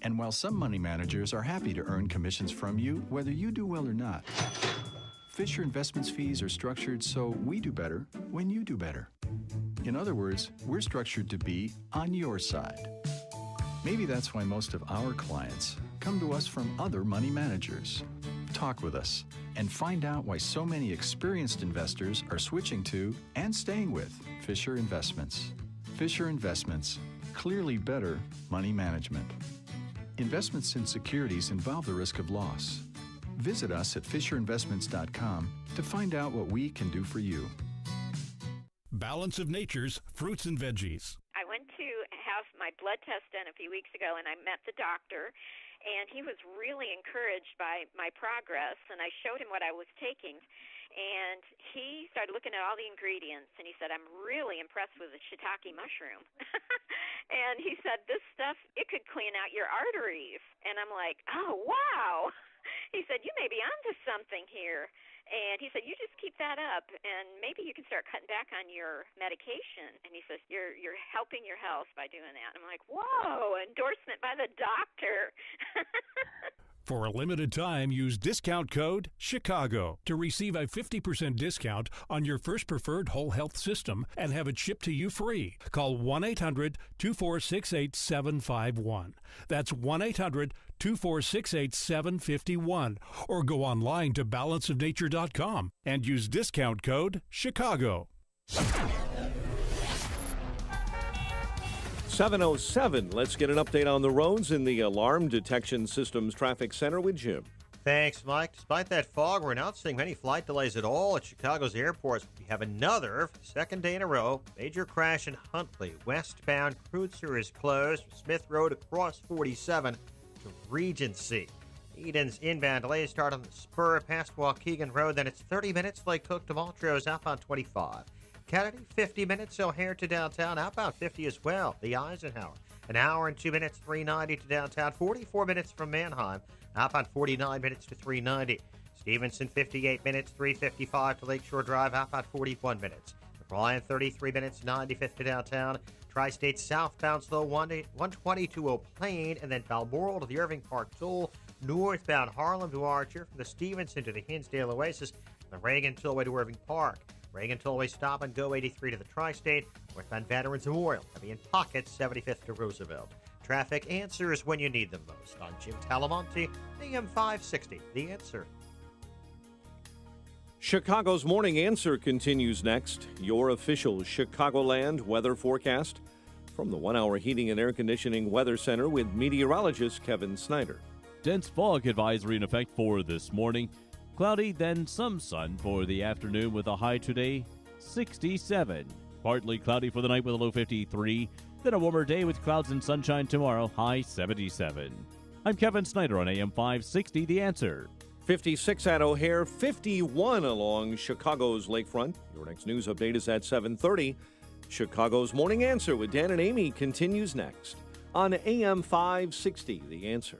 And while some money managers are happy to earn commissions from you, whether you do well or not, Fisher Investments fees are structured so we do better when you do better. In other words, we're structured to be on your side. Maybe that's why most of our clients come to us from other money managers. Talk with us and find out why so many experienced investors are switching to and staying with Fisher Investments. Fisher Investments, clearly better money management. Investments in securities involve the risk of loss. Visit us at FisherInvestments.com to find out what we can do for you. Balance of Nature's fruits and veggies. I went to have my blood test done a few weeks ago, and I met the doctor, and he was really encouraged by my progress, and I showed him what I was taking, and he started looking at all the ingredients, and he said, I'm really impressed with the shiitake mushroom. And he said, this stuff, it could clean out your arteries. And I'm like, oh, wow. He said, you may be onto something here. And he said, you just keep that up, and maybe you can start cutting back on your medication. And he says, you're helping your health by doing that. I'm like, whoa, endorsement by the doctor. For a limited time, use discount code CHICAGO to receive a 50% discount on your first preferred whole health system and have it shipped to you free. Call 1-800-246-8751. That's 1-800-246-8751. Or go online to balanceofnature.com and use discount code CHICAGO. 7:07. Let's get an update on the roads in the Alarm Detection Systems Traffic Center with Jim. Thanks, Mike. Despite that fog, we're not seeing many flight delays at all at Chicago's airports. We have another, for the second day in a row, major crash in Huntley. Westbound Kreutzer is closed from Smith Road across 47 to Regency. Eden's inbound delays start on the spur past Waukegan Road, then it's 30 minutes Lake Cook to Montrose outbound 25. Kennedy, 50 minutes, O'Hare to downtown, outbound 50 as well. The Eisenhower, an hour and 2 minutes, 390 to downtown, 44 minutes from Manheim, outbound 49 minutes to 390. Stevenson, 58 minutes, 355 to Lakeshore Drive, outbound 41 minutes. Bryan, 33 minutes, 95th to downtown. Tri-State southbound slow, 120 to Eau Plaine, and then Balmoral to the Irving Park Toll. Northbound Harlem to Archer, from the Stevenson to the Hinsdale Oasis, and the Reagan Tollway to Irving Park. Reagan Tollway stop and go 83 to the Tri-State. Northbound Veterans Memorial, heavy in pockets, 75th to Roosevelt. Traffic answers when you need them most. On Jim Talamonte, AM 560, The Answer. Chicago's Morning Answer continues next. Your official Chicagoland weather forecast from the 1 Hour Heating and Air Conditioning Weather Center with meteorologist Kevin Snyder. Dense fog advisory in effect for this morning. Cloudy, then some sun for the afternoon with a high today, 67. Partly cloudy for the night with a low 53. Then a warmer day with clouds and sunshine tomorrow, high 77. I'm Kevin Snyder on AM 560, The Answer. 56 at O'Hare, 51 along Chicago's lakefront. Your next news update is at 7:30. Chicago's Morning Answer with Dan and Amy continues next on AM 560, The Answer.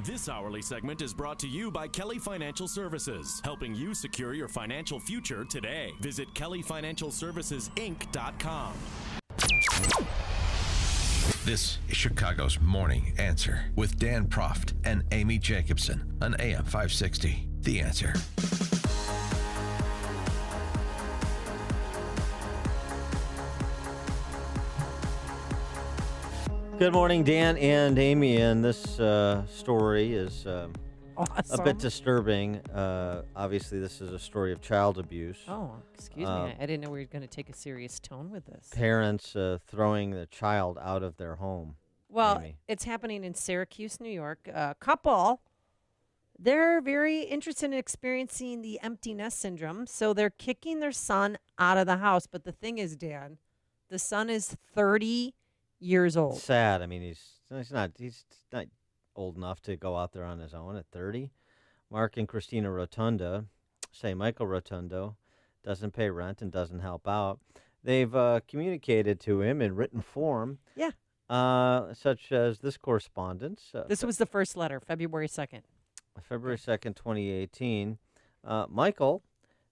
This hourly segment is brought to you by Kelly Financial Services, helping you secure your financial future today. Visit kellyfinancialservicesinc.com. This is Chicago's Morning Answer with Dan Proft and Amy Jacobson on AM 560, The Answer. Good morning, Dan and Amy, and this story is awesome. A bit disturbing. Obviously, this is a story of child abuse. Oh, excuse me. I didn't know we were going to take a serious tone with this. Parents throwing the child out of their home. Well, Amy. it's happening in Syracuse, New York. A couple, they're very interested in experiencing the empty nest syndrome, so they're kicking their son out of the house. But the thing is, Dan, the son is 30 years old. Sad. I mean, he's not old enough to go out there on his own at 30. Mark and Christina Rotunda say Michael Rotundo doesn't pay rent and doesn't help out. They've communicated to him in written form. Yeah. Such as this correspondence. This was the first letter, February 2nd. February 2nd, 2018. Michael,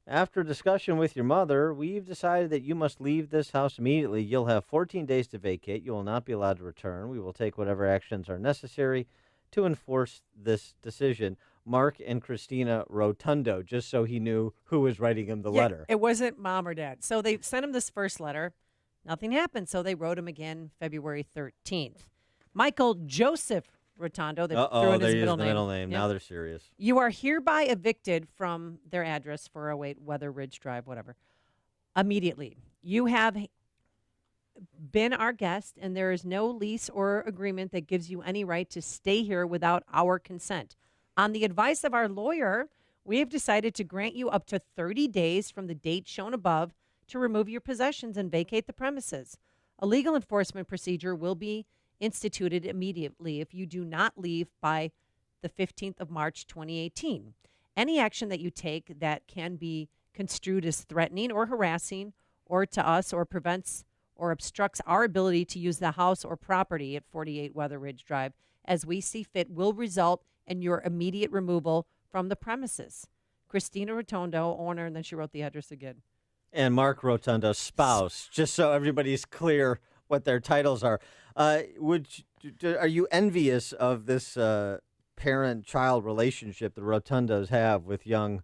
after discussion with your mother, we've decided that you must leave this house immediately. You'll have 14 days to vacate. You will not be allowed to return. We will take whatever actions are necessary to enforce this decision. Mark and Christina Rotundo, just so he knew who was writing him the letter. It wasn't mom or dad. So they sent him this first letter. Nothing happened, so they wrote him again February 13th. Michael Joseph Rotundo. They threw in his middle name. Now they're serious. You are hereby evicted from their address, 408 Weather Ridge Drive, whatever, immediately. You have been our guest, and there is no lease or agreement that gives you any right to stay here without our consent. On the advice of our lawyer, we have decided to grant you up to 30 days from the date shown above to remove your possessions and vacate the premises. A legal enforcement procedure will be instituted immediately if you do not leave by the 15th of March, 2018. Any action that you take that can be construed as threatening or harassing or to us or prevents or obstructs our ability to use the house or property at 48 Weather Ridge Drive as we see fit will result in your immediate removal from the premises. Christina Rotundo, owner, and then she wrote the address again. And Mark Rotundo's spouse, just so everybody's clear what their titles are. Are you envious of this parent-child relationship the Rotundos have with young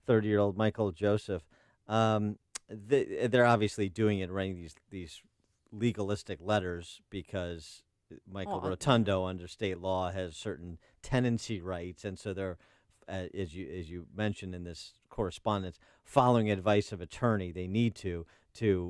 30-year-old Michael Joseph? They're obviously doing it, writing these legalistic letters because Michael Rotundo, under state law, has certain tenancy rights, and so they're, as you mentioned in this correspondence, following advice of attorney. They need to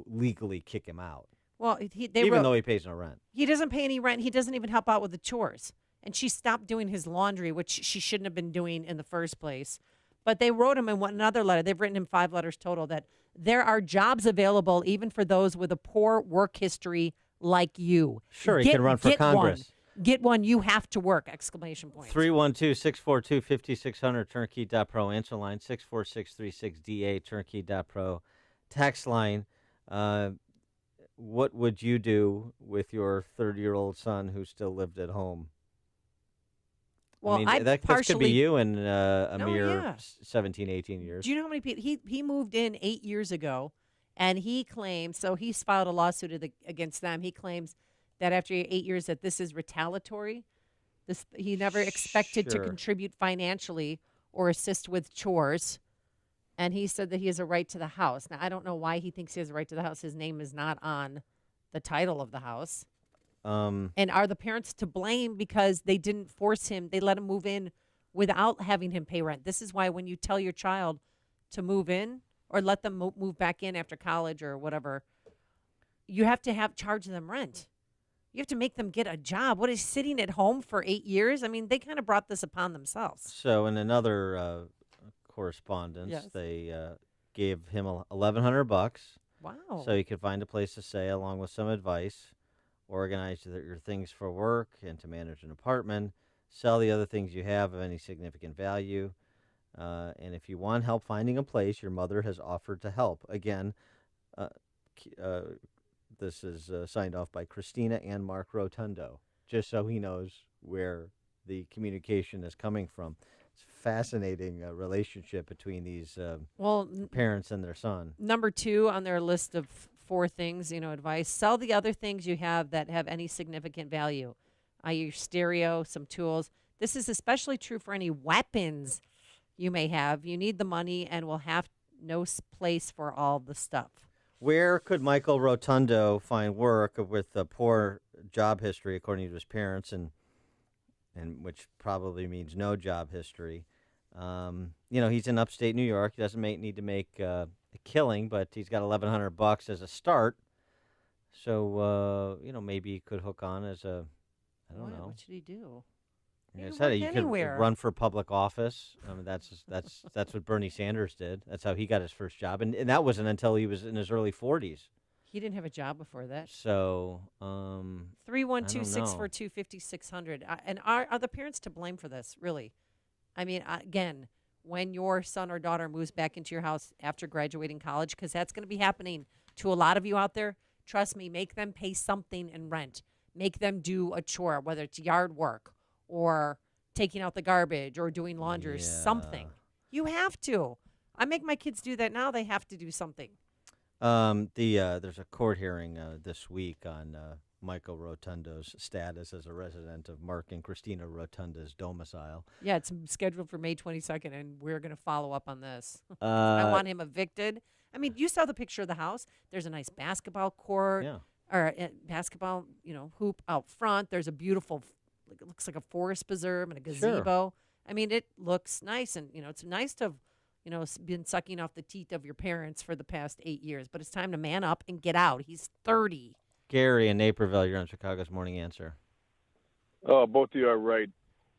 legally kick him out. Well, even though he pays no rent. He doesn't pay any rent. He doesn't even help out with the chores. And she stopped doing his laundry, which she shouldn't have been doing in the first place. But they wrote him in another letter. They've written him 5 letters total that there are jobs available even for those with a poor work history like you. Sure, he can run for Congress. Get one. You have to work, exclamation point. 312-642-5600, turnkey.pro. Answer line, 64636DA, turnkey.pro. Text line, what would you do with your 30-year-old son who still lived at home? Well, I mean, that could be you in a mere 17, 18 years. Do you know how many people? He moved in 8 years ago, and he claims, so he's filed a lawsuit against them. He claims that after 8 years that this is retaliatory. He never expected to contribute financially or assist with chores. And he said that he has a right to the house. Now, I don't know why he thinks he has a right to the house. His name is not on the title of the house. And are the parents to blame because they didn't force him? They let him move in without having him pay rent. This is why when you tell your child to move in or let them move back in after college or whatever, you have to charge them rent. You have to make them get a job. What is sitting at home for 8 years? I mean, they kind of brought this upon themselves. So in another correspondence, they gave him $1,100. Wow! So he could find a place to stay, along with some advice, organize your things for work, and to manage an apartment. Sell the other things you have of any significant value, and if you want help finding a place, your mother has offered to help. Again, this is signed off by Christina and Mark Rotundo, just so he knows where the communication is coming from. It's a fascinating relationship between these parents and their son. Number 2 on their list of 4 things, advice: sell the other things you have that have any significant value. Your stereo, some tools. This is especially true for any weapons you may have. You need the money and will have no place for all the stuff. Where could Michael Rotundo find work with a poor job history, according to his parents and and which probably means no job history. He's in upstate New York. He doesn't need to make a killing, but he's got $1,100 as a start. So, maybe he could hook on as a, I don't know. What should he do? He could run for public office. That's what Bernie Sanders did. That's how he got his first job, and that wasn't until he was in his early 40s. He didn't have a job before that. So, 312-642-5600. And are the parents to blame for this? Really? I mean, again, when your son or daughter moves back into your house after graduating college, because that's going to be happening to a lot of you out there. Trust me, make them pay something in rent. Make them do a chore, whether it's yard work or taking out the garbage or doing laundry or something. You have to. I make my kids do that now. They have to do something. There's a court hearing this week on Michael Rotundo's status as a resident of Mark and Christina Rotunda's domicile. Yeah, it's scheduled for May 22nd, and we're going to follow up on this. I want him evicted. I mean, you saw the picture of the house. There's a nice basketball court or basketball, hoop out front. There's a beautiful, it looks like a forest preserve and a gazebo. Sure. I mean, it looks nice, and it's nice to have been sucking off the teeth of your parents for the past 8 years. But it's time to man up and get out. He's 30. Gary in Naperville, you're on Chicago's Morning Answer. Oh, both of you are right.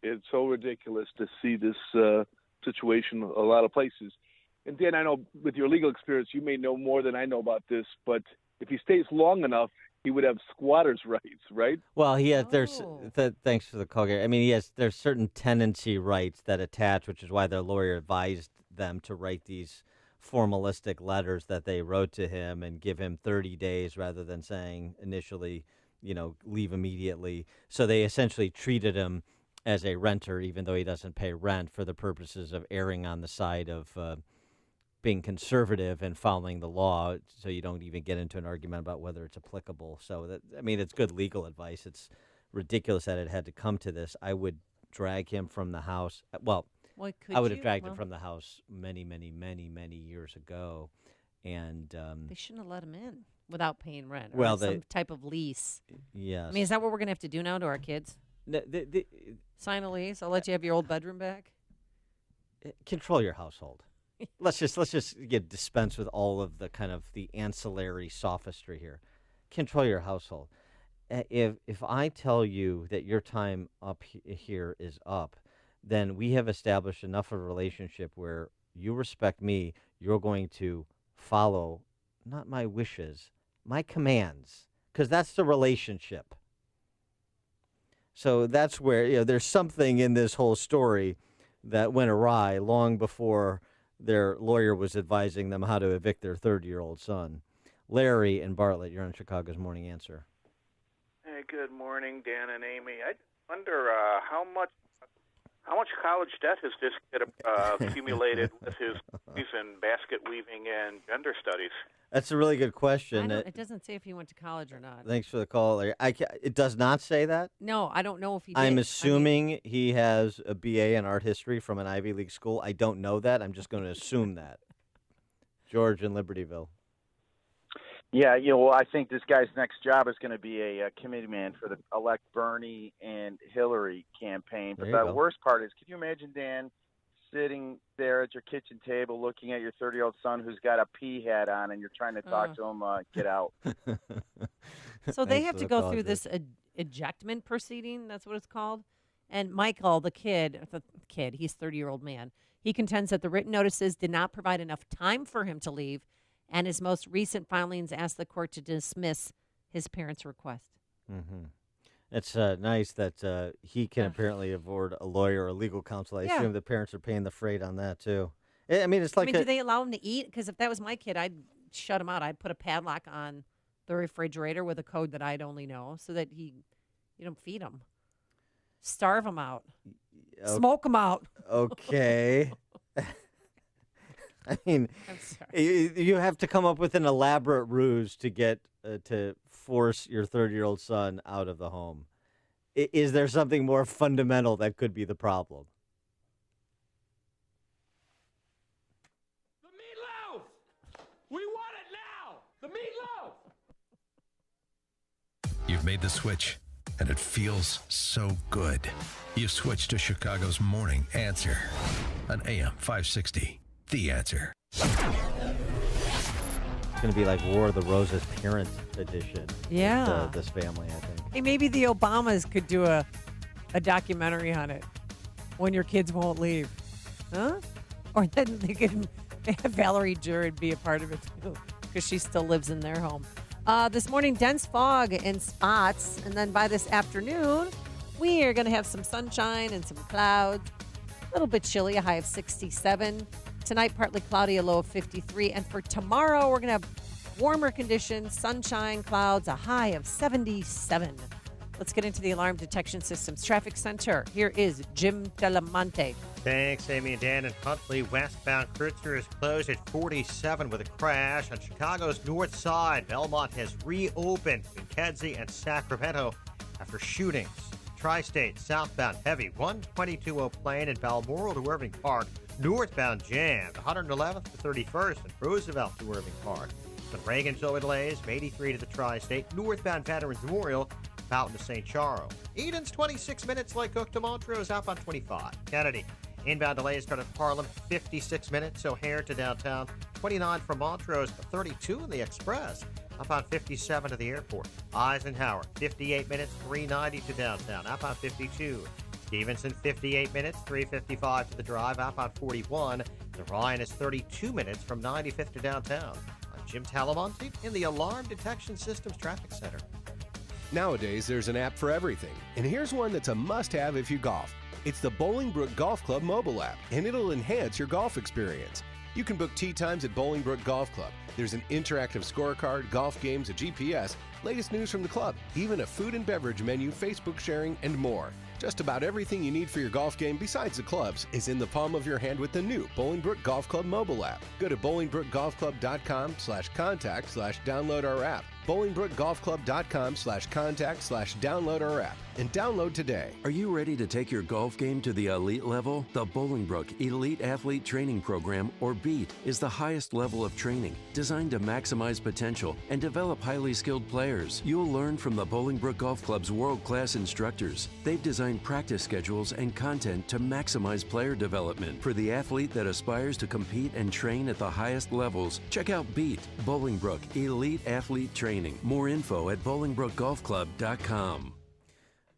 It's so ridiculous to see this situation a lot of places. And Dan, I know with your legal experience, you may know more than I know about this, but if he stays long enough, he would have squatters' rights, right? Well, he has. Thanks for the call, Gary. I mean, there's certain tenancy rights that attach, which is why their lawyer advised them to write these formalistic letters that they wrote to him and give him 30 days rather than saying initially, leave immediately. So they essentially treated him as a renter, even though he doesn't pay rent, for the purposes of erring on the side of being conservative and following the law, so you don't even get into an argument about whether it's applicable. So, it's good legal advice. It's ridiculous that it had to come to this. I would drag him from the house. Well, I would have dragged him from the house many, many, many, many years ago. And they shouldn't have let him in without paying rent or some type of lease. Yes. I mean, is that what we're going to have to do now to our kids? Sign a lease? I'll let you have your old bedroom back? Control your household. Let's just dispense with all of the kind of the ancillary sophistry here. Control your household. If I tell you that your time up here is up, then we have established enough of a relationship where you respect me. You're going to follow not my wishes, my commands, because that's the relationship. So that's where there's something in this whole story that went awry long before their lawyer was advising them how to evict their 30-year-old son. Larry and Bartlett, you're on Chicago's Morning Answer. Hey, good morning, Dan and Amy. I wonder how much college debt has this kid accumulated with his studies in basket weaving and gender studies? That's a really good question. It doesn't say if he went to college or not. Thanks for the call, Larry. It does not say that? No, I don't know if he did. I'm assuming he has a BA in art history from an Ivy League school. I don't know that. I'm just going to assume that. George in Libertyville. Yeah, well, I think this guy's next job is going to be a committee man for the elect Bernie and Hillary campaign. But the worst part is, can you imagine, Dan, sitting there at your kitchen table looking at your 30-year-old son who's got a pea hat on and you're trying to talk to him, get out. So they have to go through this ejectment proceeding, that's what it's called. And Michael, the kid, he's a 30-year-old man, he contends that the written notices did not provide enough time for him to leave, and his most recent filings asked the court to dismiss his parents' request. Mm-hmm. It's nice that he can apparently afford a lawyer or legal counsel. I assume the parents are paying the freight on that, too. It's like... do they allow him to eat? Because if that was my kid, I'd shut him out. I'd put a padlock on the refrigerator with a code that I'd only know so that you don't feed him. Starve him out. Smoke him out. Okay. I mean, you have to come up with an elaborate ruse to get to force your 30-year-old son out of the home. Is there something more fundamental that could be the problem? The meatloaf! We want it now! The meatloaf! You've made the switch. and it feels so good. You switch to Chicago's Morning Answer on AM 560. The Answer. It's going to be like War of the Roses Parent Edition. Yeah. With, this family, I think. Hey, maybe the Obamas could do a documentary on it. When your kids won't leave. Huh? Or then they could have Valerie Jarrett be a part of it too, because she still lives in their home. This morning, dense fog in spots, and then by this afternoon, we are going to have some sunshine and some clouds. A little bit chilly, a high of 67. Tonight, partly cloudy, a low of 53. And for tomorrow, we're going to have warmer conditions, sunshine, clouds, a high of 77. Let's get into the Alarm Detection Systems Traffic Center. Here is Jim Delamonte. Thanks, Amy and Dan. In Huntley, westbound Kreutzer is closed at 47 with a crash. On Chicago's north side, Belmont has reopened between Kedzie and Sacramento after shootings. Tri-State, southbound heavy, 122 Eau Plaine and Balmoral to Irving Park. Northbound jammed, 111th to 31st and Roosevelt to Irving Park. But Reagan's over delays, from 83 to the Tri-State. Northbound Veterans Memorial, Fountain to St. Charles. Eden's 26 minutes, like Cook to Montrose, up on 25. Kennedy, inbound delays start at Harlem, 56 minutes. O'Hare to downtown, 29 from Montrose, 32 in the Express, up on 57 to the airport. Eisenhower, 58 minutes, 390 to downtown, up on 52. Stevenson, 58 minutes, 355 to the drive, up on 41. The Ryan is 32 minutes from 95th to downtown. I'm Jim Talamonte in the Alarm Detection Systems Traffic Center. Nowadays, there's an app for everything, and here's one that's a must-have if you golf. It's the Bolingbrook Golf Club mobile app, and it'll enhance your golf experience. You can book tee times at Bolingbrook Golf Club. There's an interactive scorecard, golf games, a GPS, latest news from the club, even a food and beverage menu, Facebook sharing, and more. Just about everything you need for your golf game besides the clubs is in the palm of your hand with the new Bolingbrook Golf Club mobile app. Go to BolingbrookGolfClub.com/contact/download our app. BolingbrookGolfClub.com/contact/download our app. And download today. Are you ready to take your golf game to the elite level? The Bolingbrook Elite Athlete Training Program, or BEAT, is the highest level of training designed to maximize potential and develop highly skilled players. You'll learn from the Bolingbrook Golf Club's world-class instructors. They've designed practice schedules and content to maximize player development. For the athlete that aspires to compete and train at the highest levels, check out BEAT, Bolingbrook Elite Athlete Training. More info at BolingbrookGolfClub.com.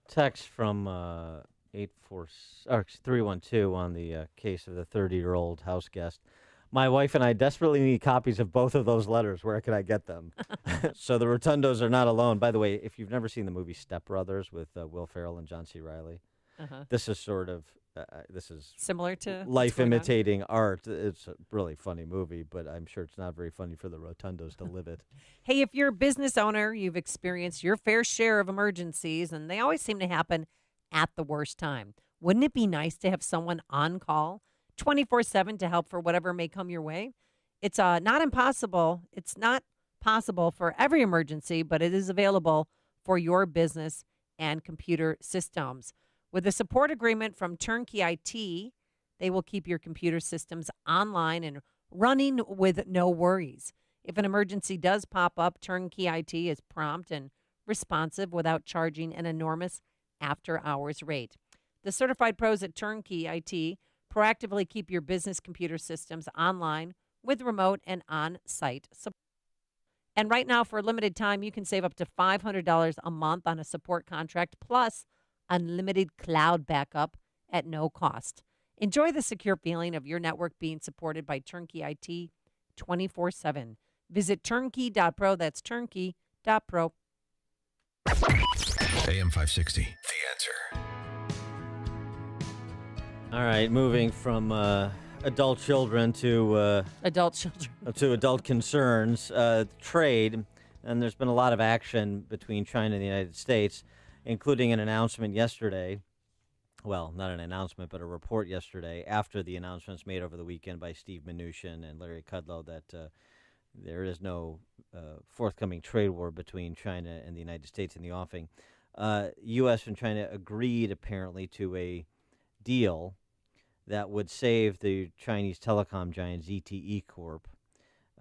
Text from 312 on the case of the 30-year-old house guest. My wife and I desperately need copies of both of those letters. Where can I get them? So the Rotundos are not alone. By the way, if you've never seen the movie Step Brothers with Will Ferrell and John C. Reilly, this is sort of similar to life imitating art. It's a really funny movie, but I'm sure it's not very funny for the Rotundos to live it. Hey, if you're a business owner, you've experienced your fair share of emergencies, and they always seem to happen at the worst time. Wouldn't it be nice to have someone on call 24/7 to help for whatever may come your way? It's not impossible. It's not possible for every emergency, but it is available for your business and computer systems. With a support agreement from Turnkey IT, they will keep your computer systems online and running with no worries. If an emergency does pop up, Turnkey IT is prompt and responsive without charging an enormous after-hours rate. The certified pros at Turnkey IT proactively keep your business computer systems online with remote and on-site support. And right now, for a limited time, you can save up to $500 a month on a support contract, plus unlimited cloud backup at no cost. Enjoy the secure feeling of your network being supported by Turnkey IT 24/7. Visit turnkey.pro. That's turnkey.pro. AM 560, The Answer. All right, moving from adult children to adult concerns, trade, and there's been a lot of action between China and the United States, including an announcement yesterday. Well, not an announcement, but a report yesterday after the announcements made over the weekend by Steve Mnuchin and Larry Kudlow that there is no forthcoming trade war between China and the United States in the offing. U.S. and China agreed, apparently, to a deal that would save the Chinese telecom giant ZTE Corp.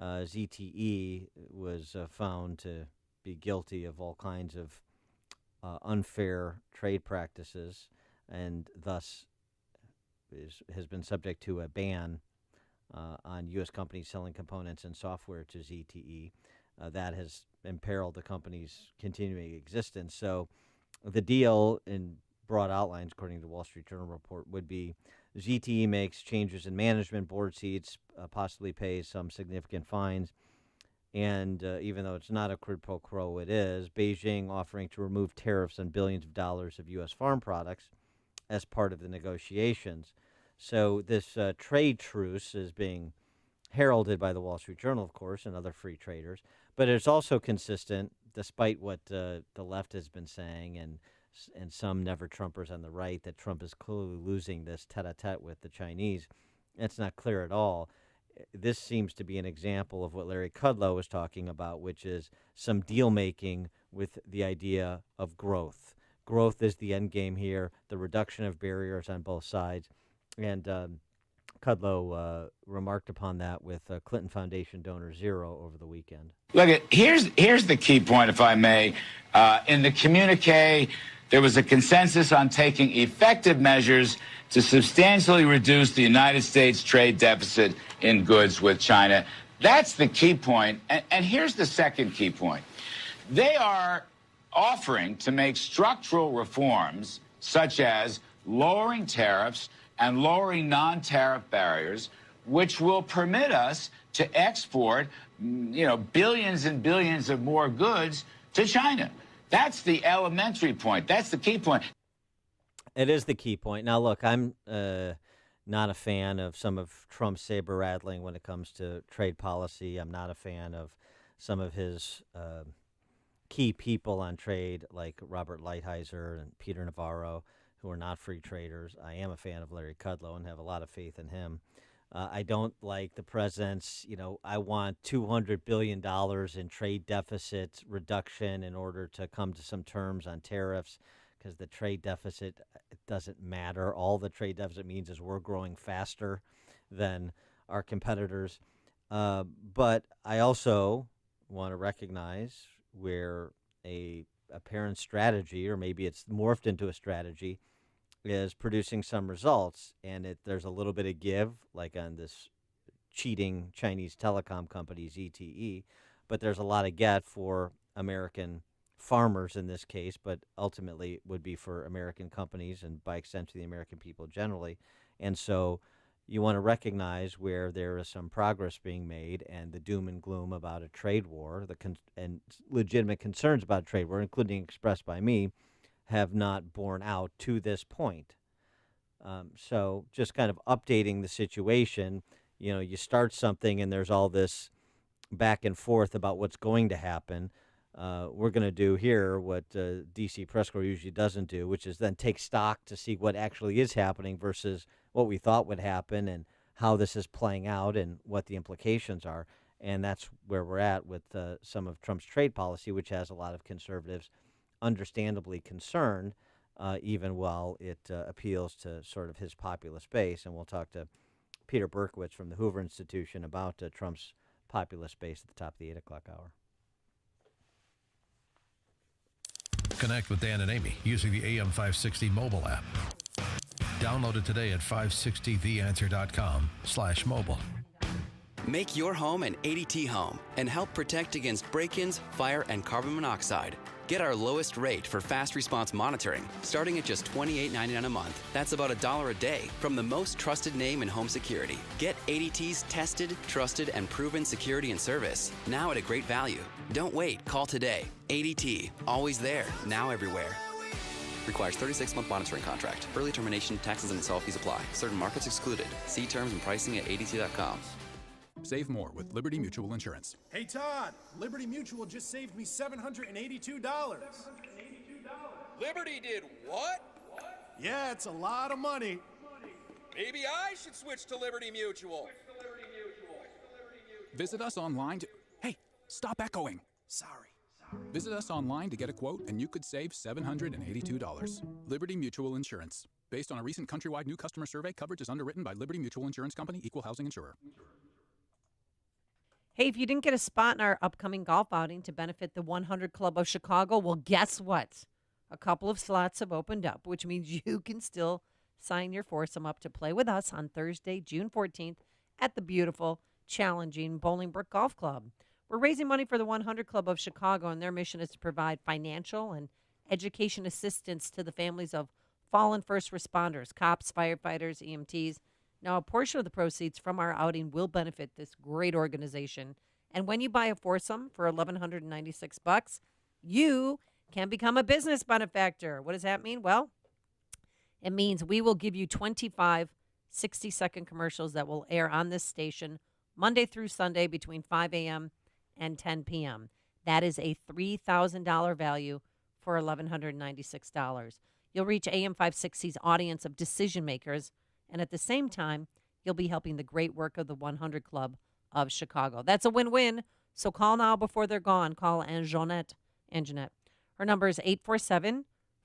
ZTE was found to be guilty of all kinds of unfair trade practices, and thus has been subject to a ban on U.S. companies selling components and software to ZTE. That has imperiled the company's continuing existence. So the deal, in broad outlines, according to the Wall Street Journal report, would be ZTE makes changes in management, board seats, possibly pays some significant fines. And even though it's not a quid pro quo, it is. Beijing offering to remove tariffs on billions of dollars of U.S. farm products as part of the negotiations. So this trade truce is being heralded by the Wall Street Journal, of course, and other free traders. But it's also consistent, despite what the left has been saying and some never-Trumpers on the right, that Trump is clearly losing this tete-a-tete with the Chinese. It's not clear at all. This seems to be an example of what Larry Kudlow was talking about, which is some deal-making with the idea of growth. Growth is the end game here, the reduction of barriers on both sides. And Kudlow remarked upon that with Clinton Foundation donor Zero over the weekend. Look, here's the key point, if I may. In the communique, there was a consensus on taking effective measures to substantially reduce the United States trade deficit in goods with China. That's the key point. And here's the second key point. They are offering to make structural reforms, such as lowering tariffs and lowering non-tariff barriers, which will permit us to export, billions and billions of more goods to China. That's the elementary point. That's the key point. It is the key point. Now, look, I'm not a fan of some of Trump's saber rattling when it comes to trade policy. I'm not a fan of some of his key people on trade, like Robert Lighthizer and Peter Navarro, who are not free traders. I am a fan of Larry Kudlow and have a lot of faith in him. I don't like the president's, I want $200 billion in trade deficit reduction in order to come to some terms on tariffs, because the trade deficit, it doesn't matter. All the trade deficit means is we're growing faster than our competitors. But I also want to recognize where a apparent strategy, or maybe it's morphed into a strategy, is producing some results, and there's a little bit of give, like on this cheating Chinese telecom company, ZTE, but there's a lot of get for American farmers in this case, but ultimately would be for American companies and by extension the American people generally. And so you want to recognize where there is some progress being made, and the doom and gloom about a trade war, and legitimate concerns about a trade war, including expressed by me, have not borne out to this point. So just kind of updating the situation, you start something and there's all this back and forth about what's going to happen. We're going to do here what D.C. Press Corps usually doesn't do, which is then take stock to see what actually is happening versus what we thought would happen and how this is playing out and what the implications are. And that's where we're at with some of Trump's trade policy, which has a lot of conservatives understandably concerned, even while it appeals to sort of his populist base. And we'll talk to Peter Berkowitz from the Hoover Institution about Trump's populist base at the top of the 8 o'clock hour. Connect with Dan and Amy using the AM 560 mobile app. Download it today at 560theanswer.com/mobile. Make your home an ADT home and help protect against break-ins, fire, and carbon monoxide. Get our lowest rate for fast response monitoring, starting at just $28.99 a month. That's about $1 a day from the most trusted name in home security. Get ADT's tested, trusted, and proven security and service, now at a great value. Don't wait. Call today. ADT. Always there. Now everywhere. Requires 36-month monitoring contract. Early termination, taxes, and install fees apply. Certain markets excluded. See terms and pricing at ADT.com. Save more with Liberty Mutual Insurance. Hey, Todd, Liberty Mutual just saved me $782. Liberty did what? Yeah, it's a lot of money. Maybe I should switch to Liberty Mutual. Visit us online to... Hey, stop echoing. Sorry. Visit us online to get a quote, and you could save $782. Liberty Mutual Insurance. Based on a recent countrywide new customer survey, coverage is underwritten by Liberty Mutual Insurance Company, Equal Housing Insurer. Hey, if you didn't get a spot in our upcoming golf outing to benefit the 100 Club of Chicago, well, guess what? A couple of slots have opened up, which means you can still sign your foursome up to play with us on Thursday, June 14th at the beautiful, challenging Bolingbrook Golf Club. We're raising money for the 100 Club of Chicago, and their mission is to provide financial and education assistance to the families of fallen first responders, cops, firefighters, EMTs. Now, a portion of the proceeds from our outing will benefit this great organization. And when you buy a foursome for $1,196, you can become a business benefactor. What does that mean? Well, it means we will give you 25 60-second commercials that will air on this station Monday through Sunday between 5 a.m. and 10 p.m. That is a $3,000 value for $1,196. You'll reach AM 560's audience of decision makers, and at the same time, you'll be helping the great work of the 100 Club of Chicago. That's a win-win, so call now before they're gone. Call Anjanette. Her number is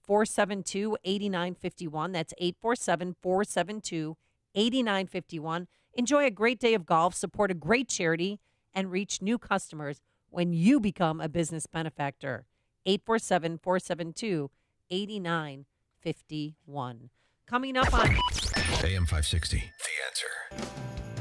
847-472-8951. That's 847-472-8951. Enjoy a great day of golf, support a great charity, and reach new customers when you become a business benefactor. 847-472-8951. Coming up on AM 560, The Answer.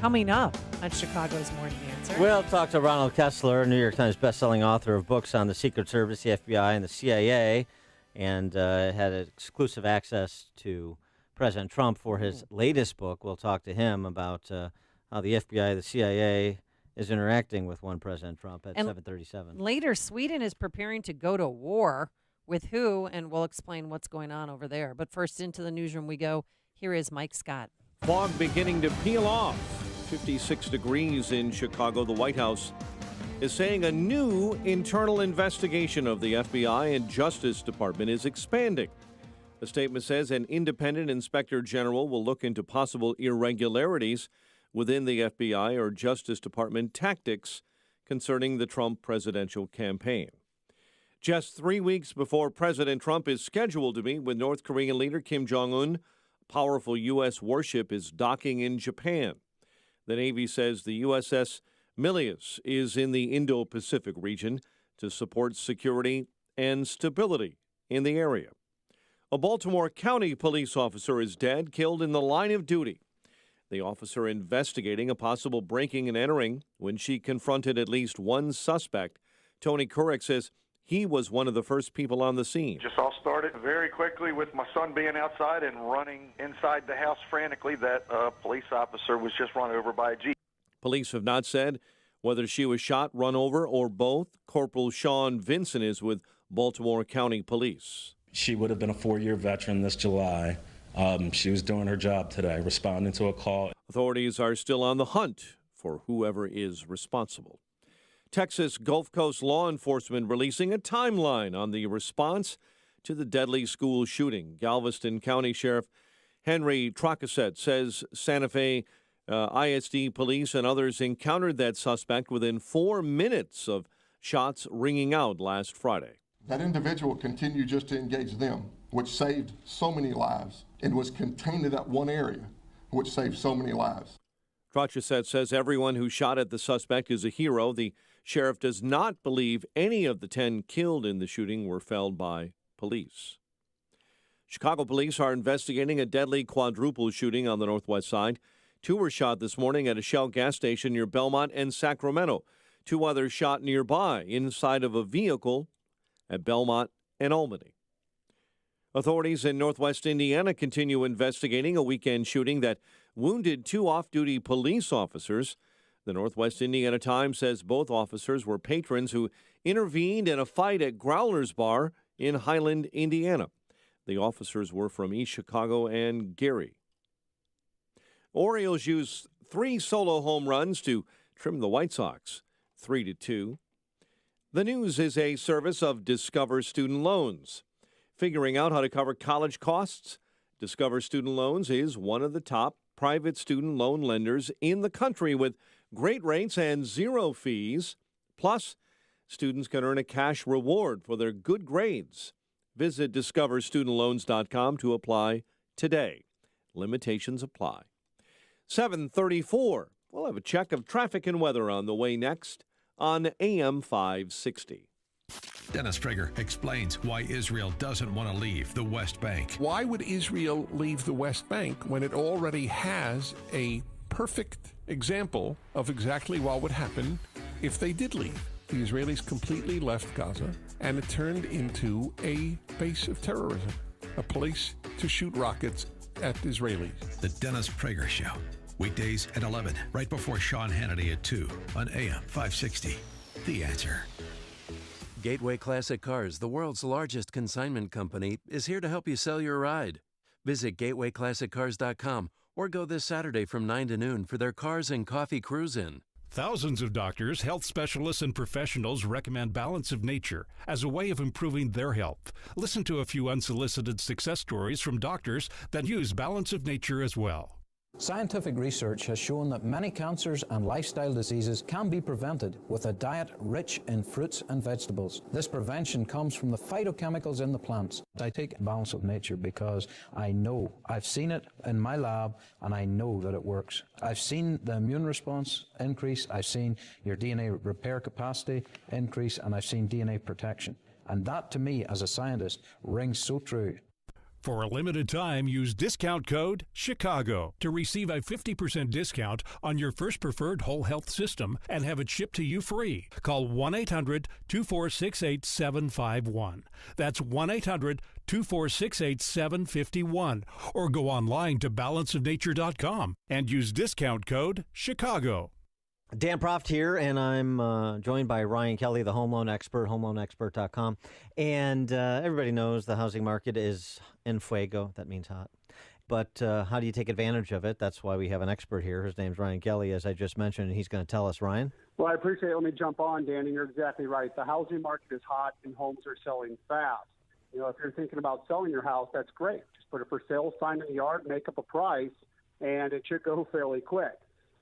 Coming up on Chicago's Morning Answer. We'll talk to Ronald Kessler, New York Times bestselling author of books on the Secret Service, the FBI, and the CIA, and had exclusive access to President Trump for his latest book. We'll talk to him about how the FBI, the CIA, is interacting with one President Trump at 7:37. Later, Sweden is preparing to go to war. With who? And we'll explain what's going on over there. But first, into the newsroom we go. Here is Mike Scott. Fog beginning to peel off. 56 degrees in Chicago. The White House is saying a new internal investigation of the FBI and Justice Department is expanding. The statement says an independent inspector general will look into possible irregularities within the FBI or Justice Department tactics concerning the Trump presidential campaign. Just 3 weeks before President Trump is scheduled to meet with North Korean leader Kim Jong-un, a powerful U.S. warship is docking in Japan. The Navy says the USS Milius is in the Indo-Pacific region to support security and stability in the area. A Baltimore County police officer is dead, killed in the line of duty. The officer investigating a possible breaking and entering when she confronted at least one suspect. Tony Kurek says he was one of the first people on the scene. Just all started very quickly with my son being outside and running inside the house frantically. That police officer was just run over by a Jeep. Police have not said whether she was shot, run over, or both. Corporal Sean Vinson is with Baltimore County Police. She would have been a 4-year veteran this July. She was doing her job today, responding to a call. Authorities are still on the hunt for whoever is responsible. Texas Gulf Coast law enforcement releasing a timeline on the response to the deadly school shooting. Galveston County Sheriff Henry Trocasset says Santa Fe ISD police and others encountered that suspect within 4 minutes of shots ringing out last Friday. That individual continued just to engage them, which saved so many lives, and was contained to that one area, which saved so many lives. Trocasset says everyone who shot at the suspect is a hero. The sheriff does not believe any of the 10 killed in the shooting were felled by police. Chicago police are investigating a deadly quadruple shooting on the Northwest Side. 2 were shot this morning at a Shell gas station near Belmont and Sacramento. 2 others shot nearby inside of a vehicle at Belmont and Albany. Authorities in Northwest Indiana continue investigating a weekend shooting that wounded 2 off-duty police officers. The Northwest Indiana Times says both officers were patrons who intervened in a fight at Growler's Bar in Highland, Indiana. The officers were from East Chicago and Gary. Orioles used 3 solo home runs to trim the White Sox 3-2. The News is a service of Discover Student Loans. Figuring out how to cover college costs? Discover Student Loans is one of the top private student loan lenders in the country with great rates and 0 fees. Plus, students can earn a cash reward for their good grades. Visit discoverstudentloans.com to apply today. Limitations apply. 7:34. We'll have a check of traffic and weather on the way next on AM 560. Dennis Prager explains why Israel doesn't want to leave the West Bank. Why would Israel leave the West Bank when it already has a perfect example of exactly what would happen if they did leave? The Israelis completely left Gaza, and it turned into a base of terrorism, a place to shoot rockets at Israelis. The Dennis Prager Show, weekdays at 11, right before Sean Hannity at 2 on AM 560. The Answer. Gateway Classic Cars, the world's largest consignment company, is here to help you sell your ride. Visit gatewayclassiccars.com or go this Saturday from 9 to noon for their Cars and Coffee Cruise-In. Thousands of doctors, health specialists, and professionals recommend Balance of Nature as a way of improving their health. Listen to a few unsolicited success stories from doctors that use Balance of Nature as well. Scientific research has shown that many cancers and lifestyle diseases can be prevented with a diet rich in fruits and vegetables. This prevention comes from the phytochemicals in the plants. I take Balance of Nature because I know, I've seen it in my lab, and I know that it works. I've seen the immune response increase, I've seen your DNA repair capacity increase, and I've seen DNA protection. And that, to me, as a scientist, rings so true. For a limited time, use discount code CHICAGO to receive a 50% discount on your first preferred whole health system and have it shipped to you free. Call 1-800-246-8751. That's 1-800-246-8751. Or go online to balanceofnature.com and use discount code CHICAGO. Dan Proft here, and I'm joined by Ryan Kelly, the home loan expert, homeloanexpert.com. And everybody knows the housing market is en fuego. That means hot. But how do you take advantage of it? That's why we have an expert here. His name's Ryan Kelly, as I just mentioned, and he's going to tell us. Ryan? Well, I appreciate it. Let me jump on, Dan, and you're exactly right. The housing market is hot, and homes are selling fast. You know, if you're thinking about selling your house, that's great. Just put a for sale sign in the yard, make up a price, and it should go fairly quick.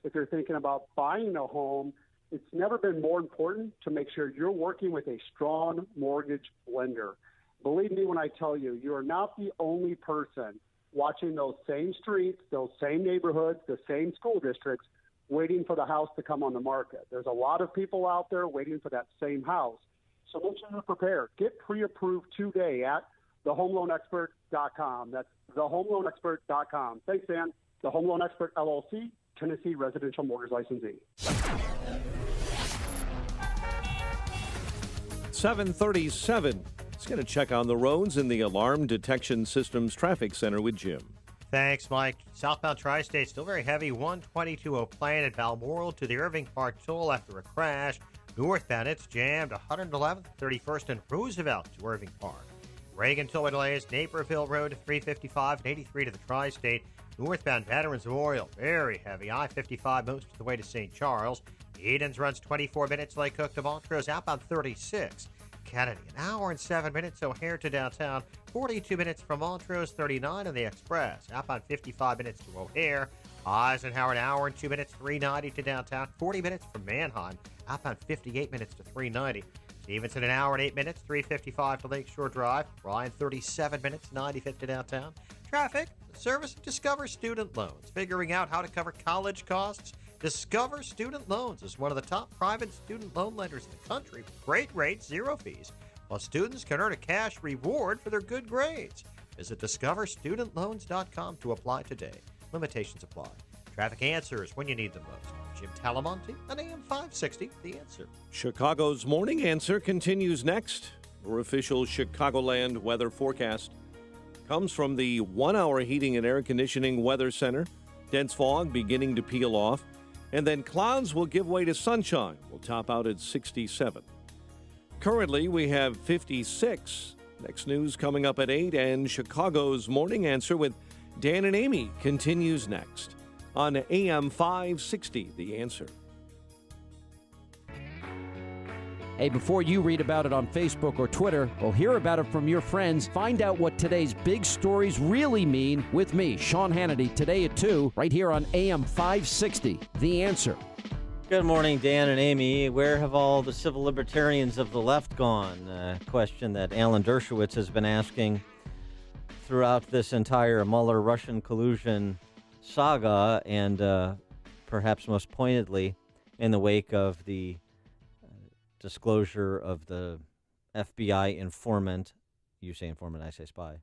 If you're thinking about buying a home, it's never been more important to make sure you're working with a strong mortgage lender. Believe me when I tell you, you are not the only person watching those same streets, those same neighborhoods, the same school districts, waiting for the house to come on the market. There's a lot of people out there waiting for that same house. So make sure you're prepared. Get pre-approved today at thehomeloanexpert.com. That's thehomeloanexpert.com. Thanks, Dan. The Home Loan Expert, LLC, Tennessee residential mortgage licensee. 7:37. Let's get a check on the roads in the Alarm Detection Systems Traffic Center with Jim. Thanks, Mike. Southbound Tri-State still very heavy. 122 O'Plain at Balmoral to the Irving Park toll after a crash. Northbound, it's jammed. 111th, 31st, and Roosevelt to Irving Park. Reagan toll delays. Naperville Road to 355 and 83 to the Tri-State. Northbound Veterans Memorial, very heavy. I-55 most of the way to St. Charles. Edens runs 24 minutes. Lake Cook to Montrose. Outbound 36. Kennedy, an hour and 7 minutes. O'Hare to downtown. 42 minutes from Montrose. 39 on the Express. Outbound 55 minutes to O'Hare. Eisenhower, an hour and 2 minutes. 390 to downtown. 40 minutes from Manheim. Outbound 58 minutes to 390. Stevenson, an hour and 8 minutes. 355 to Lakeshore Drive. Ryan, 37 minutes. 95 to downtown. Traffic, the service of Discover Student Loans. Figuring out how to cover college costs? Discover Student Loans is one of the top private student loan lenders in the country with great rates, zero fees, while students can earn a cash reward for their good grades. Visit discoverstudentloans.com to apply today. Limitations apply. Traffic answers when you need them most. Jim Talamonte on AM 560, The Answer. Chicago's Morning Answer continues next. Your official Chicagoland weather forecast comes from the 1 Hour Heating and Air Conditioning Weather Center. Dense fog beginning to peel off, and then clouds will give way to sunshine. We'll top out at 67. Currently, we have 56. Next news coming up at 8, and Chicago's Morning Answer with Dan and Amy continues next on AM 560, The Answer. Hey, before you read about it on Facebook or Twitter, or hear about it from your friends, find out what today's big stories really mean with me, Sean Hannity, today at 2, right here on AM 560, The Answer. Good morning, Dan and Amy. Where have all the civil libertarians of the left gone? A question that Alan Dershowitz has been asking throughout this entire Mueller-Russian collusion saga, and perhaps most pointedly in the wake of the disclosure of the FBI informant, you say informant, I say spy,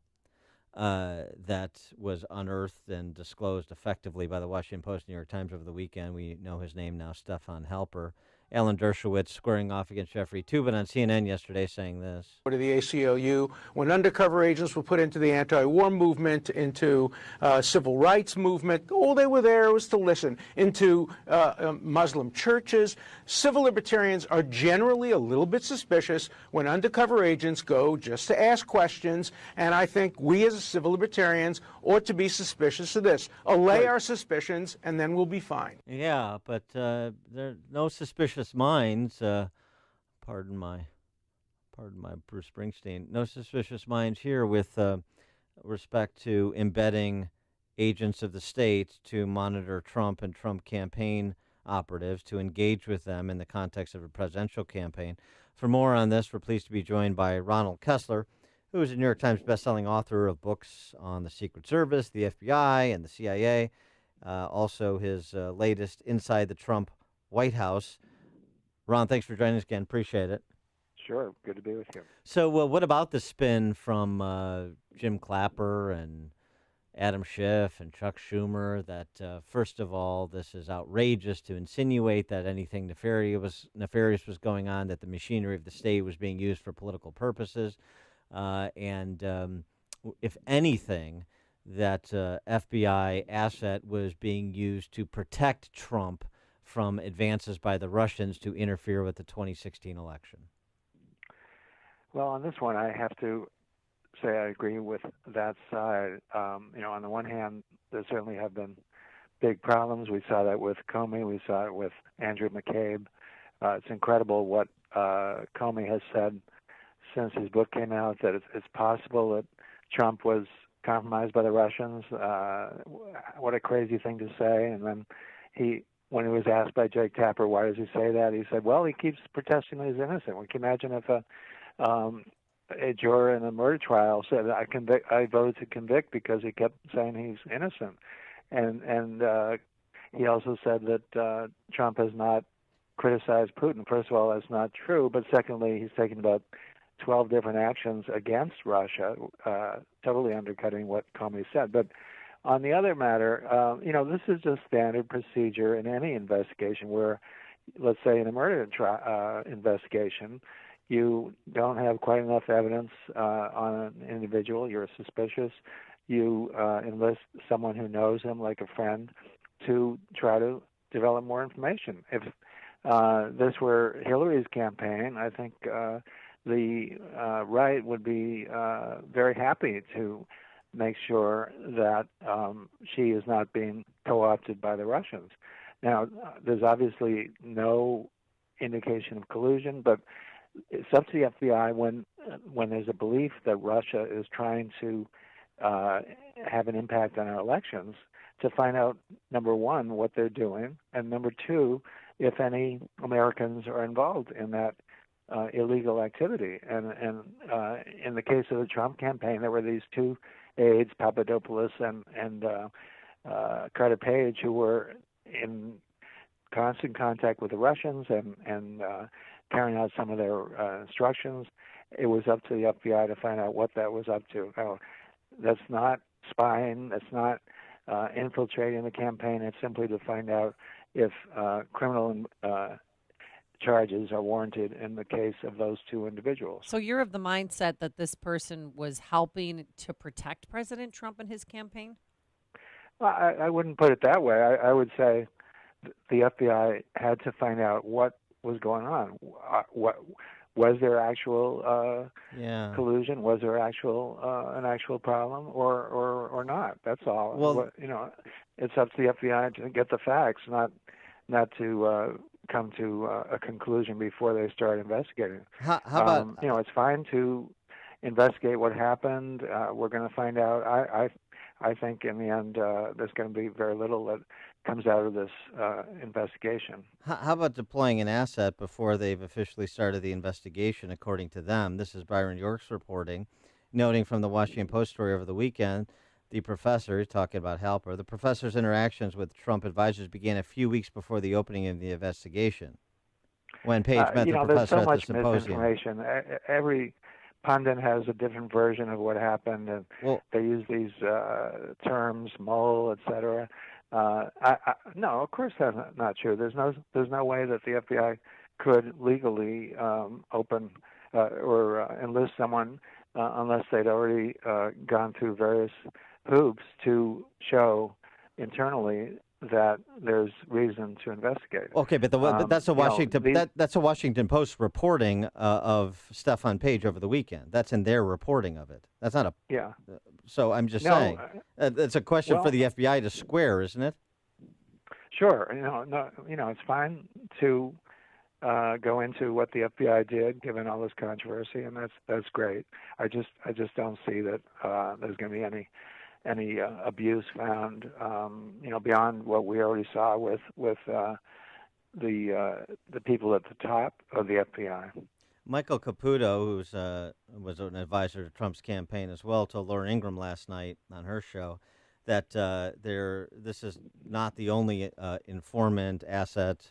that was unearthed and disclosed effectively by the Washington Post, New York Times over the weekend. We know his name now, Stefan Halper. Alan Dershowitz squaring off against Jeffrey Toobin on CNN yesterday saying this. To the ACLU, when undercover agents were put into the anti-war movement, into civil rights movement, all they were there was to listen, into Muslim churches. Civil libertarians are generally a little bit suspicious when undercover agents go just to ask questions, and I think we as civil libertarians ought to be suspicious of this. Allay our suspicions, and then we'll be fine. Yeah, but there are no suspicious minds, pardon my Bruce Springsteen, no suspicious minds here with respect to embedding agents of the state to monitor Trump and Trump campaign operatives, to engage with them in the context of a presidential campaign. For more on this, we're pleased to be joined by Ronald Kessler, who is a New York Times bestselling author of books on the Secret Service, the FBI, and the CIA. Also his latest, Inside the Trump White House. Ron, thanks for joining us again. Appreciate it. Sure. Good to be with you. So what about the spin from Jim Clapper and Adam Schiff and Chuck Schumer that, first of all, this is outrageous to insinuate that anything nefarious was going on, that the machinery of the state was being used for political purposes, and if anything, that FBI asset was being used to protect Trump from advances by the Russians to interfere with the 2016 election? Well, on this one, I have to say I agree with that side. On the one hand, there certainly have been big problems. We saw that with Comey. We saw it with Andrew McCabe. It's incredible what Comey has said since his book came out, that it's possible that Trump was compromised by the Russians. What a crazy thing to say. And then when he was asked by Jake Tapper, why does he say that? He said, well, he keeps protesting that he's innocent. We can imagine if a juror in a murder trial said, I voted to convict because he kept saying he's innocent. And he also said that Trump has not criticized Putin. First of all, that's not true. But secondly, he's taken about 12 different actions against Russia, totally undercutting what Comey said. But on the other matter, this is just standard procedure in any investigation where, let's say in a murder investigation, you don't have quite enough evidence on an individual, you're suspicious, you enlist someone who knows him, like a friend, to try to develop more information. If this were Hillary's campaign, I think the right would be very happy to make sure that she is not being co-opted by the Russians. Now, there's obviously no indication of collusion, but it's up to the FBI when there's a belief that Russia is trying to have an impact on our elections to find out, number one, what they're doing, and number two, if any Americans are involved in that illegal activity. And in the case of the Trump campaign, there were these two aides, Papadopoulos and Carter Page, who were in constant contact with the Russians and carrying out some of their instructions. It was up to the FBI to find out what that was up to. Now, that's not spying. That's not infiltrating the campaign. It's simply to find out if criminal charges are warranted in the case of those two individuals. So you're of the mindset that this person was helping to protect President Trump and his campaign? Well, I wouldn't put it that way. I would say the FBI had to find out what was going on. What was there actual collusion? Was there an actual problem, or not? That's all. Well, it's up to the FBI to get the facts, not to come to a conclusion before they start investigating. How about it's fine to investigate what happened. We're going to find out. I think in the end there's going to be very little that comes out of this investigation. How about deploying an asset before they've officially started the investigation, according to them? This is Byron York's reporting, noting from the Washington Post story over the weekend, the professor, talking about Halper, the professor's interactions with Trump advisors began a few weeks before the opening of the investigation. when Page met the there's professor so at much the symposium. misinformation. Every pundit has a different version of what happened, and they use these terms, mole, etc. No, of course that's not true. There's no way that the FBI could legally open or enlist someone unless they'd already gone through various hoops to show internally that there's reason to investigate. Okay, but that's a Washington that's a Washington Post reporting of Stefan Page over the weekend. That's in their reporting of it. That's not a So I'm just saying it's a question for the FBI to square, isn't it? Sure, it's fine to go into what the FBI did, given all this controversy, and that's great. I just don't see that there's going to be any abuse found, beyond what we already saw with the people at the top of the FBI. Michael Caputo, who was an advisor to Trump's campaign as well, told Laura Ingraham last night on her show that this is not the only informant asset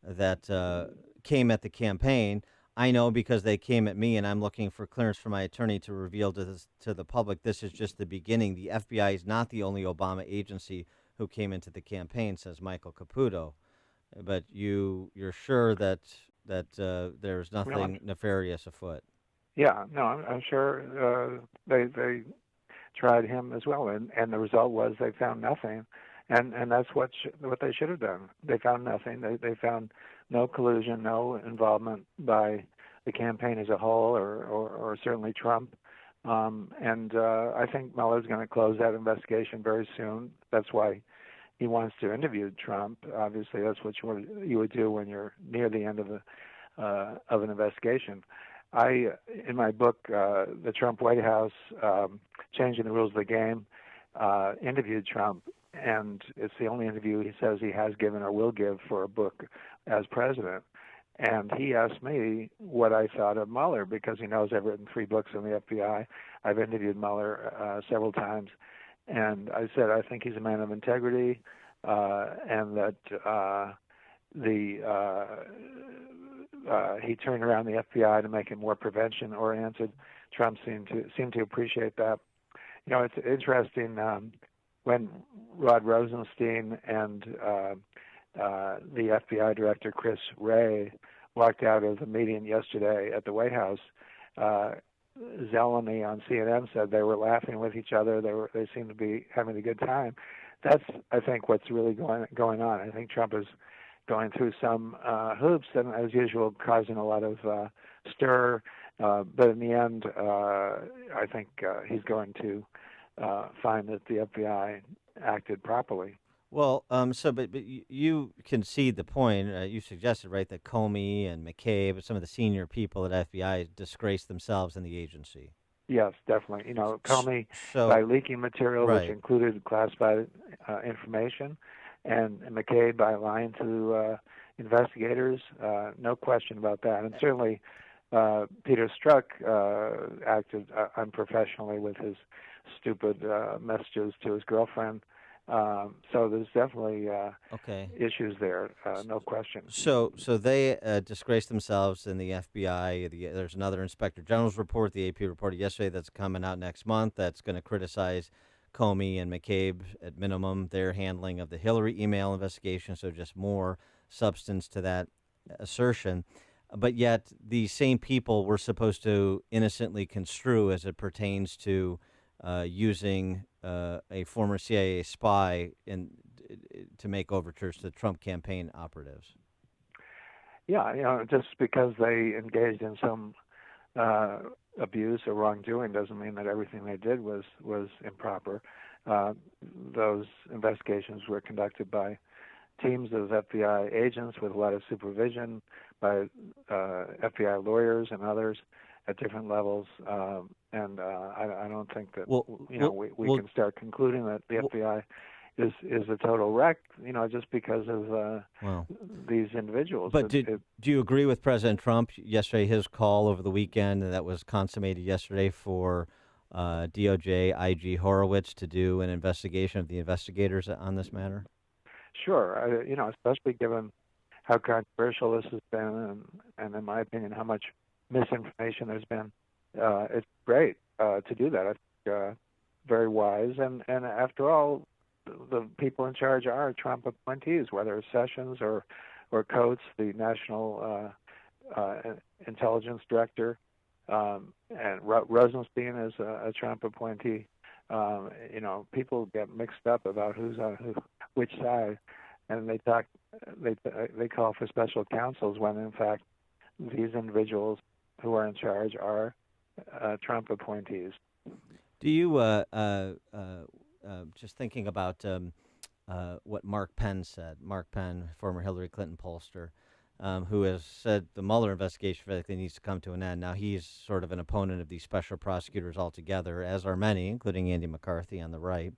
that came at the campaign. I know because they came at me, and I'm looking for clearance from my attorney to reveal to the public. This is just the beginning. The FBI is not the only Obama agency who came into the campaign, says Michael Caputo. But you're sure that there's nothing nefarious afoot? Yeah, no, I'm sure they tried him as well, and the result was they found nothing, and that's what they should have done. They found nothing. They found no collusion, no involvement by the campaign as a whole, or certainly Trump. And I think Mueller's going to close that investigation very soon. That's why he wants to interview Trump. Obviously, that's what you would do when you're near the end of an investigation. In my book, The Trump White House, Changing the Rules of the Game, interviewed Trump, and it's the only interview he says he has given or will give for a book as president. And he asked me what I thought of Mueller, because he knows I've written 3 books on the FBI. I've interviewed Mueller several times. And I said, I think he's a man of integrity, and that he turned around the FBI to make it more prevention-oriented. Trump seemed to appreciate that. It's interesting when Rod Rosenstein and the FBI director Chris Wray walked out of the meeting yesterday at the White House. Zeleny on CNN said they were laughing with each other. They seemed to be having a good time. That's, I think, what's really going on. I think Trump is going through some hoops and, as usual, causing a lot of stir. But in the end, I think he's going to find that the FBI acted properly. Well, but you concede the point. You suggested, right, that Comey and McCabe, some of the senior people at FBI, disgraced themselves in the agency. Yes, definitely. Comey, by leaking material, which included classified information, and McCabe by lying to investigators. No question about that. And certainly Peter Strzok acted unprofessionally with his stupid messages to his girlfriend. So there's definitely issues there, no question. So they disgraced themselves in the FBI. There's another Inspector General's report, the AP reported yesterday, that's coming out next month, that's going to criticize Comey and McCabe, at minimum, their handling of the Hillary email investigation, so just more substance to that assertion. But yet these same people were supposed to innocently construe as it pertains to using a former CIA spy to make overtures to Trump campaign operatives. Yeah, just because they engaged in some abuse or wrongdoing doesn't mean that everything they did was improper. Those investigations were conducted by teams of FBI agents with a lot of supervision by FBI lawyers and others at different levels, and I don't think that we can start concluding that the FBI is a total wreck, just because of these individuals. But do you agree with President Trump yesterday, his call over the weekend that was consummated yesterday for DOJ IG Horowitz to do an investigation of the investigators on this matter? Sure, especially given how controversial this has been, and in my opinion, how much misinformation there's been. It's great to do that. I think very wise. And after all, the people in charge are Trump appointees, whether it's Sessions or Coates, the national intelligence director, and Rosenstein is a Trump appointee. People get mixed up about who's on which side, and they call for special counsels when in fact these individuals who are in charge are Trump appointees. Do you just thinking about what Mark Penn said? Mark Penn, former Hillary Clinton pollster, who has said the Mueller investigation basically needs to come to an end. Now, he's sort of an opponent of these special prosecutors altogether, as are many, including Andy McCarthy on the right.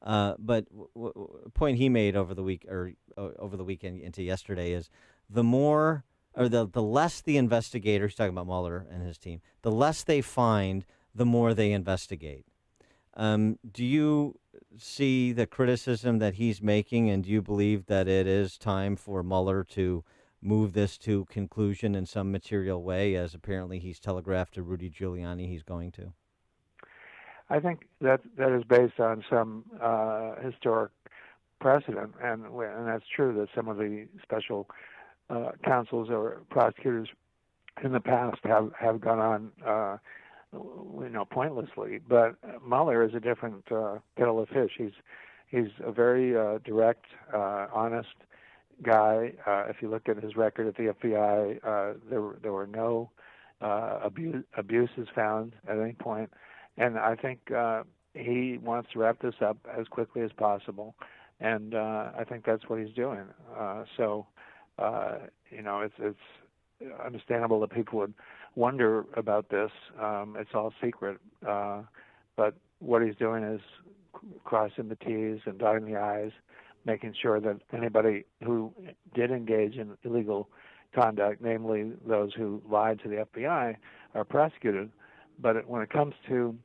But a point he made over the weekend into yesterday is the less the investigators, talking about Mueller and his team, the less they find, the more they investigate. Do you see the criticism that he's making, and do you believe that it is time for Mueller to move this to conclusion in some material way, as apparently he's telegraphed to Rudy Giuliani he's going to? I think that is based on some historic precedent, and that's true that some of the special counsels or prosecutors in the past have gone on pointlessly. But Mueller is a different kettle of fish. He's a very direct, honest guy. If you look at his record at the FBI, there were no abuses found at any point. And I think he wants to wrap this up as quickly as possible, and I think that's what he's doing. It's understandable that people would wonder about this. It's all secret, but what he's doing is crossing the T's and dotting the I's, making sure that anybody who did engage in illegal conduct, namely those who lied to the FBI, are prosecuted. But when it comes to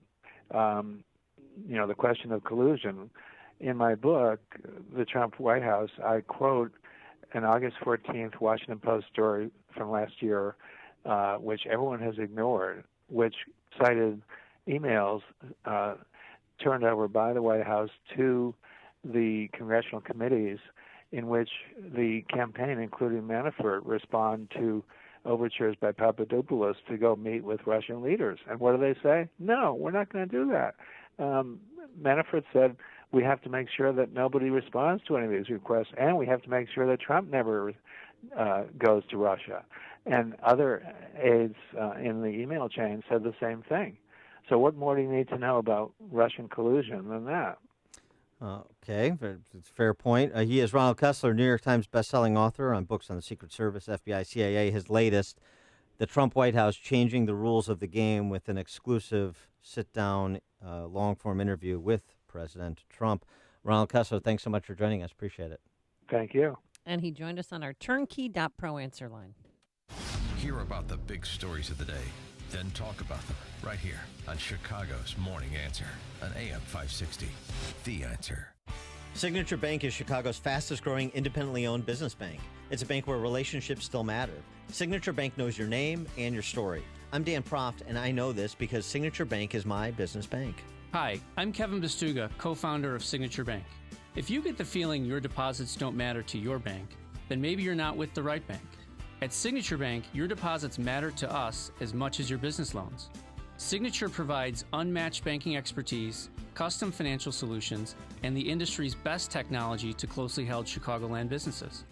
the question of collusion, in my book, The Trump White House, I quote an August 14th Washington Post story from last year, which everyone has ignored, which cited emails turned over by the White House to the congressional committees in which the campaign, including Manafort, respond to overtures by Papadopoulos to go meet with Russian leaders. And what do they say? No, we're not going to do that. Manafort said, we have to make sure that nobody responds to any of these requests, and we have to make sure that Trump never goes to Russia. And other aides in the email chain said the same thing. So what more do you need to know about Russian collusion than that? Okay, it's a fair point. He is Ronald Kessler, New York Times bestselling author on books on the Secret Service, FBI, CIA. His latest, The Trump White House, Changing the Rules of the Game, with an exclusive sit-down, long-form interview with President Trump. Ronald Kessler, thanks so much for joining us. Appreciate it. Thank you. And he joined us on our turnkey.pro answer line. Hear about the big stories of the day, then talk about them right here on Chicago's Morning Answer on AM 560. The Answer. Signature Bank is Chicago's fastest-growing independently owned business bank. It's a bank where relationships still matter. Signature Bank knows your name and your story. I'm Dan Proft, and I know this because Signature Bank is my business bank. Hi, I'm Kevin Bastuga, co-founder of Signature Bank. If you get the feeling your deposits don't matter to your bank, then maybe you're not with the right bank. At Signature Bank, your deposits matter to us as much as your business loans. Signature provides unmatched banking expertise, custom financial solutions, and the industry's best technology to closely held Chicagoland businesses.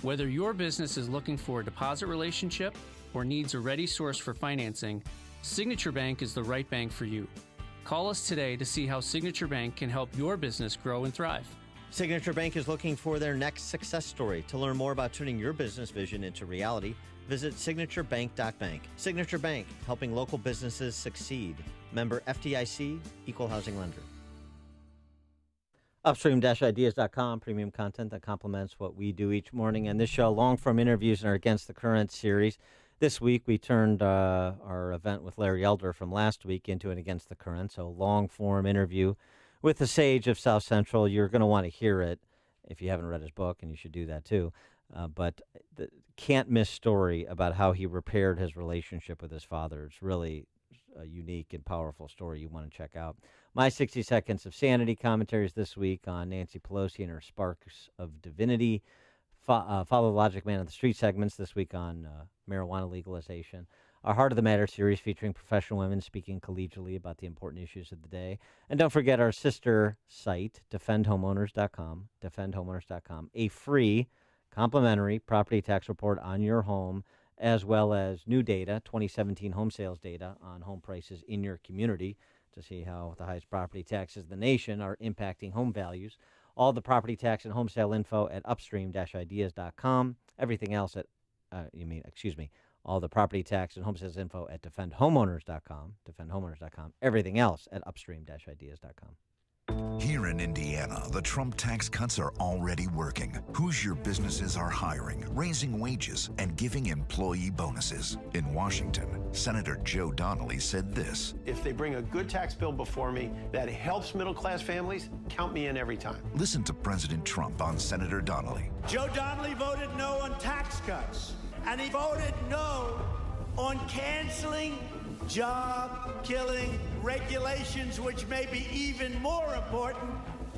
Whether your business is looking for a deposit relationship or needs a ready source for financing, Signature Bank is the right bank for you. Call us today to see how Signature Bank can help your business grow and thrive. Signature Bank is looking for their next success story. To learn more about turning your business vision into reality, visit signaturebank.bank. Signature Bank, helping local businesses succeed. Member FDIC, Equal Housing Lender. Upstream-ideas.com, premium content that complements what we do each morning. And this show, long-form interviews in our Against the Current series. This week, we turned our event with Larry Elder from last week into an Against the Current, so long-form interview with the sage of South Central. You're going to want to hear it if you haven't read his book, and you should do that too. But the can't miss story about how he repaired his relationship with his father. It's really a unique and powerful story you want to check out. My 60 Seconds of Sanity commentaries this week on Nancy Pelosi and her sparks of divinity. Follow the Logic Man on the Street segments this week on marijuana legalization. Our Heart of the Matter series featuring professional women speaking collegially about the important issues of the day. And don't forget our sister site, defendhomeowners.com, defendhomeowners.com, a free complimentary property tax report on your home, as well as new data, 2017 home sales data on home prices in your community to see how the highest property taxes in the nation are impacting home values. All the property tax and home sale info at upstream-ideas.com. Everything else at, all the property tax and home sales info at defendhomeowners.com, defendhomeowners.com. Everything else at upstream-ideas.com. Here in Indiana, the Trump tax cuts are already working. Hoosier businesses are hiring, raising wages, and giving employee bonuses. In Washington, Senator Joe Donnelly said this: if they bring a good tax bill before me that helps middle-class families, count me in every time. Listen to President Trump on Senator Donnelly. Joe Donnelly voted no on tax cuts, and he voted no on canceling job-killing regulations, which may be even more important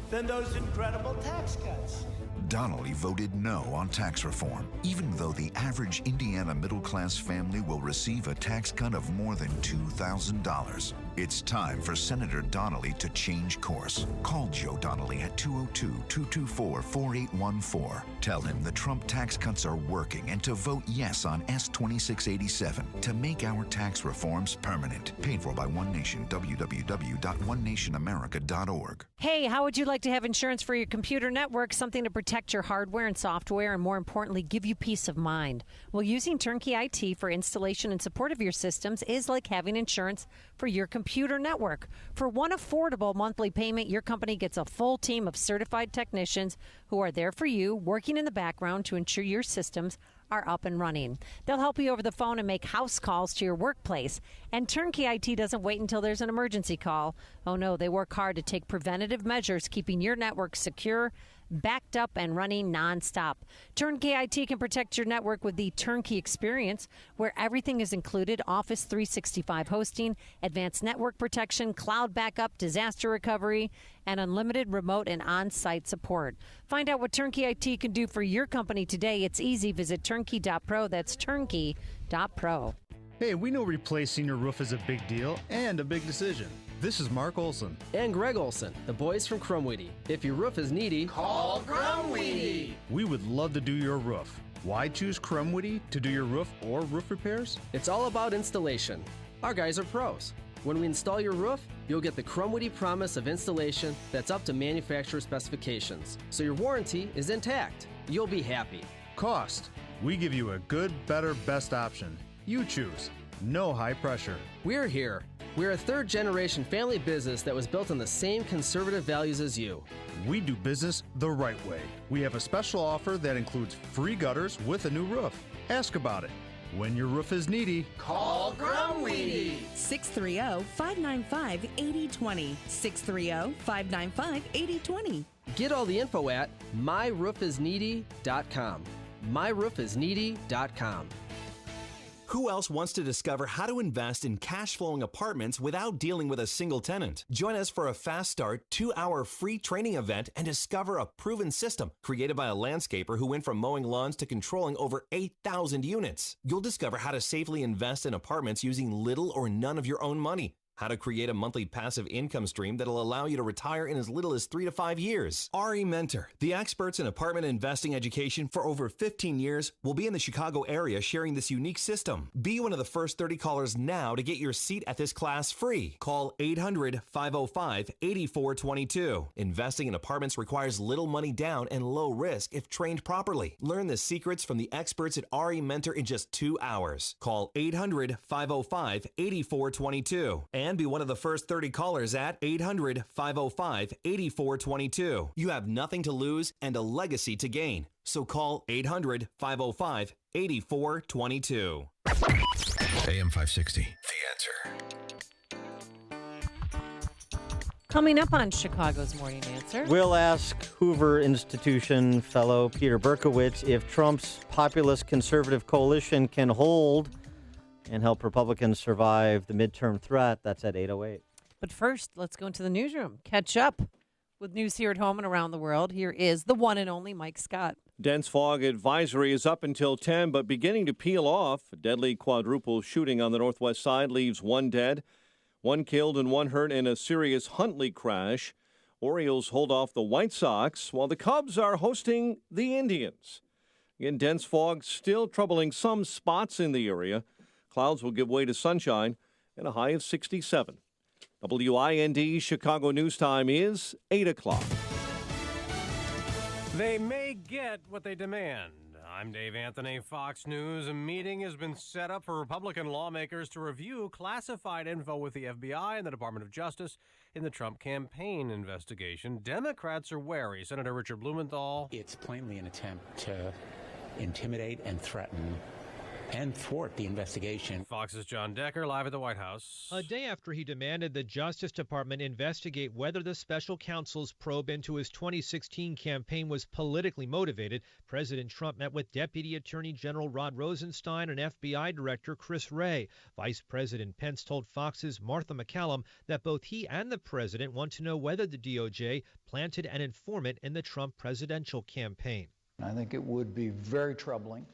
than those incredible tax cuts. Donnelly voted no on tax reform, even though the average Indiana middle-class family will receive a tax cut of more than $2,000. It's time for Senator Donnelly to change course. Call Joe Donnelly at 202-224-4814. Tell him the Trump tax cuts are working and to vote yes on S-2687 to make our tax reforms permanent. Paid for by One Nation, www.onenationamerica.org. Hey, how would you like to have insurance for your computer network? Something to protect your hardware and software, and more importantly, give you peace of mind. Well, using Turnkey IT for installation and support of your systems is like having insurance for your computer network. For one affordable monthly payment, your company gets a full team of certified technicians who are there for you, working in the background to ensure your systems are up and running. They'll help you over the phone and make house calls to your workplace. And Turnkey IT doesn't wait until there's an emergency call. Oh no, they work hard to take preventative measures, keeping your network secure, backed up, and running nonstop. Turnkey IT can protect your network with the Turnkey experience, where everything is included: Office 365 hosting, advanced network protection, cloud backup, disaster recovery, and unlimited remote and on-site support. Find out what Turnkey IT can do for your company today. It's easy. Visit turnkey.pro. That's turnkey.pro. Hey, we know replacing your roof is a big deal and a big decision. This is Mark Olson. And Greg Olson, the boys from Crumweedy. If your roof is needy, call Crumweedy. We would love to do your roof. Why choose Crumweedy to do your roof or roof repairs? It's all about installation. Our guys are pros. When we install your roof, you'll get the Crumweedy promise of installation that's up to manufacturer specifications, so your warranty is intact. You'll be happy. Cost. We give you a good, better, best option. You choose. No high pressure. We're here. We're a third-generation family business that was built on the same conservative values as you. We do business the right way. We have a special offer that includes free gutters with a new roof. Ask about it. When your roof is needy, call Crumweedy. 630-595-8020. 630-595-8020. Get all the info at myroofisneedy.com. myroofisneedy.com. Who else wants to discover how to invest in cash-flowing apartments without dealing with a single tenant? Join us for a fast start, 2-hour free training event and discover a proven system created by a landscaper who went from mowing lawns to controlling over 8,000 units. You'll discover how to safely invest in apartments using little or none of your own money. How to create a monthly passive income stream that'll allow you to retire in as little as 3 to 5 years. RE Mentor, the experts in apartment investing education for over 15 years, will be in the Chicago area sharing this unique system. Be one of the first 30 callers now to get your seat at this class free. Call 800-505-8422. Investing in apartments requires little money down and low risk if trained properly. Learn the secrets from the experts at RE Mentor in just 2 hours. Call 800-505-8422. And be one of the first 30 callers at 800-505-8422. You have nothing to lose and a legacy to gain. So call 800-505-8422. AM 560, The Answer. Coming up on Chicago's Morning Answer. We'll ask Hoover Institution fellow Peter Berkowitz if Trump's populist conservative coalition can hold and help Republicans survive the midterm threat. That's at 8:08. But first, let's go into the newsroom. Catch up with news here at home and around the world. Here is the one and only Mike Scott. Dense fog advisory is up until 10, but beginning to peel off. A deadly quadruple shooting on the northwest side leaves 1 dead, 1 killed and 1 hurt in a serious Huntley crash. Orioles hold off the White Sox while the Cubs are hosting the Indians. Again, dense fog still troubling some spots in the area. Clouds will give way to sunshine and a high of 67. WIND Chicago News Time is 8 o'clock. They may get what they demand. I'm Dave Anthony, Fox News. A meeting has been set up for Republican lawmakers to review classified info with the FBI and the Department of Justice in the Trump campaign investigation. Democrats are wary. Senator Richard Blumenthal. It's plainly an attempt to intimidate and threaten and thwart the investigation. Fox's John Decker live at the White House. A day after he demanded the Justice Department investigate whether the special counsel's probe into his 2016 campaign was politically motivated, President Trump met with Deputy Attorney General Rod Rosenstein and FBI Director Chris Wray. Vice President Pence told Fox's Martha McCallum that both he and the president want to know whether the DOJ planted an informant in the Trump presidential campaign. I think it would be very troubling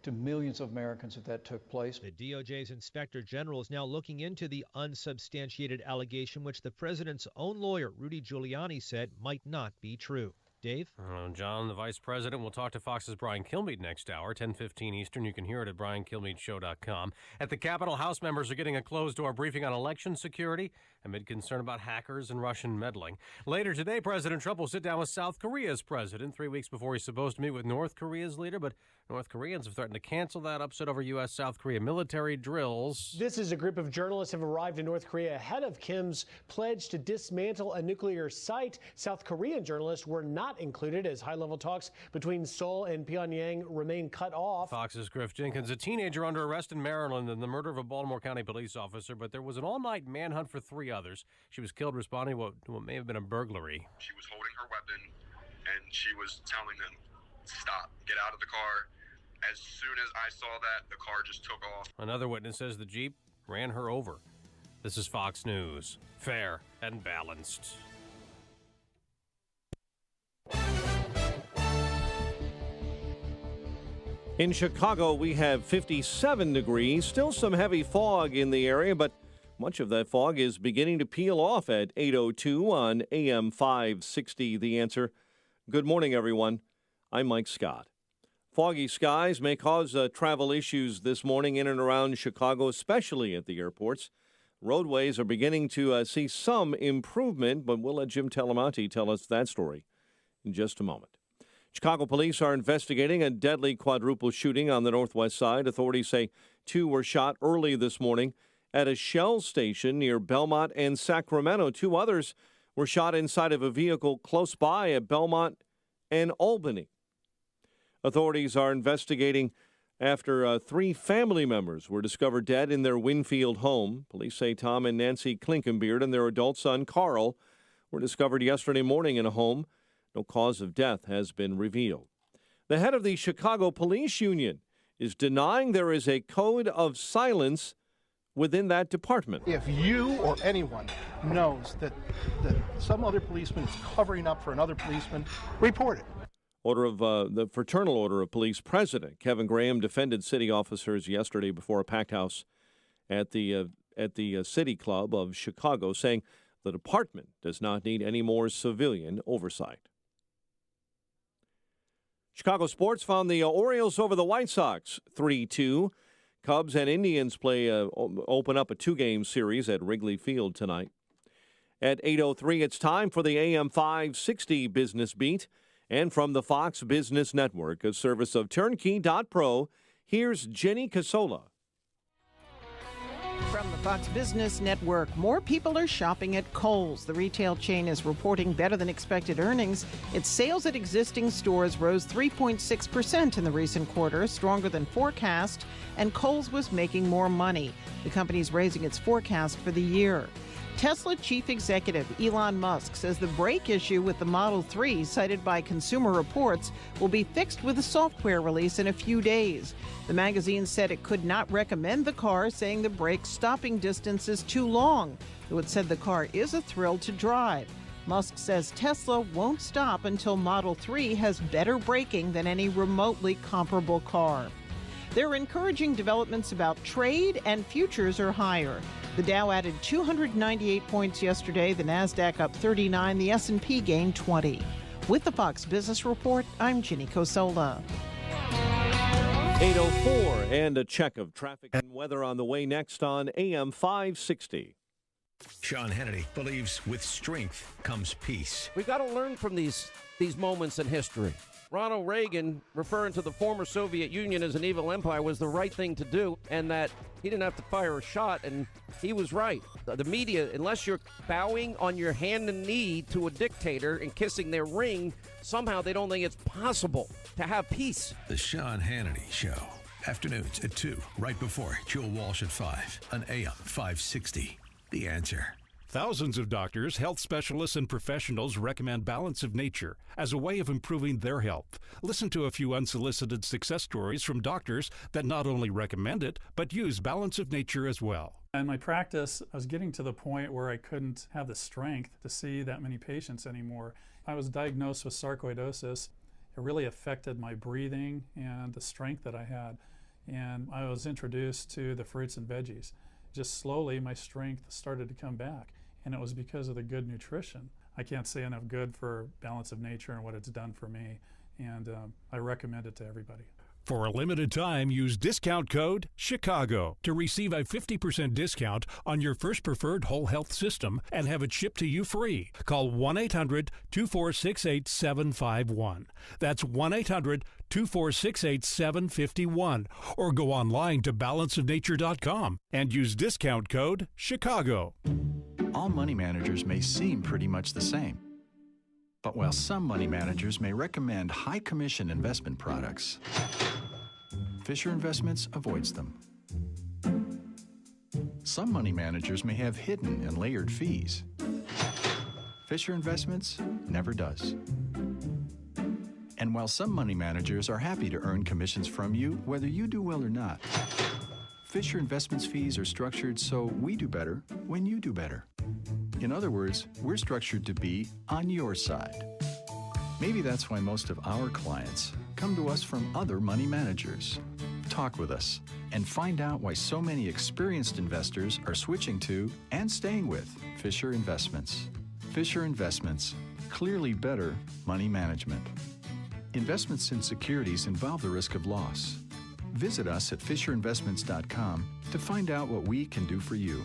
to millions of Americans if that took place. The DOJ's Inspector General is now looking into the unsubstantiated allegation, which the president's own lawyer, Rudy Giuliani, said might not be true. Dave? John, the vice president, will talk to Fox's Brian Kilmeade next hour, 10:15 Eastern. You can hear it at briankilmeadshow.com. At the Capitol, House members are getting a closed-door briefing on election security amid concern about hackers and Russian meddling. Later today, President Trump will sit down with South Korea's president 3 weeks before he's supposed to meet with North Korea's leader, but North Koreans have threatened to cancel that upset over U.S.-South Korea military drills. This is a group of journalists have arrived in North Korea ahead of Kim's pledge to dismantle a nuclear site. South Korean journalists were not included as high-level talks between Seoul and Pyongyang remain cut off. Fox's Griff Jenkins, a teenager under arrest in Maryland in the murder of a Baltimore County police officer, but there was an all-night manhunt for 3 others. She was killed responding to what may have been a burglary. She was holding her weapon, and she was telling them, stop, get out of the car. As soon as I saw that, the car just took off. Another witness says the Jeep ran her over. This is Fox News. Fair and balanced. In Chicago, we have 57 degrees. Still some heavy fog in the area, but much of that fog is beginning to peel off at 8:02 on AM 560. The Answer. Good morning, everyone. I'm Mike Scott. Foggy skies may cause travel issues this morning in and around Chicago, especially at the airports. Roadways are beginning to see some improvement, but we'll let Jim Talamonte tell us that story in just a moment. Chicago police are investigating a deadly quadruple shooting on the northwest side. Authorities say 2 were shot early this morning at a Shell station near Belmont and Sacramento. 2 others were shot inside of a vehicle close by at Belmont and Albany. Authorities are investigating after 3 family members were discovered dead in their Winfield home. Police say Tom and Nancy Klinkenbeard and their adult son, Carl, were discovered yesterday morning in a home. No cause of death has been revealed. The head of the Chicago Police Union is denying there is a code of silence within that department. If you or anyone knows that some other policeman is covering up for another policeman, report it. The Fraternal Order of Police President Kevin Graham defended city officers yesterday before a packed house at the City Club of Chicago, saying the department does not need any more civilian oversight. Chicago sports found the Orioles over the White Sox 3-2. Cubs and Indians open up a 2-game series at Wrigley Field tonight. At 8:03, it's time for the AM 560 Business Beat. And from the Fox Business Network, a service of Turnkey.pro, here's Jenny Casola. From the Fox Business Network, more people are shopping at Kohl's. The retail chain is reporting better than expected earnings. Its sales at existing stores rose 3.6% in the recent quarter, stronger than forecast, and Kohl's was making more money. The company is raising its forecast for the year. Tesla chief executive Elon Musk says the brake issue with the Model 3, cited by Consumer Reports, will be fixed with a software release in a few days. The magazine said it could not recommend the car, saying the brake stopping distance is too long, though it said the car is a thrill to drive. Musk says Tesla won't stop until Model 3 has better braking than any remotely comparable car. There are encouraging developments about trade, and futures are higher. The Dow added 298 points yesterday, the Nasdaq up 39, the S&P gained 20. With the Fox Business Report, I'm Ginny Cosola. 8:04 and a check of traffic and weather on the way next on AM 560. Sean Hannity believes with strength comes peace. We've got to learn from these moments in history. Ronald Reagan, referring to the former Soviet Union as an evil empire, was the right thing to do, and that he didn't have to fire a shot, and he was right. The media, unless you're bowing on your hand and knee to a dictator and kissing their ring, somehow they don't think it's possible to have peace. The Sean Hannity Show. Afternoons at 2, right before Joe Walsh at 5 on AM 560. The Answer. Thousands of doctors, health specialists, and professionals recommend Balance of Nature as a way of improving their health. Listen to a few unsolicited success stories from doctors that not only recommend it, but use Balance of Nature as well. In my practice, I was getting to the point where I couldn't have the strength to see that many patients anymore. I was diagnosed with sarcoidosis. It really affected my breathing and the strength that I had. And I was introduced to the fruits and veggies. Just slowly, my strength started to come back. And it was because of the good nutrition. I can't say enough good for Balance of Nature and what it's done for me. And I recommend it to everybody. For a limited time, use discount code CHICAGO to receive a 50% discount on your first preferred whole health system and have it shipped to you free. Call 1-800-246-8751. That's 1-800-246-8751. Or go online to balanceofnature.com and use discount code CHICAGO. All money managers may seem pretty much the same. But while some money managers may recommend high commission investment products, Fisher Investments avoids them. Some money managers may have hidden and layered fees. Fisher Investments never does. And while some money managers are happy to earn commissions from you, whether you do well or not, Fisher Investments fees are structured so we do better when you do better. In other words, we're structured to be on your side. Maybe that's why most of our clients come to us from other money managers. Talk with us and find out why so many experienced investors are switching to and staying with Fisher Investments. Fisher Investments, clearly better money management. Investments in securities involve the risk of loss. Visit us at FisherInvestments.com to find out what we can do for you.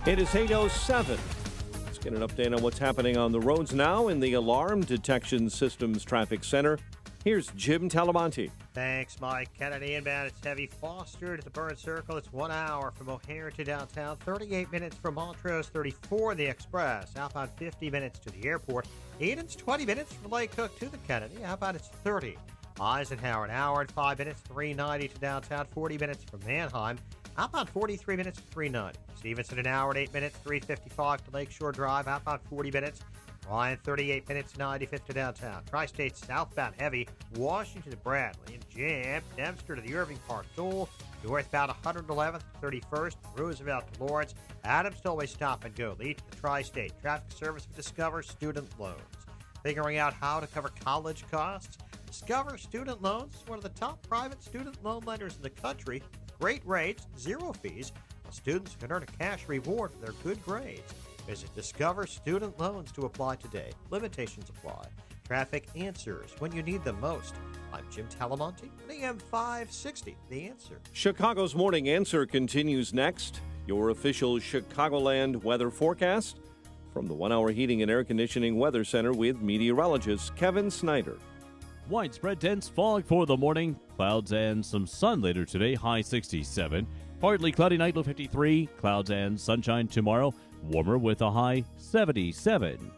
It is 8:07. Let's get an update on what's happening on the roads now in the Alarm Detection Systems Traffic Center. Here's Jim Talamonte. Thanks, Mike. Kennedy inbound. It's heavy. Foster to the Burn Circle. It's 1 hour from O'Hare to downtown. 38 minutes from Montrose. 34 the Express. Outbound 50 minutes to the airport. Eden's 20 minutes from Lake Cook to the Kennedy. Outbound it's 30. Eisenhower, an hour and 5 minutes. 390 to downtown. 40 minutes from Manheim. Outbound 43 minutes to 390. Stevenson, an hour and 8 minutes. 355 to Lakeshore Drive. Outbound 40 minutes. Ryan, 38 minutes, 95th to downtown. Tri-State southbound heavy, Washington to Bradley, and Jam, Dempster to the Irving Park Toll, northbound 111th to 31st, Roosevelt to Lawrence, Adams Tollway stop and go, lead to the Tri-State Traffic Service with Discover Student Loans. Figuring out how to cover college costs? Discover Student Loans is one of the top private student loan lenders in the country. Great rates, zero fees, and students can earn a cash reward for their good grades. Visit Discover Student Loans to apply today. Limitations apply. Traffic answers when you need them most. I'm Jim Talamonte, AM 560, The Answer. Chicago's Morning Answer continues next. Your official Chicagoland weather forecast from the 1 Hour Heating and Air Conditioning Weather Center with meteorologist Kevin Snyder. Widespread dense fog for the morning. Clouds and some sun later today, high 67. Partly cloudy night, low 53. Clouds and sunshine tomorrow. Warmer with a high 77.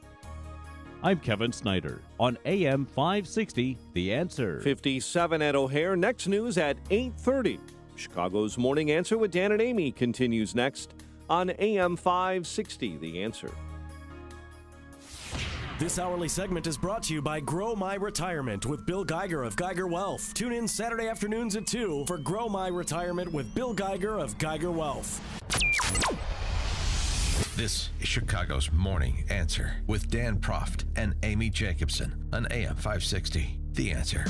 I'm Kevin Snyder on AM 560, The Answer. 57 at O'Hare. Next news at 8:30. Chicago's Morning Answer with Dan and Amy continues next on AM 560, The Answer. This hourly segment is brought to you by Grow My Retirement with Bill Geiger of Geiger Wealth. Tune in Saturday afternoons at 2 for Grow My Retirement with Bill Geiger of Geiger Wealth. This is Chicago's Morning Answer with Dan Proft and Amy Jacobson on AM 560, The Answer.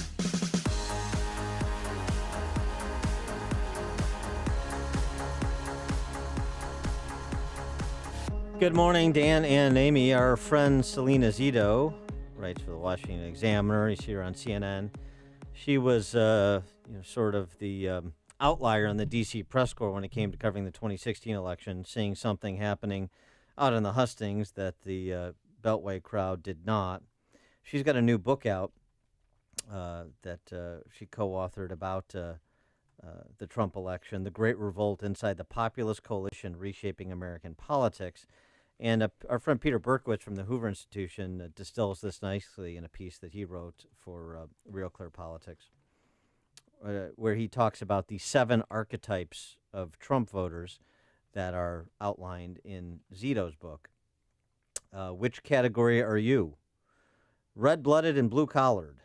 Good morning, Dan and Amy. Our friend Selena Zito writes for the Washington Examiner. You see her on CNN. She was, sort of the outlier in the D.C. press corps when it came to covering the 2016 election, seeing something happening out in the hustings that the Beltway crowd did not. She's got a new book out that she co-authored about the Trump election, The Great Revolt Inside the Populist Coalition Reshaping American Politics. And our friend Peter Berkowitz from the Hoover Institution distills this nicely in a piece that he wrote for Real Clear Politics, where he talks about the 7 archetypes of Trump voters that are outlined in Zito's book. Which category are you? Red-blooded and blue-collared.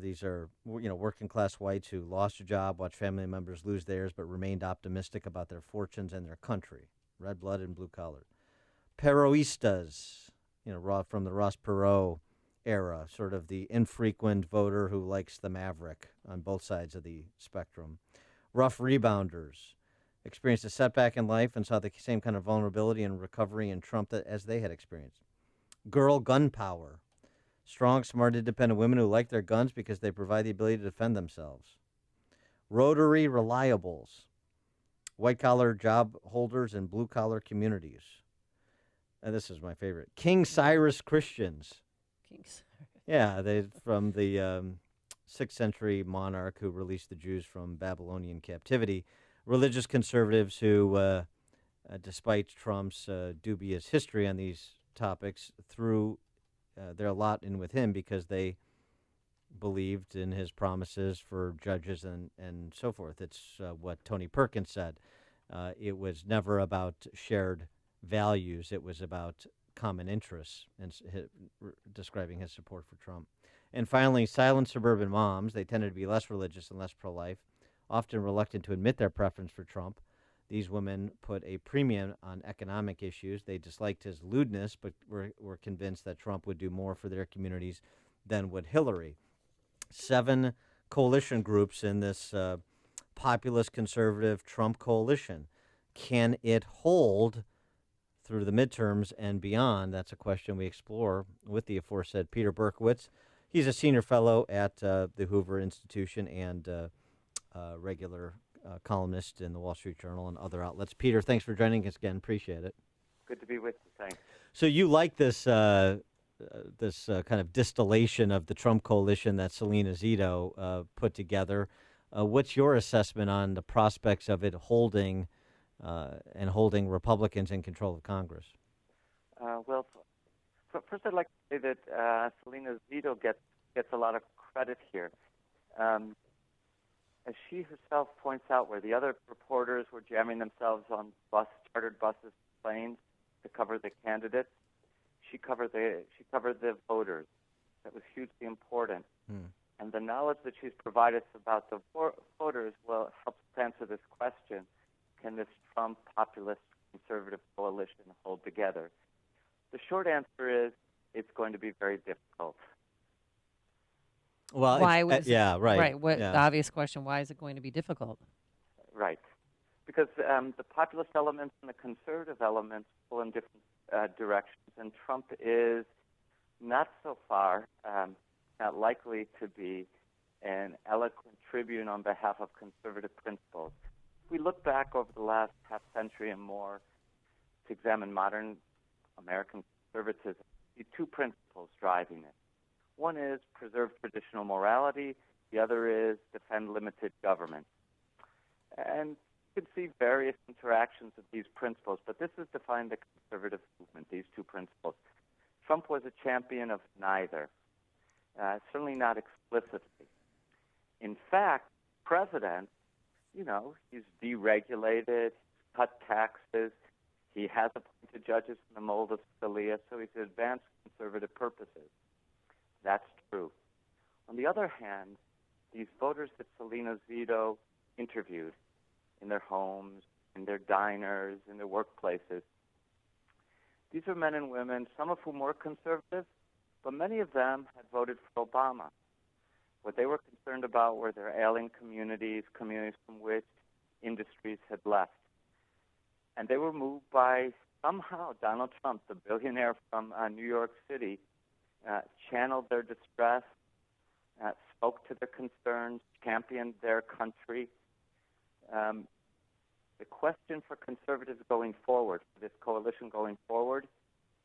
These are, working class whites who lost a job, watched family members lose theirs, but remained optimistic about their fortunes and their country. Red-blooded and blue-collared. Perroistas, from the Ross Perot era, sort of the infrequent voter who likes the maverick on both sides of the spectrum. Rough rebounders, experienced a setback in life and saw the same kind of vulnerability and recovery in Trump as they had experienced. Girl gunpower. Strong, smart, independent women who like their guns because they provide the ability to defend themselves. Rotary reliables. White-collar job holders and blue-collar communities. And this is my favorite. King Cyrus Christians. King Cyrus. Yeah, they from the 6th century monarch who released the Jews from Babylonian captivity. Religious conservatives who, despite Trump's dubious history on these topics, threw their lot in with him because they believed in his promises for judges and so forth. It's what Tony Perkins said. It was never about shared values. It was about common interests, and describing his support for Trump. And finally, silent suburban moms. They tended to be less religious and less pro-life, often reluctant to admit their preference for Trump. These women put a premium on economic issues. They disliked his lewdness, but were convinced that Trump would do more for their communities than would Hillary. 7 coalition groups in this populist conservative Trump coalition. Can it hold through the midterms and beyond? That's a question we explore with the aforesaid Peter Berkowitz. He's a senior fellow at the Hoover Institution and regular columnist in the Wall Street Journal and other outlets. Peter, thanks for joining us again. Appreciate it. Good to be with you. Thanks. So you like this kind of distillation of the Trump coalition that Selena Zito put together. What's your assessment on the prospects of it holding Republicans in control of Congress? Well, first I'd like to say that Selena Zito gets a lot of credit here. As she herself points out, where the other reporters were jamming themselves on chartered buses, planes to cover the candidates, she covered the voters. That was hugely important. And the knowledge that she's provided us about the voters will help us answer this question: can this Trump populist conservative coalition hold together? The short answer is it's going to be very difficult. Well, why? right. The obvious question: why is it going to be difficult? Right, because the populist elements and the conservative elements pull in different directions, and Trump is not so far, not likely to be an eloquent tribune on behalf of conservative principles. If we look back over the last half century and more to examine modern American conservatism, we see 2 principles driving it. One is preserve traditional morality. The other is defend limited government. And you can see various interactions of these principles, but this has defined the conservative movement, these 2 principles. Trump was a champion of neither, certainly not explicitly. In fact, president, he's deregulated, cut taxes, he has appointed judges in the mold of Scalia, so he's advanced conservative purposes. That's true. On the other hand, these voters that Salina Zito interviewed in their homes, in their diners, in their workplaces, these are men and women, some of whom were conservative, but many of them had voted for Obama. What they were concerned about were their ailing communities from which industries had left. And they were moved by somehow Donald Trump, the billionaire from New York City, channeled their distress, spoke to their concerns, championed their country. The question for conservatives going forward, for this coalition going forward,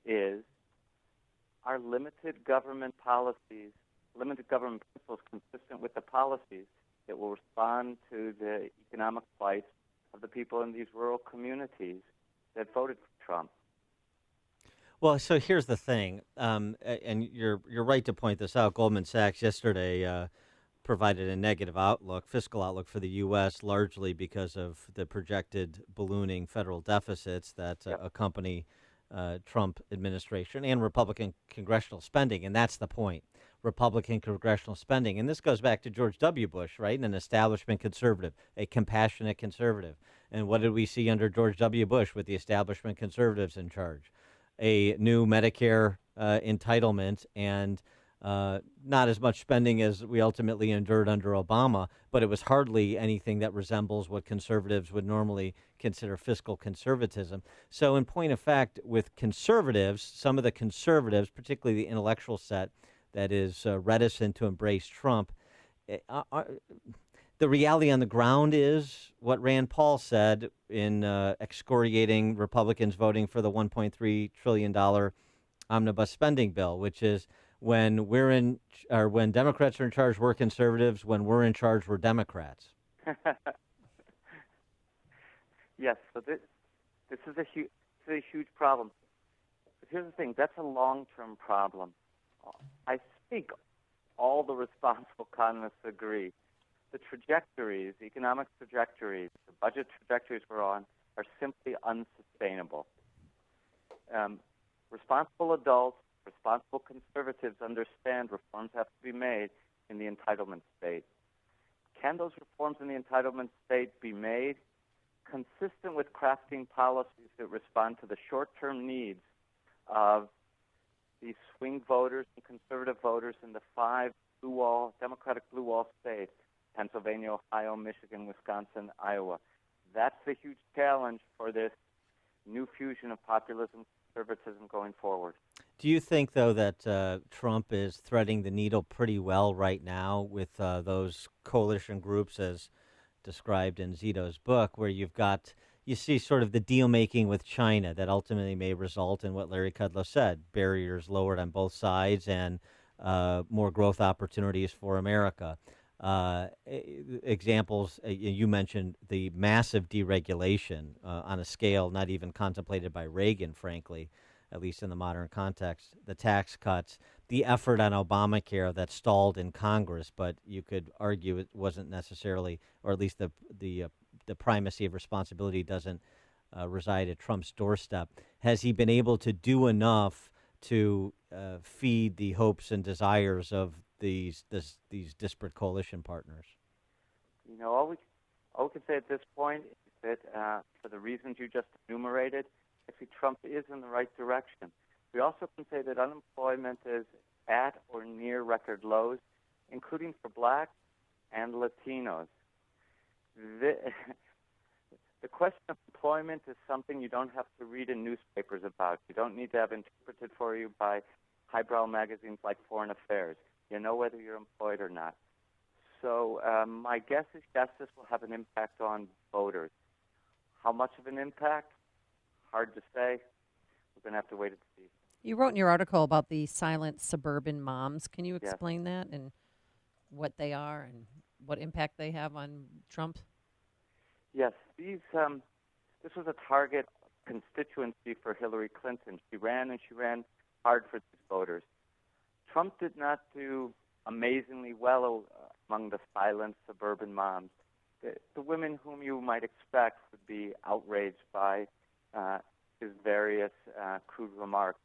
is, are limited government policies, limited government principles consistent with the policies that will respond to the economic plight of the people in these rural communities that voted for Trump? Well, so here's the thing, and you're right to point this out. Goldman Sachs yesterday provided a negative outlook, fiscal outlook for the U.S., largely because of the projected ballooning federal deficits that accompany Trump administration and Republican congressional spending. And that's the point, Republican congressional spending. And this goes back to George W. Bush, right? An establishment conservative, a compassionate conservative. And what did we see under George W. Bush with the establishment conservatives in charge? A new Medicare entitlement and not as much spending as we ultimately endured under Obama, but it was hardly anything that resembles what conservatives would normally consider fiscal conservatism. So in point of fact, with conservatives, some of the conservatives, particularly the intellectual set that is reticent to embrace Trump, the reality on the ground is what Rand Paul said in excoriating Republicans voting for the $1.3 trillion omnibus spending bill, which is when when Democrats are in charge, we're conservatives. When we're in charge, we're Democrats. Yes, so this is a huge problem. But here's the thing: that's a long-term problem. I think all the responsible economists agree. The trajectories, the economic trajectories, the budget trajectories we're on are simply unsustainable. Responsible adults, responsible conservatives understand reforms have to be made in the entitlement state. Can those reforms in the entitlement state be made consistent with crafting policies that respond to the short-term needs of these swing voters and conservative voters in the 5 Democratic blue wall states, Pennsylvania, Ohio, Michigan, Wisconsin, Iowa? That's the huge challenge for this new fusion of populism and conservatism going forward. Do you think, though, that Trump is threading the needle pretty well right now with those coalition groups as described in Zito's book, where you see sort of the deal-making with China that ultimately may result in what Larry Kudlow said, barriers lowered on both sides and more growth opportunities for America? Examples, you mentioned the massive deregulation on a scale not even contemplated by Reagan, frankly, at least in the modern context, the tax cuts, the effort on Obamacare that stalled in Congress, but you could argue it wasn't necessarily, or at least the primacy of responsibility doesn't reside at Trump's doorstep. Has he been able to do enough to feed the hopes and desires of these disparate coalition partners? All we can say at this point is that for the reasons you just enumerated, actually Trump is in the right direction. We also can say that unemployment is at or near record lows, including for blacks and Latinos. The question of employment is something you don't have to read in newspapers about. You don't need to have interpreted for you by highbrow magazines like Foreign Affairs. You know whether you're employed or not. So my guess is, yes, this will have an impact on voters. How much of an impact? Hard to say. We're going to have to wait and see. You wrote in your article about the silent suburban moms. Can you explain that and what they are and what impact they have on Trump? Yes, this was a target constituency for Hillary Clinton. She ran hard for these voters. Trump did not do amazingly well among the silent suburban moms, the women whom you might expect would be outraged by his various crude remarks.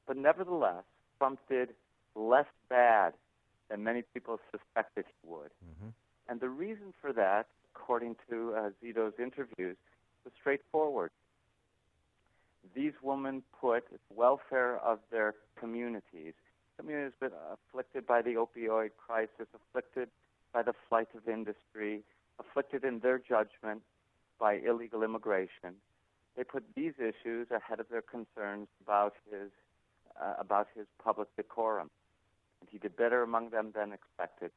But nevertheless, Trump did less bad than many people suspected he would. Mm-hmm. And the reason for that, according to Zito's interviews, was straightforward. These women put the welfare of their communities afflicted by the opioid crisis, afflicted by the flight of industry, afflicted in their judgment by illegal immigration. They put these issues ahead of their concerns about his public decorum. And he did better among them than expected.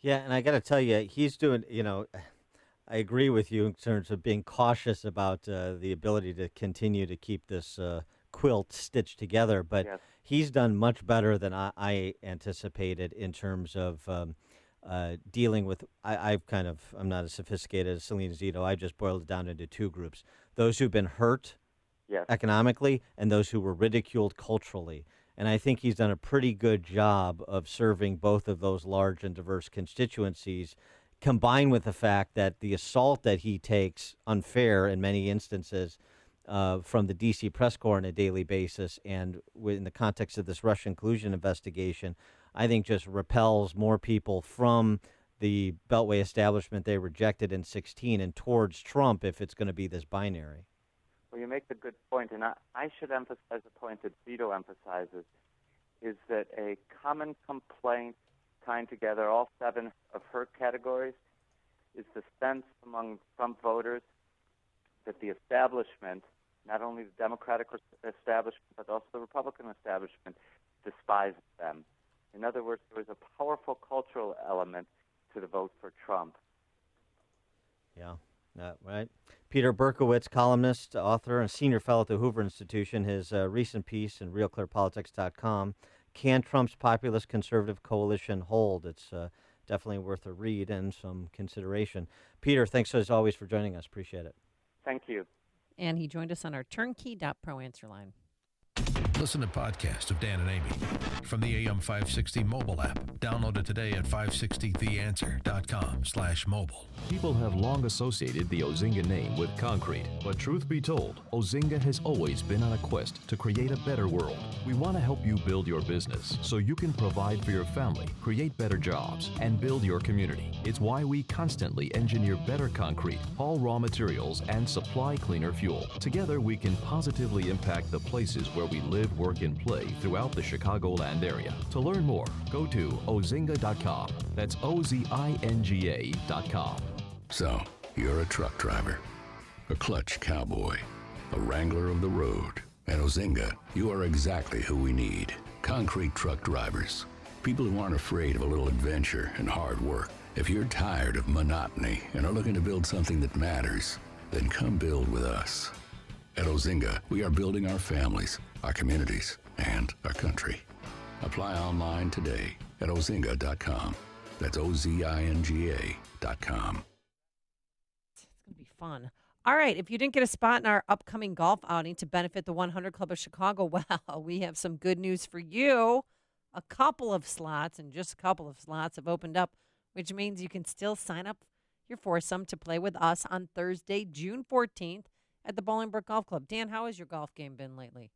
Yeah, and I got to tell you, he's doing, I agree with you in terms of being cautious about the ability to continue to keep this quilt stitched together, but yes. He's done much better than I anticipated in terms of dealing with, I'm not as sophisticated as Selena Zito. I just boiled it down into two groups. Those who've been hurt yes. economically and those who were ridiculed culturally. And I think he's done a pretty good job of serving both of those large and diverse constituencies, combined with the fact that the assault that he takes, unfair in many instances, from the D.C. press corps on a daily basis and in the context of this Russian collusion investigation, I think just repels more people from the Beltway establishment they rejected in 2016 and towards Trump if it's going to be this binary. Well, you make a good point, and I should emphasize the point that Zito emphasizes, is that a common complaint tying together all 7 of her categories is the sense among Trump voters that the establishment, not only the Democratic establishment, but also the Republican establishment, despises them. In other words, there was a powerful cultural element to the vote for Trump. Yeah, right. Peter Berkowitz, columnist, author, and senior fellow at the Hoover Institution, his recent piece in RealClearPolitics.com, Can Trump's Populist Conservative Coalition Hold? It's definitely worth a read and some consideration. Peter, thanks as always for joining us. Appreciate it. Thank you. And he joined us on our turnkey.pro answer line. Listen to podcasts of Dan and Amy from the AM 560 mobile app. Download it today at 560theanswer.com/mobile. People have long associated the Ozinga name with concrete, but truth be told, Ozinga has always been on a quest to create a better world. We want to help you build your business so you can provide for your family, create better jobs, and build your community. It's why we constantly engineer better concrete, haul raw materials, and supply cleaner fuel. Together, we can positively impact the places where we live, work, and play throughout the Chicagoland area. To learn more, go to ozinga.com. That's OZINGA.com. So, you're a truck driver, a clutch cowboy, a wrangler of the road. At Ozinga, you are exactly who we need. Concrete truck drivers. People who aren't afraid of a little adventure and hard work. If you're tired of monotony and are looking to build something that matters, then come build with us. At Ozinga, we are building our families, our communities, and our country. Apply online today at ozinga.com. That's OZINGA.com. It's going to be fun. All right, if you didn't get a spot in our upcoming golf outing to benefit the 100 Club of Chicago, well, we have some good news for you. A couple of slots have opened up, which means you can still sign up your foursome to play with us on Thursday, June 14th at the Bolingbrook Golf Club. Dan, how has your golf game been lately?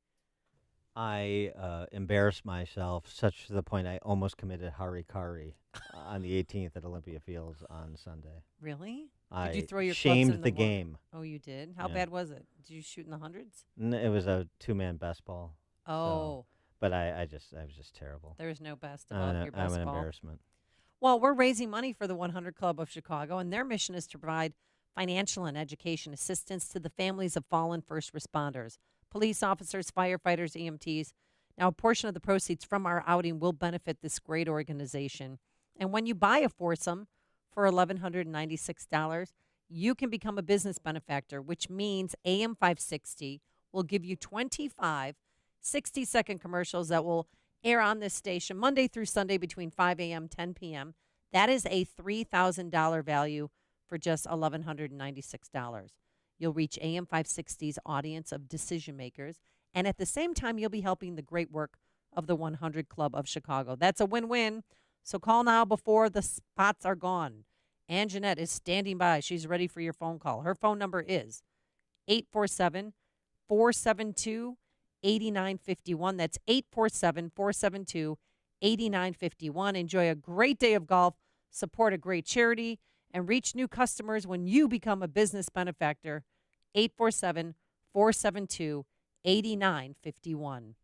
I embarrassed myself such to the point I almost committed harikari on the 18th at Olympia Fields on Sunday. Really? I did you throw your shamed clubs in the game. Oh, you did? How Yeah. bad was it? Did you shoot in the hundreds? It was a 2-man best ball. Oh. But I was just terrible. There's no best above your best I'm an ball. embarrassment. Well, we're raising money for the 100 Club of Chicago, and their mission is to provide financial and education assistance to the families of fallen first responders, police officers, firefighters, EMTs. Now, a portion of the proceeds from our outing will benefit this great organization. And when you buy a foursome for $1,196, you can become a business benefactor, which means AM 560 will give you 25 60-second commercials that will air on this station Monday through Sunday between 5 a.m. 10 p.m. That is a $3,000 value for just $1,196. You'll reach AM 560's audience of decision makers, and at the same time, you'll be helping the great work of the 100 Club of Chicago. That's a win-win. So call now before the spots are gone. Ann Jeanette is standing by. She's ready for your phone call. Her phone number is 847-472-8951. That's 847-472-8951. Enjoy a great day of golf, support a great charity, and reach new customers when you become a business benefactor. 847-472-8951.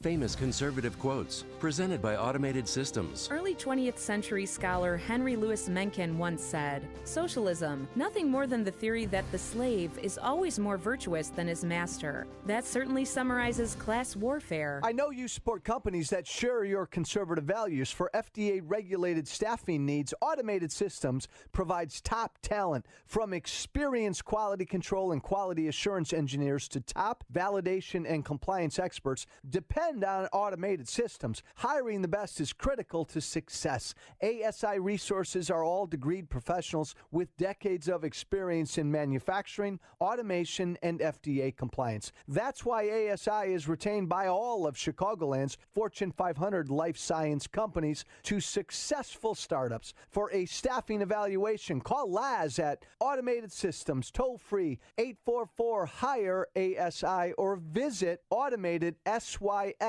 Famous conservative quotes, presented by Automated Systems. Early 20th century scholar Henry Louis Mencken once said, "Socialism, nothing more than the theory that the slave is always more virtuous than his master." That certainly summarizes class warfare. I know you support companies that share your conservative values. For FDA-regulated staffing needs, Automated Systems provides top talent, from experienced quality control and quality assurance engineers to top validation and compliance experts. Depend on Automated Systems. Hiring the best is critical to success. ASI Resources are all degreed professionals with decades of experience in manufacturing, automation, and FDA compliance. That's why ASI is retained by all of Chicagoland's Fortune 500 life science companies to successful startups. For a staffing evaluation, call Laz at Automated Systems, toll-free 844-HIRE-ASI, or visit automatedsys.com.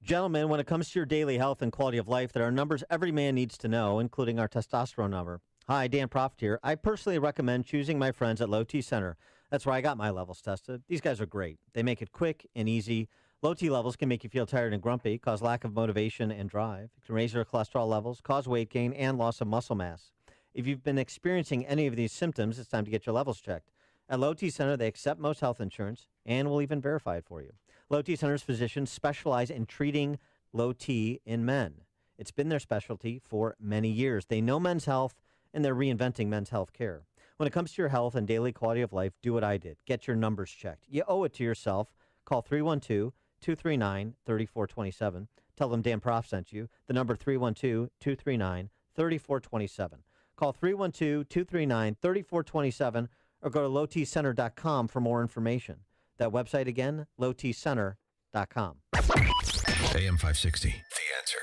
Gentlemen, when it comes to your daily health and quality of life, there are numbers every man needs to know, including our testosterone number. Hi, Dan Proft here. I personally recommend choosing my friends at Low T Center. That's where I got my levels tested. These guys are great. They make it quick and easy. Low T levels can make you feel tired and grumpy, cause lack of motivation and drive. It can raise your cholesterol levels, cause weight gain, and loss of muscle mass. If you've been experiencing any of these symptoms, it's time to get your levels checked. At Low T Center, they accept most health insurance and will even verify it for you. Low T Center's physicians specialize in treating low T in men. It's been their specialty for many years. They know men's health, and they're reinventing men's health care. When it comes to your health and daily quality of life, do what I did. Get your numbers checked. You owe it to yourself. Call 312-239-3427. Tell them Dan Proft sent you. The number 312-239-3427. Call 312-239-3427 or go to lowtcenter.com for more information. That website again, lowtcenter.com. AM 560, The Answer.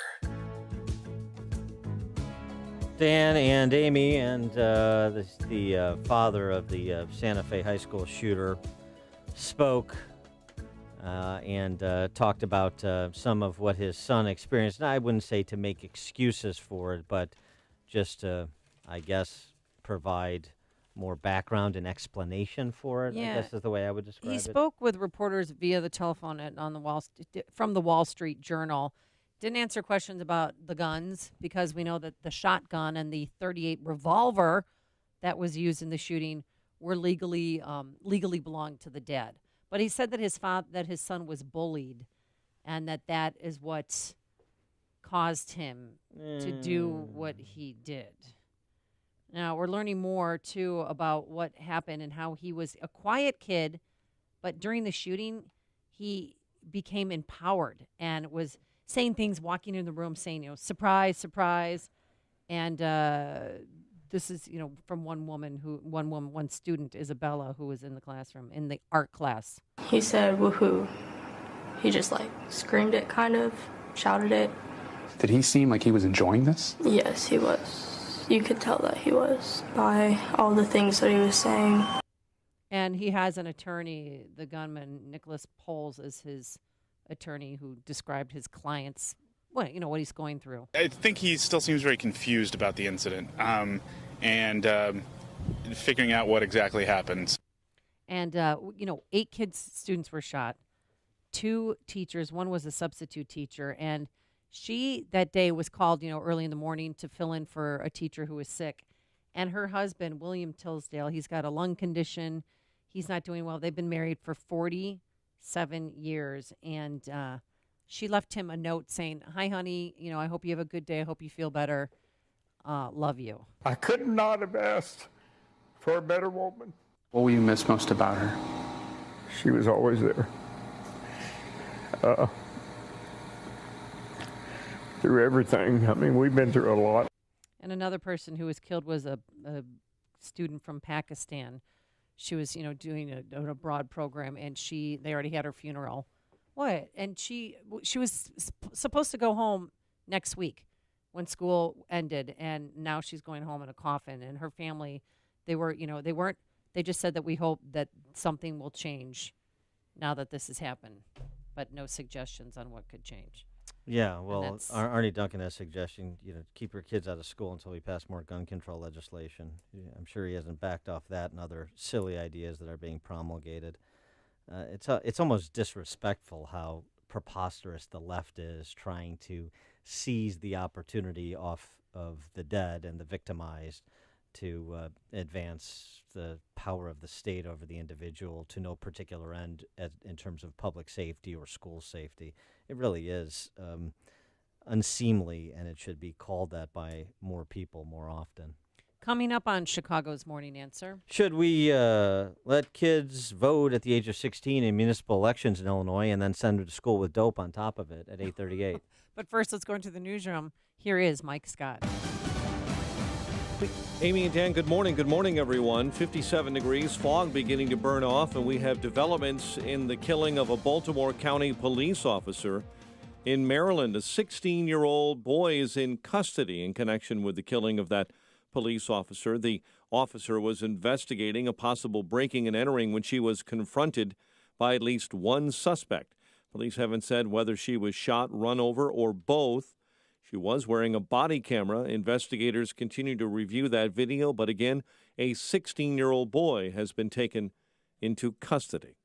Dan and Amy and the father of the Santa Fe High School shooter spoke and talked about some of what his son experienced. And I wouldn't say to make excuses for it, but just to, I guess, provide more background and explanation for it, I guess is the way I would describe it. He spoke with reporters via the telephone from the Wall Street Journal. Didn't answer questions about the guns because we know that the shotgun and the .38 revolver that was used in the shooting were legally belonged to the dad. But he said that his son was bullied, and that is what caused him to do what he did. Now, we're learning more, too, about what happened and how he was a quiet kid, but during the shooting, he became empowered and was saying things, walking in the room, saying, surprise, surprise. And this is, from one student, Isabella, who was in the classroom, in the art class. He said, woohoo. He just, screamed it, kind of, shouted it. Did he seem like he was enjoying this? Yes, he was. You could tell that he was by all the things that he was saying. And he has an attorney, the gunman, Nicholas Poles, is his attorney, who described his client's, what he's going through. I think he still seems very confused about the incident and figuring out what exactly happened. And, 8 students were shot. 2 teachers, one was a substitute teacher, and she, that day, was called, early in the morning to fill in for a teacher who was sick. And her husband, William Tisdale, he's got a lung condition. He's not doing well. They've been married for 47 years. And she left him a note saying, "Hi, honey. I hope you have a good day. I hope you feel better. Love you." I could not have asked for a better woman. What will you miss most about her? She was always there. Through everything. I mean, we've been through a lot. And another person who was killed was a student from Pakistan. She was, doing an abroad program, and they already had her funeral. What? And she was supposed to go home next week when school ended, and now she's going home in a coffin. And her family, they just said that we hope that something will change now that this has happened, but no suggestions on what could change. Yeah, well, Arnie Duncan has suggestion, keep your kids out of school until we pass more gun control legislation. I'm sure he hasn't backed off that and other silly ideas that are being promulgated. It's almost disrespectful how preposterous the left is trying to seize the opportunity off of the dead and the victimized to advance the power of the state over the individual to no particular end in terms of public safety or school safety. It really is unseemly, and it should be called that by more people more often. Coming up on Chicago's Morning Answer. Should we let kids vote at the age of 16 in municipal elections in Illinois and then send them to school with dope on top of it at 8:38? But first, let's go into the newsroom. Here is Mike Scott. Amy and Dan, good morning. Good morning, everyone. 57 degrees, fog beginning to burn off, and we have developments in the killing of a Baltimore County police officer. In Maryland, a 16-year-old boy is in custody in connection with the killing of that police officer. The officer was investigating a possible breaking and entering when she was confronted by at least one suspect. Police haven't said whether she was shot, run over, or both. She was wearing a body camera. Investigators continue to review that video, but again, a 16-year-old boy has been taken into custody.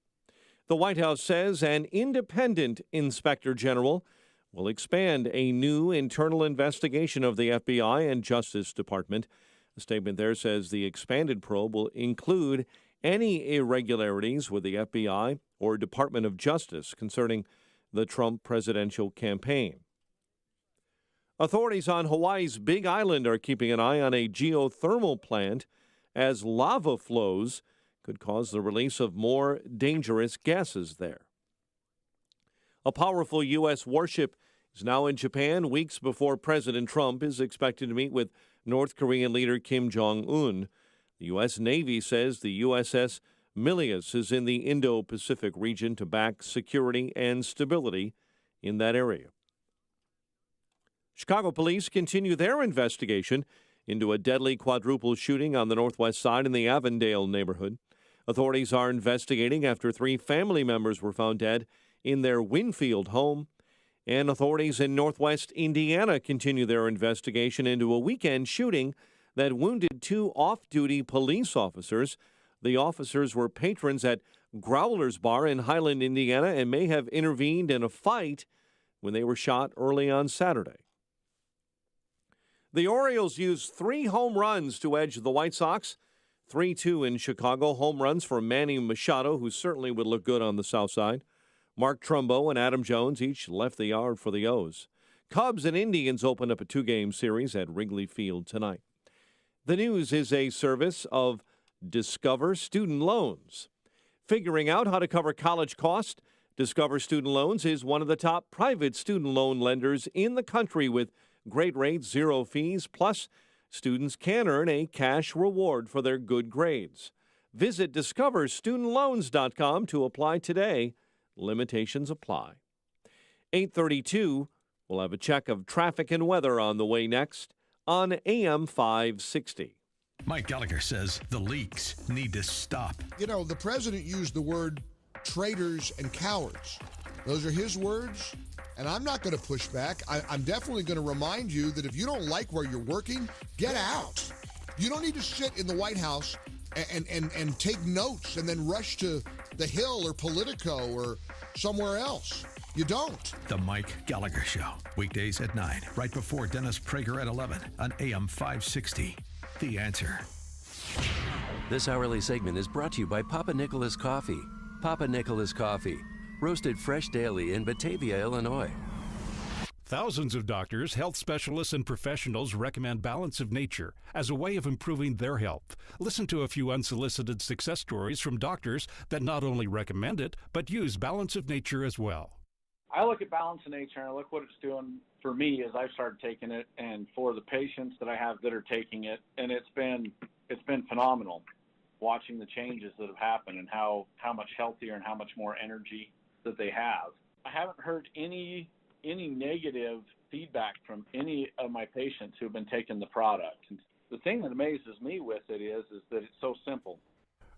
The White House says an independent inspector general will expand a new internal investigation of the FBI and Justice Department. The statement there says the expanded probe will include any irregularities with the FBI or Department of Justice concerning the Trump presidential campaign. Authorities on Hawaii's Big Island are keeping an eye on a geothermal plant as lava flows could cause the release of more dangerous gases there. A powerful U.S. warship is now in Japan weeks before President Trump is expected to meet with North Korean leader Kim Jong-un. The U.S. Navy says the USS Milius is in the Indo-Pacific region to back security and stability in that area. Chicago police continue their investigation into a deadly quadruple shooting on the northwest side in the Avondale neighborhood. Authorities are investigating after 3 family members were found dead in their Winfield home. And authorities in northwest Indiana continue their investigation into a weekend shooting that wounded 2 off-duty police officers. The officers were patrons at Growler's Bar in Highland, Indiana, and may have intervened in a fight when they were shot early on Saturday. The Orioles used 3 home runs to edge the White Sox, 3-2 in Chicago. Home runs for Manny Machado, who certainly would look good on the south side. Mark Trumbo and Adam Jones each left the yard for the O's. Cubs and Indians opened up a 2-game series at Wrigley Field tonight. The News is a service of Discover Student Loans. Figuring out how to cover college costs, Discover Student Loans is one of the top private student loan lenders in the country with great rates, 0 fees, plus students can earn a cash reward for their good grades. Visit discoverstudentloans.com to apply today. Limitations apply. 8:32, we'll have a check of traffic and weather on the way next on AM 560. Mike Gallagher says the leaks need to stop. You know, the president used the word traitors and cowards. Those are his words, and I'm not going to push back. I'm definitely going to remind you that if you don't like where you're working, get out. You don't need to sit in the White House and take notes and then rush to The Hill or Politico or somewhere else. You don't. The Mike Gallagher Show, weekdays at 9, right before Dennis Prager at 11 on AM 560. The Answer. This hourly segment is brought to you by Papa Nicholas Coffee. Papa Nicholas Coffee, roasted fresh daily in Batavia, Illinois. Thousands of doctors, health specialists, and professionals recommend Balance of Nature as a way of improving their health. Listen to a few unsolicited success stories from doctors that not only recommend it, but use Balance of Nature as well. I look at Balance of Nature and I look what it's doing for me as I've started taking it, and for the patients that I have that are taking it, and it's been phenomenal watching the changes that have happened and how much healthier and how much more energy that they have. I haven't heard any negative feedback from any of my patients who've been taking the product. And the thing that amazes me with it is that it's so simple.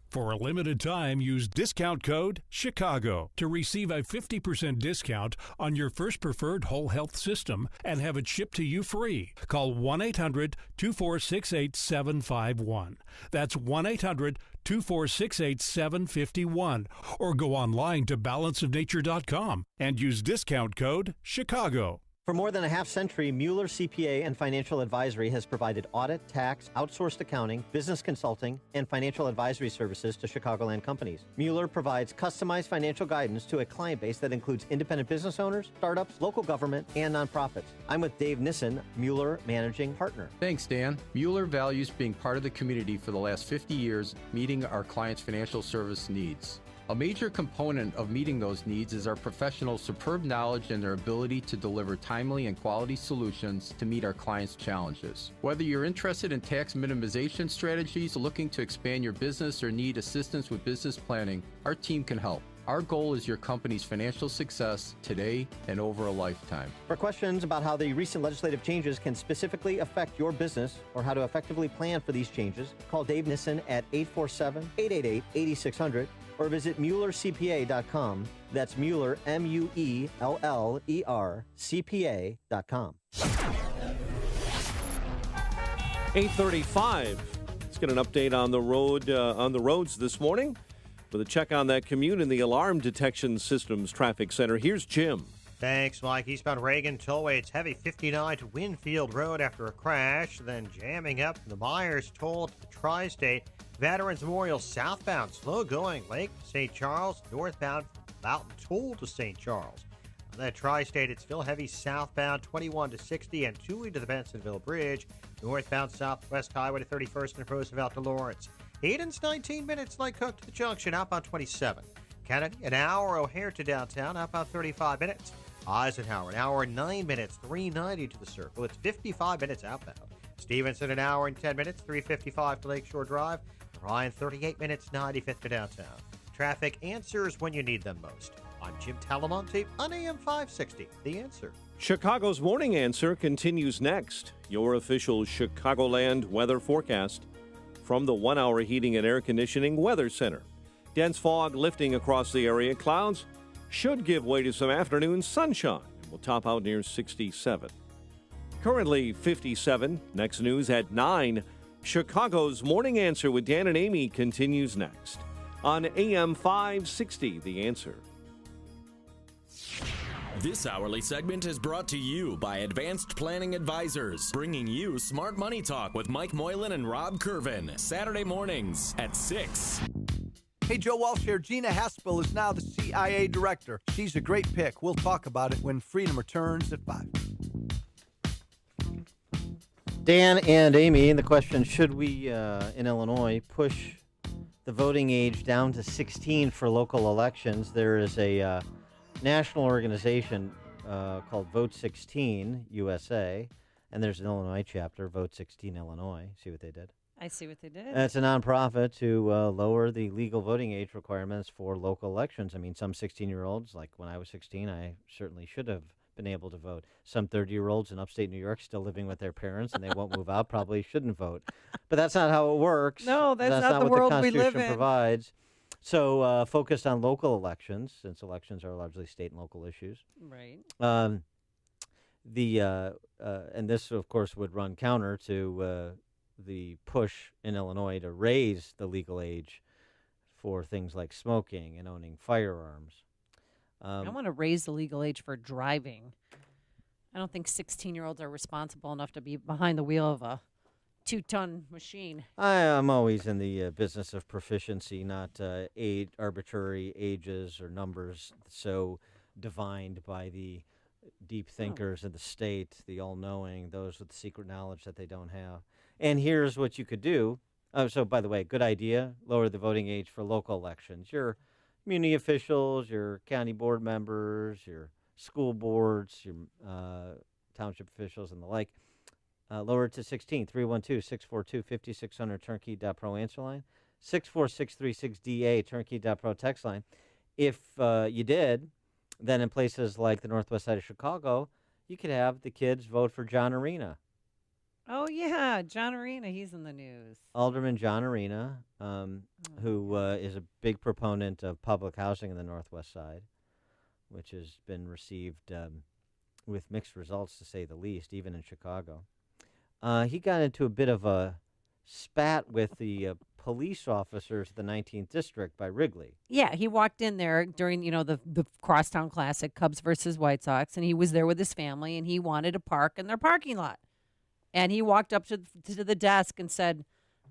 For a limited time, use discount code CHICAGO to receive a 50% discount on your first preferred whole health system and have it shipped to you free. Call 1-800-246-8751. That's 1-800-246-8751. Or go online to balanceofnature.com and use discount code CHICAGO. For more than a half century, Mueller CPA and Financial Advisory has provided audit, tax, outsourced accounting, business consulting, and financial advisory services to Chicagoland companies. Mueller provides customized financial guidance to a client base that includes independent business owners, startups, local government, and nonprofits. I'm with Dave Nissen, Mueller Managing Partner. Thanks, Dan. Mueller values being part of the community for the last 50 years, meeting our clients' financial service needs. A major component of meeting those needs is our professionals' superb knowledge and their ability to deliver timely and quality solutions to meet our clients' challenges. Whether you're interested in tax minimization strategies, looking to expand your business, or need assistance with business planning, our team can help. Our goal is your company's financial success today and over a lifetime. For questions about how the recent legislative changes can specifically affect your business or how to effectively plan for these changes, call Dave Nissen at 847-888-8600 or visit MuellerCPA.com. That's Mueller, M-U-E-L-L-E-R, CPA.com. 8:35. Let's get an update on the roads this morning with a check on that commute in the Alarm Detection Systems Traffic Center. Here's Jim. Thanks, Mike. Eastbound Reagan Tollway, it's heavy 59 to Winfield Road after a crash, then jamming up from the Myers Toll to the Tri-State. Veterans Memorial southbound, slow going, Lake to St. Charles, northbound from Mountain Toll to St. Charles. On that Tri-State, it's still heavy southbound 21 to 60 and Toohey to the Bensonville Bridge, northbound Southwest Highway to 31st and Roosevelt to Lawrence. Eden's 19 minutes, Lake Cook to the junction, outbound 27. Kennedy, an hour, O'Hare to downtown, outbound 35 minutes. Eisenhower, an hour and 9 minutes, 390 to the Circle. It's 55 minutes outbound. Stevenson, an hour and 10 minutes, 355 to Lakeshore Drive. Ryan, 38 minutes, 95th to downtown. Traffic answers when you need them most. I'm Jim Talamonte on AM 560, The Answer. Chicago's Morning Answer continues next. Your official Chicagoland weather forecast from the 1 Hour Heating and Air Conditioning Weather Center. Dense fog lifting across the area. Clouds should give way to some afternoon sunshine. We'll top out near 67. Currently 57. Next news at 9. Chicago's Morning Answer with Dan and Amy continues next on AM 560, The Answer. This hourly segment is brought to you by Advanced Planning Advisors, bringing you Smart Money Talk with Mike Moylan and Rob Curvin, Saturday mornings at 6. Hey, Joe Walsh here. Gina Haspel is now the CIA director. She's a great pick. We'll talk about it when Freedom returns at 5. Dan and Amy, the question, should we in Illinois push the voting age down to 16 for local elections? There is a national organization called Vote 16 USA, and there's an Illinois chapter, Vote 16 Illinois. See what they did? I see what they did. It's a nonprofit to lower the legal voting age requirements for local elections. I mean, some 16-year-olds, like when I was 16, I certainly should have been able to vote. Some 30-year-olds in upstate New York still living with their parents and they won't move out probably shouldn't vote. But that's not how it works. No, that's not the what world the we Constitution live in. provides. So focused on local elections, since elections are largely state and local issues. Right. And this, of course, would run counter to the push in Illinois to raise the legal age for things like smoking and owning firearms. I want to raise the legal age for driving. I don't think 16-year-olds are responsible enough to be behind the wheel of a 2-ton machine. I'm always in the business of proficiency, not arbitrary ages or numbers so divined by the deep thinkers of the state, the all-knowing, those with secret knowledge that they don't have. And here's what you could do. So, by the way, good idea, lower the voting age for local elections. Your community officials, your county board members, your school boards, your township officials, and the like. Lower it to 16, 312-642-5600, turnkey.pro answer line, 64636DA, turnkey.pro text line. If you did, then in places like the northwest side of Chicago, You could have the kids vote for John Arena. Oh, yeah. John Arena, he's in the news. Alderman John Arena, who is a big proponent of public housing in the Northwest Side, which has been received with mixed results, to say the least, even in Chicago. He got into a bit of a spat with the police officers of the 19th District by Wrigley. Yeah, he walked in there during, the Crosstown Classic, Cubs versus White Sox, and he was there with his family, and he wanted to park in their parking lot. And he walked up to the desk and said,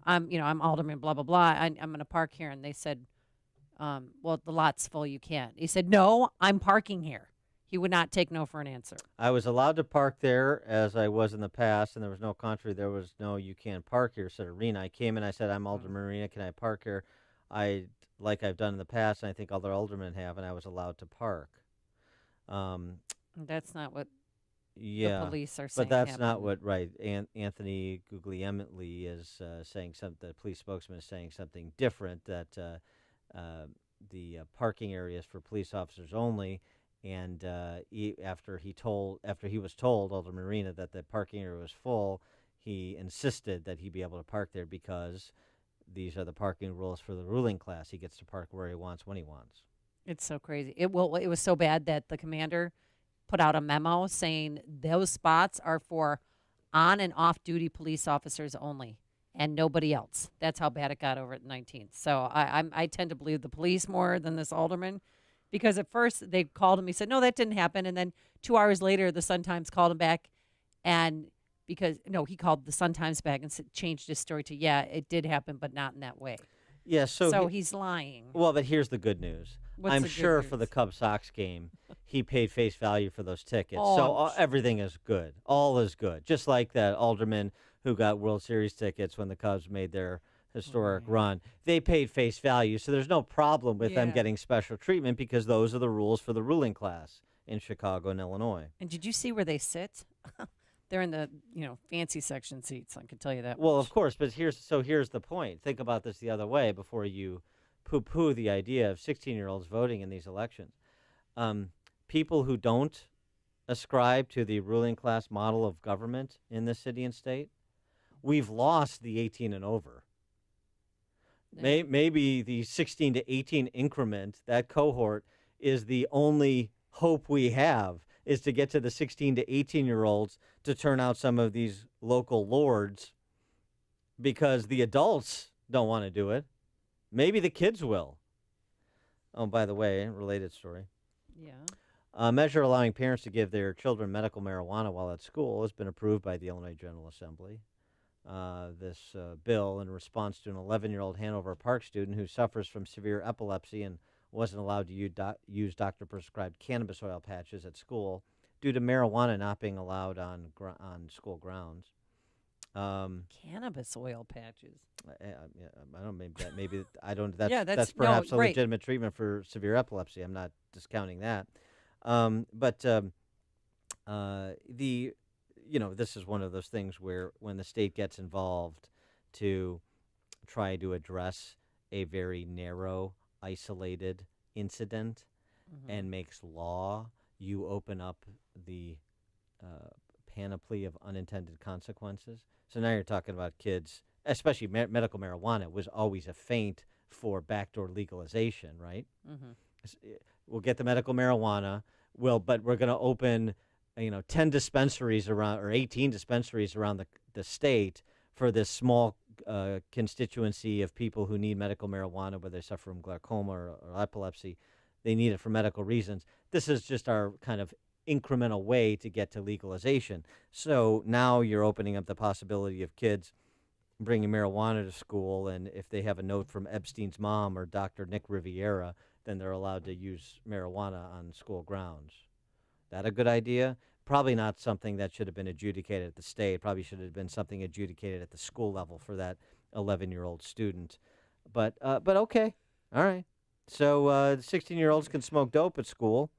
I'm Alderman, blah, blah, blah. I'm going to park here. And they said, well, the lot's full. You can't. He said, no, I'm parking here. He would not take no for an answer. I was allowed to park there as I was in the past, and there was no contrary. There was no, you can't park here, said Arena. I came in, I said, I'm Alderman Arena. Can I park here? Like I've done in the past, and I think other aldermen have, and I was allowed to park. That's not what the police are saying. But that's happened. not what, right. Anthony Guglielmi is saying something, the police spokesman is saying something different, that the parking area is for police officers only. And after he was told, Alderman Arena, that the parking area was full, he insisted that he be able to park there because these are the parking rules for the ruling class. He gets to park where he wants when he wants. It's so crazy. It was so bad that the commander put out a memo saying those spots are for on and off duty police officers only and nobody else. That's how bad it got over at 19th. So I tend to believe the police more than this alderman. Because at first they called him, he said, no, that didn't happen. And then 2 hours later, the Sun-Times called him back. And he called the Sun-Times back and changed his story to, yeah, it did happen, but not in that way. Yeah, so he's lying. Well, but here's the good news. I'm sure for the Cubs-Sox game, he paid face value for those tickets. So everything is good. All is good. Just like that alderman who got World Series tickets when the Cubs made their historic run. They paid face value, so there's no problem with them getting special treatment because those are the rules for the ruling class in Chicago and Illinois. And did you see where they sit? They're in the fancy section seats. I can tell you that. Well, of course, but here's the point. Think about this the other way before you poo-poo the idea of 16-year-olds voting in these elections. People who don't ascribe to the ruling class model of government in this city and state, we've lost the 18 and over. Maybe the 16 to 18 increment, that cohort, is the only hope we have, is to get to the 16 to 18-year-olds to turn out some of these local lords because the adults don't want to do it. Maybe the kids will. Oh, by the way, related story. Yeah. A measure allowing parents to give their children medical marijuana while at school has been approved by the Illinois General Assembly. This bill in response to an 11-year-old Hanover Park student who suffers from severe epilepsy and wasn't allowed to use doctor-prescribed cannabis oil patches at school due to marijuana not being allowed on school grounds. Cannabis oil patches. I don't. Maybe I don't. That's yeah, that's perhaps a legitimate treatment for severe epilepsy. I'm not discounting that. This is one of those things where when the state gets involved to try to address a very narrow, isolated incident and makes law, you open up the panoply of unintended consequences. So now you're talking about kids, especially medical marijuana was always a feint for backdoor legalization, right? Mm-hmm. We'll get the medical marijuana, but we're going to open 10 dispensaries around or 18 dispensaries around the state for this small constituency of people who need medical marijuana, whether they suffer from glaucoma or epilepsy. They need it for medical reasons. This is just our kind of incremental way to get to legalization. So now you're opening up the possibility of kids bringing marijuana to school, and if they have a note from Epstein's mom or Dr. Nick Riviera, then they're allowed to use marijuana on school grounds. That a good idea? Probably not something that should have been adjudicated at the state. Probably should have been something adjudicated at the school level for that 11-year-old student. But okay. All right. So 16-year-olds can smoke dope at school,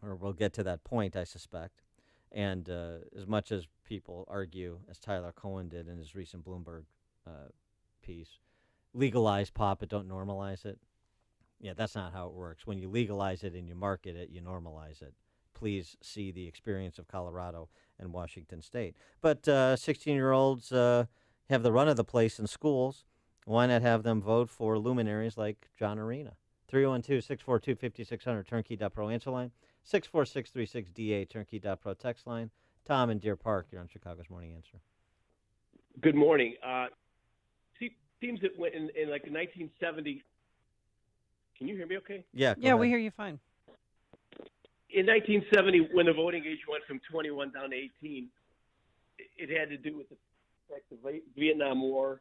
or we'll get to that point, I suspect. And as much as people argue, as Tyler Cohen did in his recent Bloomberg piece, legalize pot but don't normalize it. Yeah, that's not how it works. When you legalize it and you market it, you normalize it. please see the experience of Colorado and Washington State. But 16-year-olds have the run of the place in schools. Why not have them vote for luminaries like John Arena? 312-642-5600, turnkey.pro answer line. 64636DA, turnkey.pro text line. Tom in Deer Park, you're on Chicago's Morning Answer. Good morning. Seems that when in like 1970, can you hear me okay? Yeah, we hear you fine. In 1970, when the voting age went from 21 down to 18, it had to do with the effect of the Vietnam War.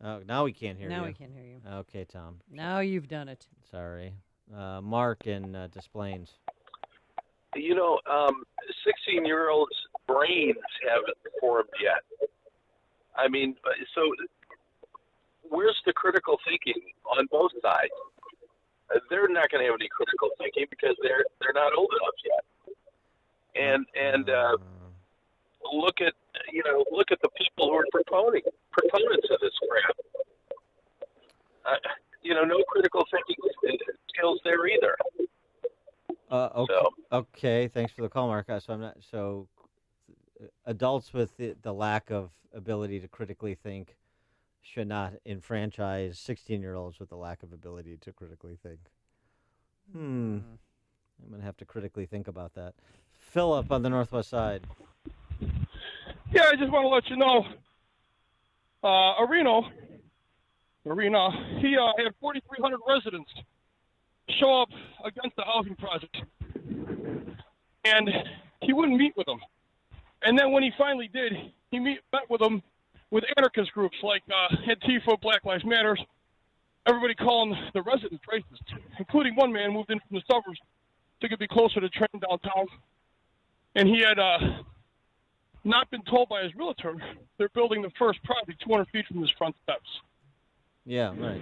Oh, now we can't hear you. Now we can't hear you. Okay, Tom. Now you've done it. Sorry. Mark in Des Plaines. 16-year-olds' brains haven't formed yet. I mean, so where's the critical thinking on both sides? They're not going to have any critical thinking because they're not old enough yet. And look at the people who are proponents of this crap. No critical thinking skills there either. Okay. Thanks for the call, Mark. So adults with the lack of ability to critically think should not enfranchise 16-year-olds with the lack of ability to critically think. I'm going to have to critically think about that. Philip on the Northwest Side. Yeah, I just want to let you know, Arena, he had 4,300 residents show up against the housing project, and he wouldn't meet with them. And then when he finally did, he met with them with anarchist groups like Antifa, Black Lives Matter, everybody calling the residents racist, including one man moved in from the suburbs so he could be closer to train downtown. And he had not been told by his realtor they're building the first project 200 feet from his front steps. Yeah, right.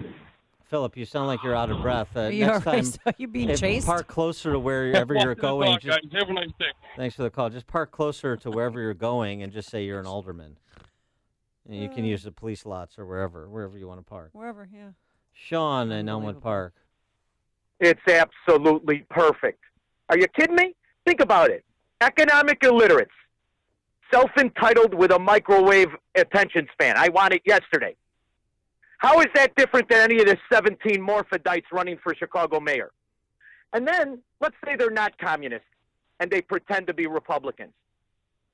Philip, you sound like you're out of breath. Next time, are you being chased? Park closer to wherever you're going. Guys, have a nice day. Thanks for the call. Just park closer to wherever you're going and just say you're an alderman. And you can use the police lots or wherever you want to park. Wherever, yeah. Sean in Elmwood Park. It's absolutely perfect. Are you kidding me? Think about it. Economic illiterates. Self-entitled with a microwave attention span. I want it yesterday. How is that different than any of the 17 morphidites running for Chicago mayor? And then, let's say they're not communists and they pretend to be Republicans.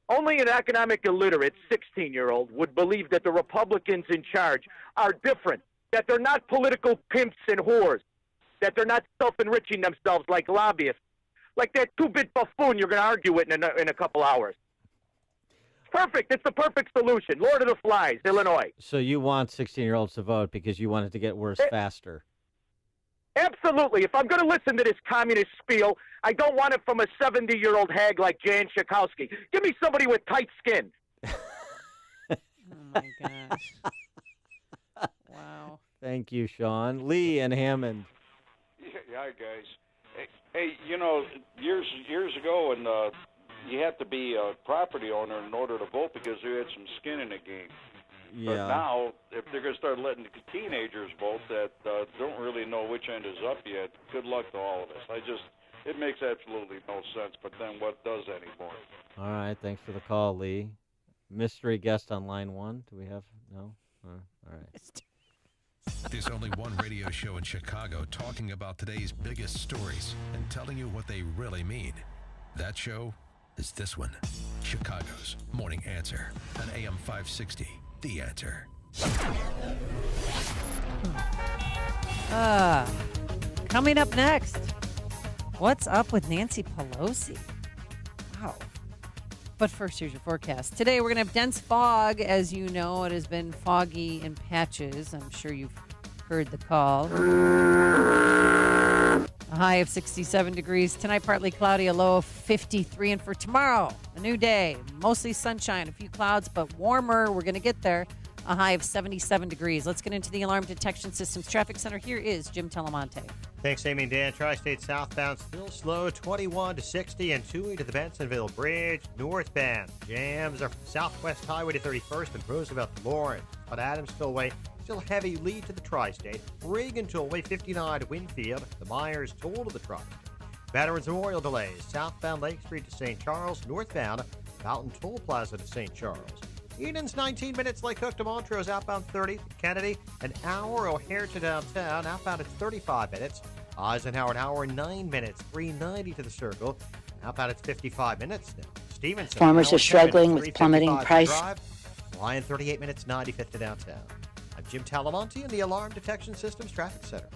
Only an economic illiterate 16-year-old would believe that the Republicans in charge are different, that they're not political pimps and whores, that they're not self-enriching themselves like lobbyists, like that two-bit buffoon you're going to argue with in a couple hours. Perfect. It's the perfect solution. Lord of the Flies, Illinois. So you want 16-year-olds to vote because you want it to get worse faster. Absolutely. If I'm going to listen to this communist spiel, I don't want it from a 70-year-old hag like Jan Schakowsky. Give me somebody with tight skin. Oh, my gosh. Wow. Thank you, Sean. Lee and Hammond. Yeah, hi, guys. Hey, years ago, and you had to be a property owner in order to vote because you had some skin in the game. Yeah. But now, if they're going to start letting the teenagers vote that don't really know which end is up yet, good luck to all of us. It makes absolutely no sense, but then what does anymore? All right, thanks for the call, Lee. Mystery guest on line 1. Do we have? No? All right. There's only one radio show in Chicago talking about today's biggest stories and telling you what they really mean. That show is this one, Chicago's Morning Answer on AM 560, The Answer. Coming up next, what's up with Nancy Pelosi? Wow. But first, here's your forecast. Today, we're going to have dense fog. As you know, it has been foggy in patches. I'm sure you've heard the call. A high of 67 degrees. Tonight, partly cloudy, a low of 53. And for tomorrow, a new day, mostly sunshine, a few clouds, but warmer. We're going to get there. A high of 77 degrees. Let's get into the Alarm Detection Systems Traffic Center. Here is Jim Telemonte. Thanks, Amy and Dan. Tri-State southbound still slow, 21 to 60 and 2 to the Bensonville Bridge. Northbound jams are from Southwest Highway to 31st and Roosevelt to Lawrence. But Adams Tollway still heavy lead to the Tri-State. Reagan Tollway 59 to Winfield. The Myers Toll to the Tri-State. Veterans Memorial delays. Southbound Lake Street to St. Charles. Northbound Mountain Toll Plaza to St. Charles. Eden's 19 minutes. Lake Hook to Montrose. Outbound 30 to Kennedy. An hour. O'Hare to downtown. Outbound it's 35 minutes. Eisenhower an hour 9 minutes. 390 to the Circle. Outbound it's 55 minutes now. Stevenson. Farmers are struggling with plummeting price. Lion 38 minutes. 95th to downtown. I'm Jim Talamonte in the Alarm Detection Systems Traffic Center.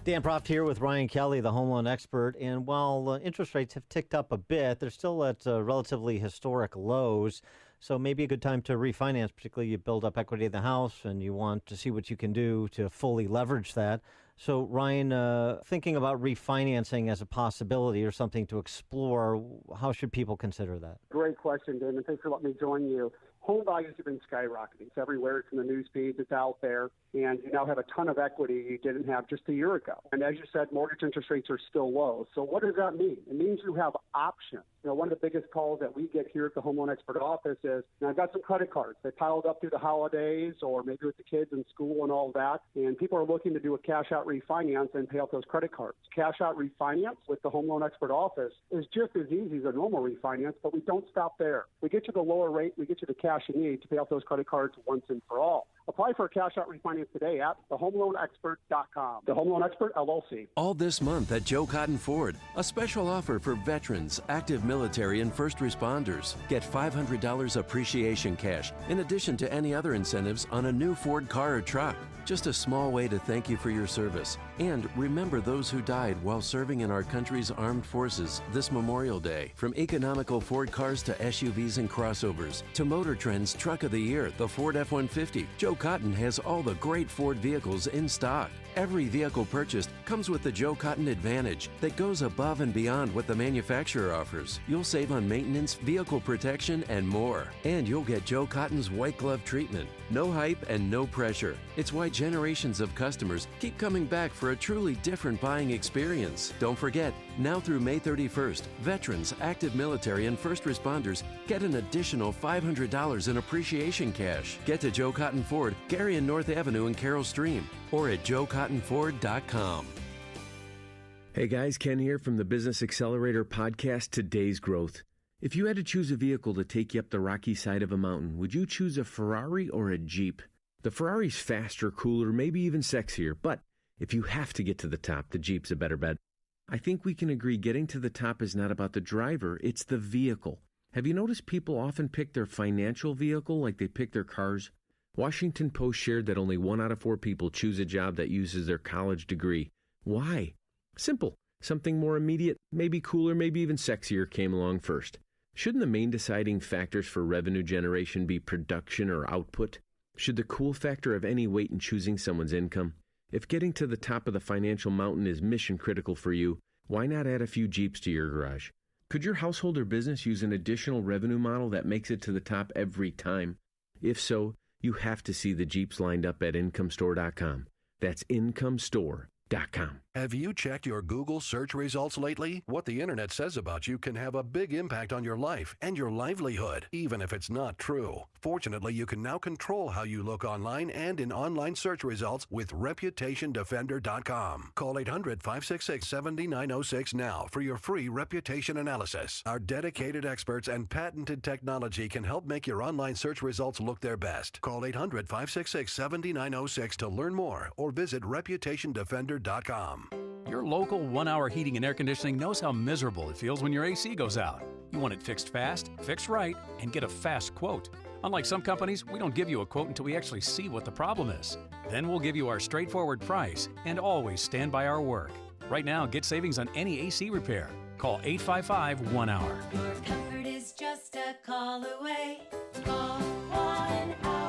Dan Proft here with Ryan Kelly, the home loan expert. And while interest rates have ticked up a bit, they're still at relatively historic lows. So maybe a good time to refinance, particularly you build up equity in the house and you want to see what you can do to fully leverage that. So, Ryan, thinking about refinancing as a possibility or something to explore, how should people consider that? Great question, Dan, and thanks for letting me join you. Home values have been skyrocketing. It's everywhere. It's in the news feeds. It's out there. And you now have a ton of equity you didn't have just a year ago. And as you said, mortgage interest rates are still low. So what does that mean? It means you have options. You know, one of the biggest calls that we get here at the Home Loan Expert office is, I've got some credit cards. They piled up through the holidays or maybe with the kids in school and all that. And people are looking to do a cash-out refinance and pay off those credit cards. Cash-out refinance with the Home Loan Expert office is just as easy as a normal refinance, but we don't stop there. We get you the lower rate. We get you the cash you need to pay off those credit cards once and for all. Apply for a cash-out refinance today at thehomeloanexpert.com. The Home Loan Expert, LLC. All this month at Joe Cotton Ford, a special offer for veterans, active military, and first responders. Get $500 appreciation cash in addition to any other incentives on a new Ford car or truck. Just a small way to thank you for your service. And remember those who died while serving in our country's armed forces this Memorial Day. From economical Ford cars to SUVs and crossovers, to Motor Trend's Truck of the Year, the Ford F-150, Joe Cotton has all the great Ford vehicles in stock. Every vehicle purchased comes with the Joe Cotton Advantage that goes above and beyond what the manufacturer offers. You'll save on maintenance, vehicle protection, and more. And you'll get Joe Cotton's white glove treatment. No hype and no pressure. It's why generations of customers keep coming back for a truly different buying experience. Don't forget, now through May 31st, veterans, active military, and first responders get an additional $500 in appreciation cash. Get to Joe Cotton Ford, Gary and North Avenue in Carroll Stream, or at joecottonford.com. Hey guys, Ken here from the Business Accelerator podcast, Today's Growth. If you had to choose a vehicle to take you up the rocky side of a mountain, would you choose a Ferrari or a Jeep? The Ferrari's faster, cooler, maybe even sexier, but if you have to get to the top, the Jeep's a better bet. I think we can agree getting to the top is not about the driver, it's the vehicle. Have you noticed people often pick their financial vehicle like they pick their cars? Washington Post shared that only 1 out of 4 people choose a job that uses their college degree. Why? Simple. Something more immediate, maybe cooler, maybe even sexier came along first. Shouldn't the main deciding factors for revenue generation be production or output? Should the cool factor have any weight in choosing someone's income? If getting to the top of the financial mountain is mission critical for you, why not add a few Jeeps to your garage? Could your household or business use an additional revenue model that makes it to the top every time? If so, you have to see the Jeeps lined up at IncomeStore.com. That's IncomeStore.com. Have you checked your Google search results lately? What the internet says about you can have a big impact on your life and your livelihood, even if it's not true. Fortunately, you can now control how you look online and in online search results with ReputationDefender.com. Call 800-566-7906 now for your free reputation analysis. Our dedicated experts and patented technology can help make your online search results look their best. Call 800-566-7906 to learn more or visit ReputationDefender.com. Your local 1-hour heating and air conditioning knows how miserable it feels when your AC goes out. You want it fixed fast, fixed right, and get a fast quote. Unlike some companies, we don't give you a quote until we actually see what the problem is. Then we'll give you our straightforward price and always stand by our work. Right now, get savings on any AC repair. Call 855-1-HOUR. Your comfort is just a call away. Call 1-HOUR.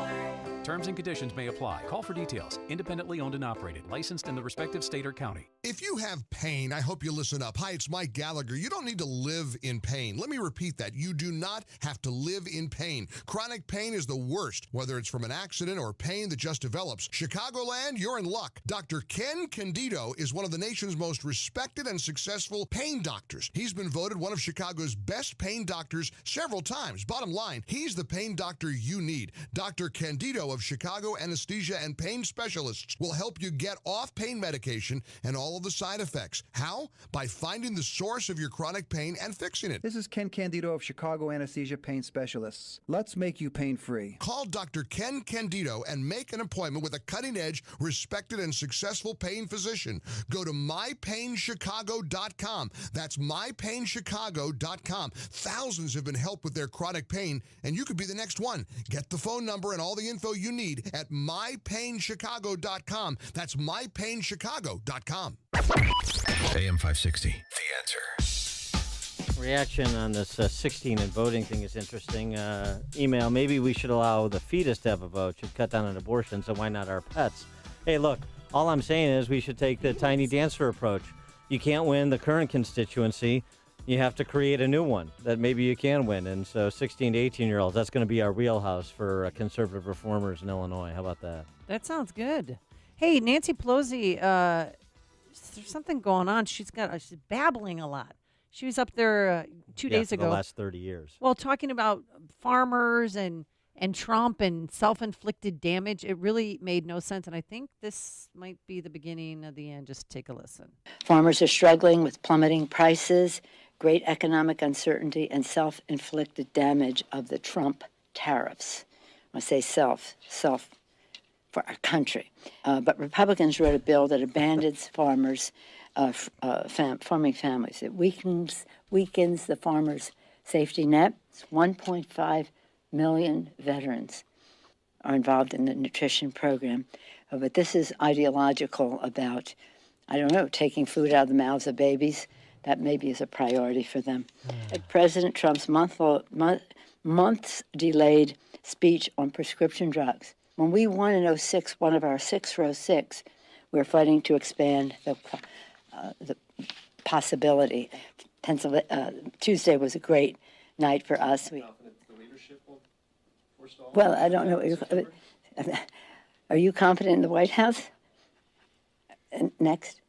Terms and conditions may apply. Call for details. Independently owned and operated. Licensed in the respective state or county. If you have pain, I hope you listen up. Hi, it's Mike Gallagher. You don't need to live in pain. Let me repeat that. You do not have to live in pain. Chronic pain is the worst, whether it's from an accident or pain that just develops. Chicagoland, you're in luck. Dr. Ken Candido is one of the nation's most respected and successful pain doctors. He's been voted one of Chicago's best pain doctors several times. Bottom line, he's the pain doctor you need. Dr. Candido of of Chicago Anesthesia and Pain Specialists will help you get off pain medication and all of the side effects. How? By finding the source of your chronic pain and fixing it. This is Ken Candido of Chicago Anesthesia Pain Specialists. Let's make you pain-free. Call Dr. Ken Candido and make an appointment with a cutting-edge, respected, and successful pain physician. Go to mypainchicago.com. That's mypainchicago.com. Thousands have been helped with their chronic pain, and you could be the next one. Get the phone number and all the info you need at mypainchicago.com. That's mypainchicago.com. AM 560, The Answer. Reaction on this 16 and voting thing is interesting. Email, maybe we should allow the fetus to have a vote. Should cut down on abortion, so why not our pets? Hey, look, all I'm saying is we should take the tiny dancer approach. You can't win the current constituency. You have to create a new one that maybe you can win. And so 16 to 18-year-olds, that's going to be our wheelhouse for conservative reformers in Illinois. How about that? That sounds good. Hey, Nancy Pelosi, there's something going on. She's babbling a lot. She was up there 2 days ago. The last 30 years. Well, talking about farmers and Trump and self-inflicted damage. It really made no sense. And I think this might be the beginning of the end. Just take a listen. Farmers are struggling with plummeting prices, great economic uncertainty, and self-inflicted damage of the Trump tariffs. I say self for our country. But Republicans wrote a bill that abandons farmers, farming families. It weakens the farmers' safety net. It's 1.5 million veterans are involved in the nutrition program. But this is ideological about, I don't know, taking food out of the mouths of babies. That maybe is a priority for them. President Trump's months delayed speech on prescription drugs. When we won in 2006, one of our 6 for 06, we were fighting to expand the possibility. Tuesday was a great night for us. Well, I don't know. Are you confident in the White House? Next.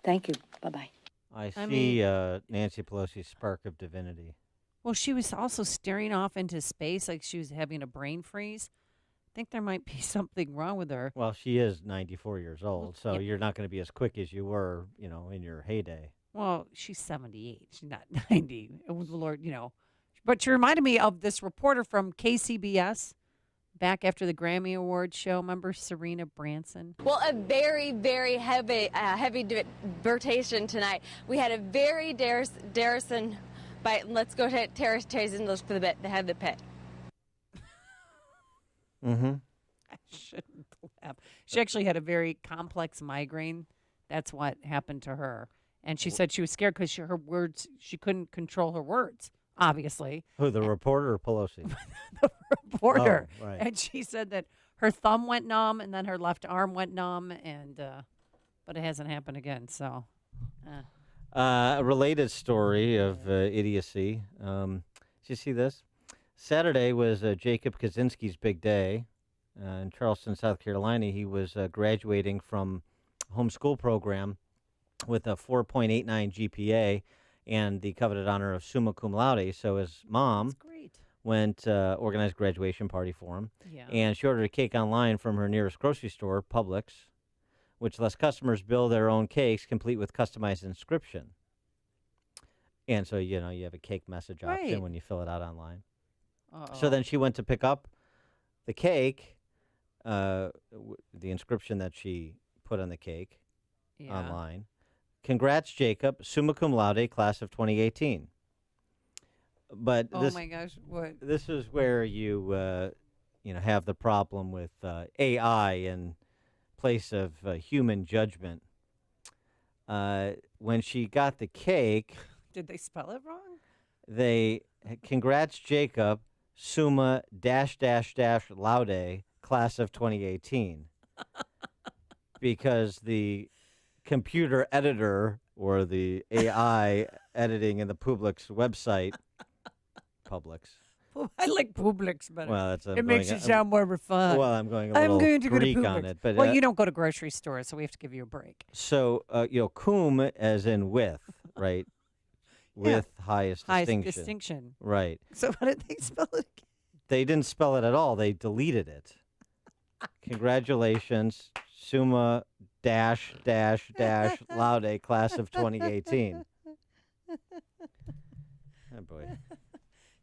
Thank you. Bye-bye. I see Nancy Pelosi's spark of divinity. Well, she was also staring off into space like she was having a brain freeze. I think there might be something wrong with her. Well, she is 94 years old, so you're not going to be as quick as you were, in your heyday. Well, she's 78. She's not 90. Lord, But she reminded me of this reporter from KCBS back after the Grammy Awards show. Remember Serena Branson? Well, a very, very heavy debatation tonight. We had a very Darrison, but let's go to Terrace and look for the bit. They have the pit. Mm-hmm. I shouldn't laugh. She actually had a very complex migraine. That's what happened to her. And she said she was scared because she couldn't control her words, obviously. Who, the reporter or Pelosi? The reporter. Oh, right. And she said that her thumb went numb and then her left arm went numb, and but it hasn't happened again. So, a related story of idiocy. Did you see this? Saturday was Jacob Kaczynski's big day. In Charleston, South Carolina, he was graduating from a homeschool program with a 4.89 GPA and the coveted honor of summa cum laude. So his mom went organized a graduation party for him. Yeah. And she ordered a cake online from her nearest grocery store, Publix, which lets customers build their own cakes complete with customized inscription. And so, you have a cake message option when you fill it out online. Uh-oh. So then she went to pick up the cake, the inscription that she put on the cake online. Congrats, Jacob, summa cum laude, class of 2018. But my gosh, what? This is where you have the problem with AI in place of human judgment. When she got the cake, did they spell it wrong? Congrats, Jacob, summa -- laude, class of 2018. Because the computer editor or the AI editing in the Publix website, Publix. I like Publix better. Well, it makes it sound more refined. Well, I'm going a little Greek on it. But, well, you don't go to grocery stores, so we have to give you a break. So, cum as in with, right? With highest distinction. Distinction. Right. So how did they spell it again? They didn't spell it at all. They deleted it. Congratulations, Summa dash Laude, class of 2018. Oh, boy.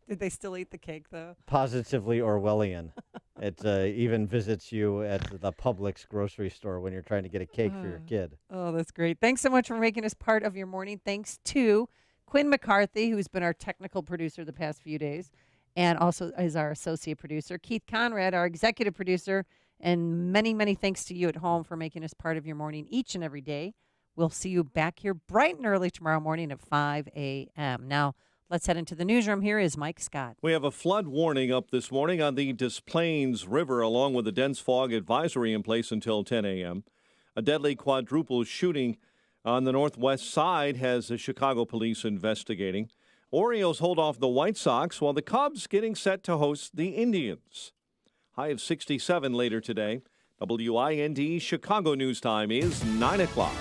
Did they still eat the cake, though? Positively Orwellian. It even visits you at the Publix grocery store when you're trying to get a cake for your kid. Oh, that's great. Thanks so much for making us part of your morning. Thanks to Quinn McCarthy, who's been our technical producer the past few days, and also is our associate producer. Keith Conrad, our executive producer, and many, many thanks to you at home for making us part of your morning each and every day. We'll see you back here bright and early tomorrow morning at 5 a.m. Now, let's head into the newsroom. Here is Mike Scott. We have a flood warning up this morning on the Des Plaines River, along with a dense fog advisory in place until 10 a.m. A deadly quadruple shooting on the northwest side has the Chicago police investigating. Orioles hold off the White Sox while the Cubs getting set to host the Indians. High of 67 later today. WIND Chicago News Time is 9 o'clock.